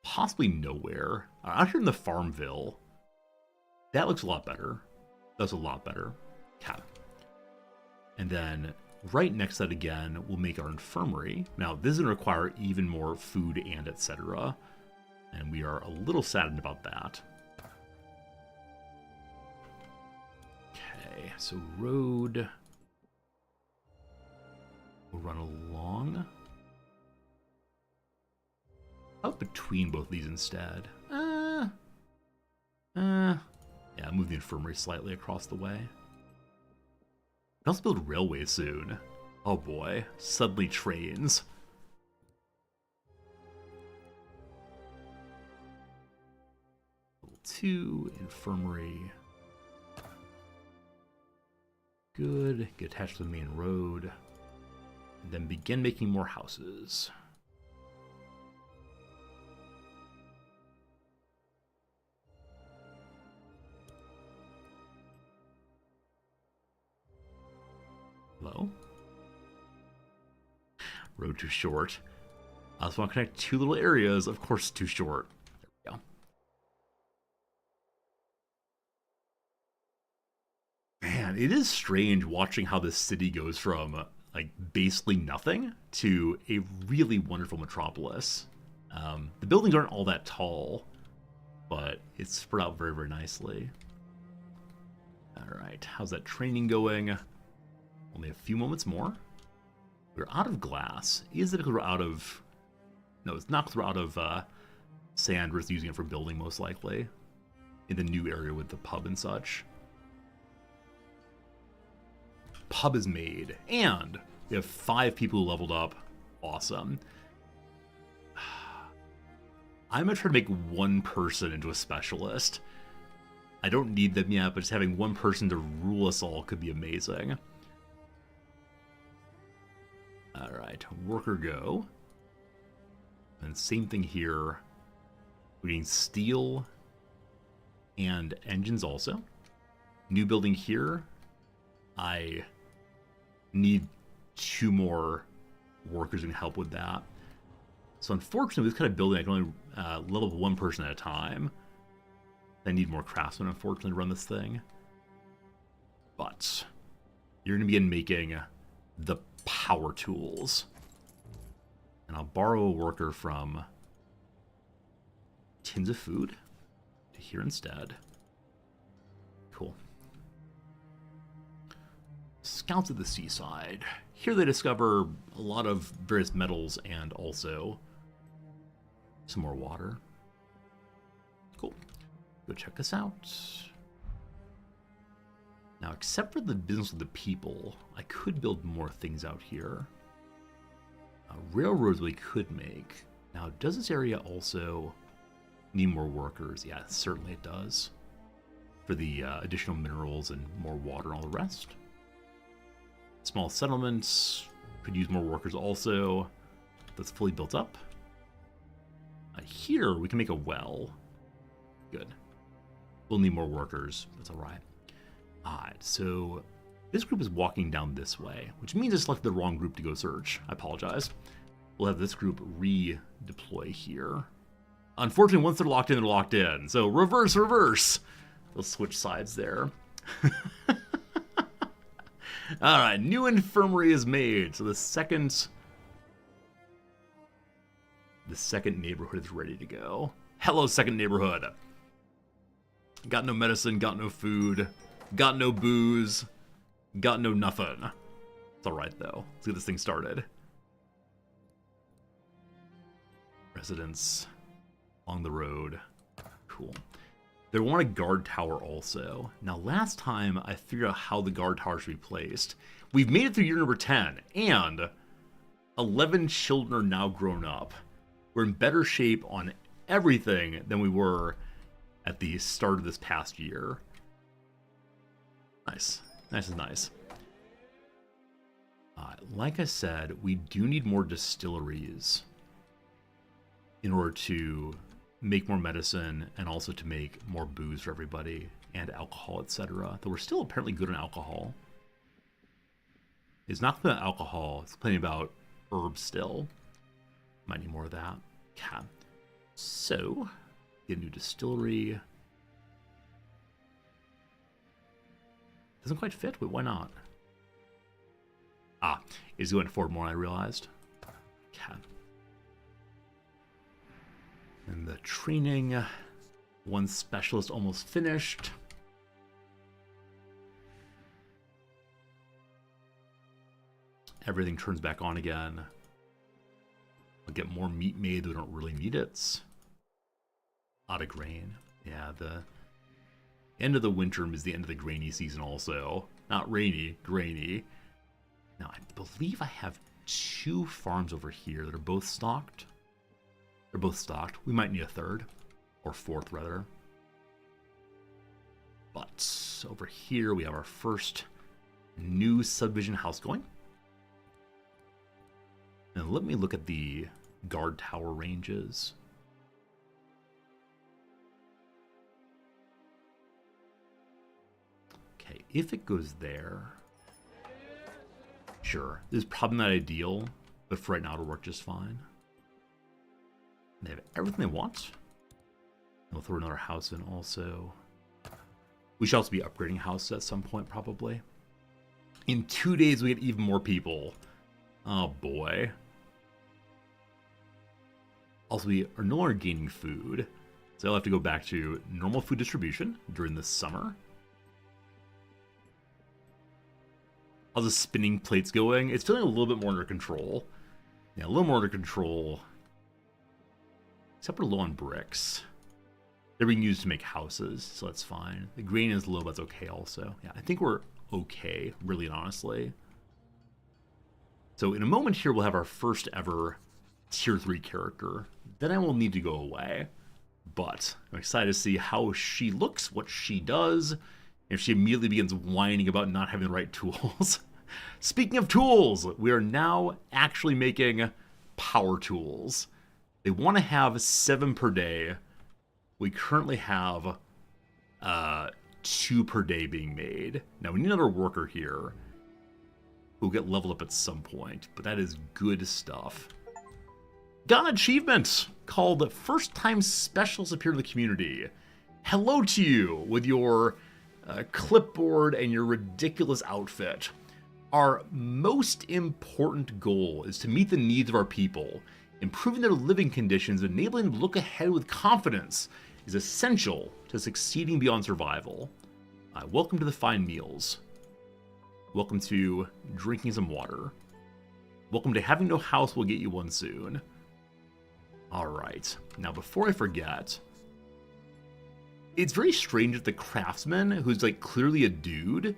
Possibly nowhere. Out here in the Farmville. That looks a lot better. That's a lot better. Okay. And then right next to that again, we'll make our infirmary. Now, this is going to require even more food and etc. And we are a little saddened about that. Okay, so road. We'll run along. Out between both these instead. Yeah, move the infirmary slightly across the way. I'll also build railways soon. Oh boy, suddenly trains. Level 2, infirmary. Good, get attached to the main road. And then begin making more houses. Hello? Road too short. I just want to connect two little areas. Of course, too short. There we go. it is strange watching how this city goes from like basically nothing to a really wonderful metropolis. The buildings aren't all that tall, but it's spread out very, very nicely. All right, how's that training going? Only a few moments more. We're out of glass. Is it because we're out of... No, it's not because we're out of sand. We're just using it for building, most likely. In the new area with the pub and such. Pub is made. And we have 5 people who leveled up. Awesome. I'm going to try to make one person into a specialist. I don't need them yet, but just having one person to rule us all could be amazing. Alright, worker go. And same thing here. We're getting steel and engines also. New building here. I need 2 more workers who can help with that. So unfortunately, with this kind of building, I can only level 1 person at a time. I need more craftsmen, unfortunately, to run this thing. But you're going to begin making the power tools. And I'll borrow a worker from tins of food to here instead. Cool. Scouts at the seaside. Here they discover a lot of various metals and also some more water. Cool. Go check this out. Now, except for the business with the people, I could build more things out here. Railroads we could make. Now, does this area also need more workers? Yeah, certainly it does. For the additional minerals and more water and all the rest. Small settlements could use more workers also. That's fully built up. Here, we can make a well. Good. We'll need more workers. That's all right. Alright, so this group is walking down this way, which means I selected the wrong group to go search. I apologize. We'll have this group redeploy here. Unfortunately, once they're locked in, they're locked in. So reverse, reverse. We'll switch sides there. Alright, new infirmary is made. So the second neighborhood is ready to go. Hello, second neighborhood. Got no medicine, got no food, got no booze, got no nothing. It's alright though. Let's get this thing started. Residents along the road. Cool. They want a guard tower also. Now last time I figured out how the guard tower should be placed. We've made it through year number 10 and 11 children are now grown up. We're in better shape on everything than we were at the start of this past year. Nice. Nice is nice. Like I said, we do need more distilleries in order to make more medicine and also to make more booze for everybody and alcohol, etc. Though we're still apparently good on alcohol. It's not about alcohol, it's plenty about herbs still. Might need more of that. Okay. So, get a new distillery. Doesn't quite fit, but why not? Ah, it's going to afford more, I realized. Okay. And the training, 1 specialist almost finished. Everything turns back on again. I'll get more meat made, we don't really need it. Out of grain. Yeah, the end of the winter is the end of the grainy season also. Not rainy, grainy. Now, I believe I have 2 farms over here that are both stocked. They're both stocked. We might need a 3rd. Or 4th, rather. But over here, we have our first new subdivision house going. And let me look at the guard tower ranges. Okay, if it goes there, sure. This is probably not ideal, but for right now it'll work just fine. They have everything they want. We'll throw another house in also. We should also be upgrading houses at some point, probably. In 2 days, we get even more people. Oh, boy. Also, we are no longer gaining food. So I'll have to go back to normal food distribution during the summer. How's the spinning plates going? It's feeling a little bit more under control. Yeah, a little more under control. Except we're low on bricks. They're being used to make houses, so that's fine. The grain is low, but that's okay also. Yeah, I think we're okay, really and honestly. So in a moment here, we'll have our first ever tier 3 character. Then I will need to go away. But I'm excited to see how she looks, what she does, if she immediately begins whining about not having the right tools. Speaking of tools, we are now actually making power tools. They want to have 7 per day. We currently have 2 per day being made. Now we need another worker here who'll get leveled up at some point, but that is good stuff. Got an achievement called First Time Specials appear to the community. Hello to you with your clipboard and your ridiculous outfit. Our most important goal is to meet the needs of our people. Improving their living conditions and enabling them to look ahead with confidence is essential to succeeding beyond survival. Welcome to the fine meals. Welcome to drinking some water. Welcome to having no house, we'll get you one soon. Alright, now before I forget, it's very strange that the craftsman, who's like clearly a dude,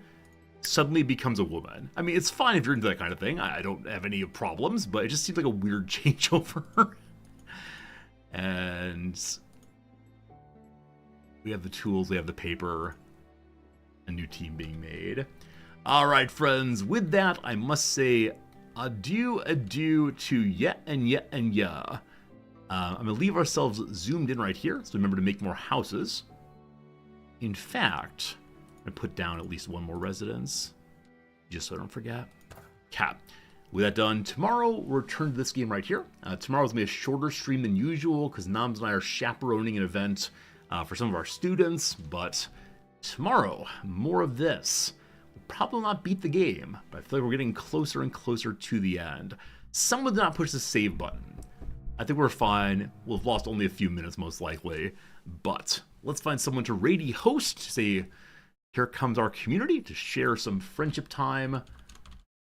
suddenly becomes a woman. I mean, it's fine if you're into that kind of thing. I don't have any problems, but it just seems like a weird changeover. And we have the tools, we have the paper, a new team being made. All right, friends, with that, I must say adieu to yet and yet and yeah. I'm going to leave ourselves zoomed in right here, so remember to make more houses. In fact, I'm going to put down at least one more residence, just so I don't forget. Cap. With that done, tomorrow we'll return to this game right here. Tomorrow's going to be a shorter stream than usual, because Noms and I are chaperoning an event for some of our students, but tomorrow, more of this. We'll probably not beat the game, but I feel like we're getting closer and closer to the end. Someone did not push the save button. I think we're fine. We'll have lost only a few minutes, most likely. But let's find someone to raid host to say, here comes our community to share some friendship time.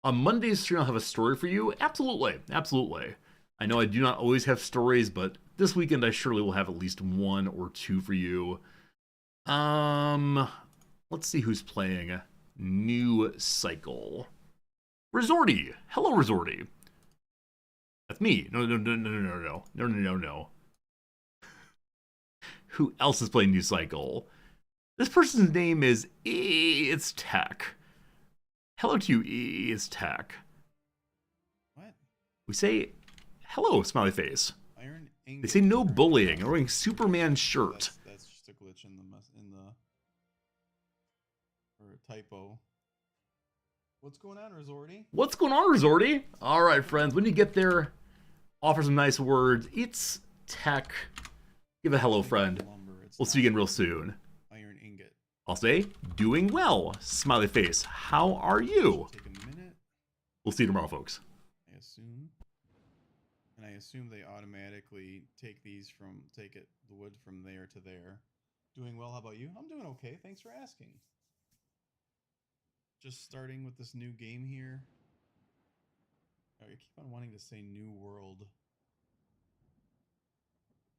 On Monday's stream, I'll have a story for you. Absolutely. Absolutely. I know I do not always have stories, but this weekend I surely will have at least 1 or 2 for you. Let's see who's playing New Cycle. Resorty. Hello, Resorty. That's me. No. Who else is playing New Cycle? This person's name is It's Tech. Hello to you, It's Tech. What? We say hello, smiley face. Iron They say no bullying. I'm wearing Superman's shirt. That's just a glitch in the or a typo. What's going on, Resorty? What's going on, Resorty? All right, friends. When you get there, offer some nice words. It's Tech. Give a hello, friend. We'll see you again real soon. Iron ingot. I'll say, doing well, smiley face. How are you? Take a minute. We'll see you tomorrow, folks. I assume. And I assume they automatically take the wood from there to there. Doing well, how about you? I'm doing okay, thanks for asking. Just starting with this new game here. I keep on wanting to say New World.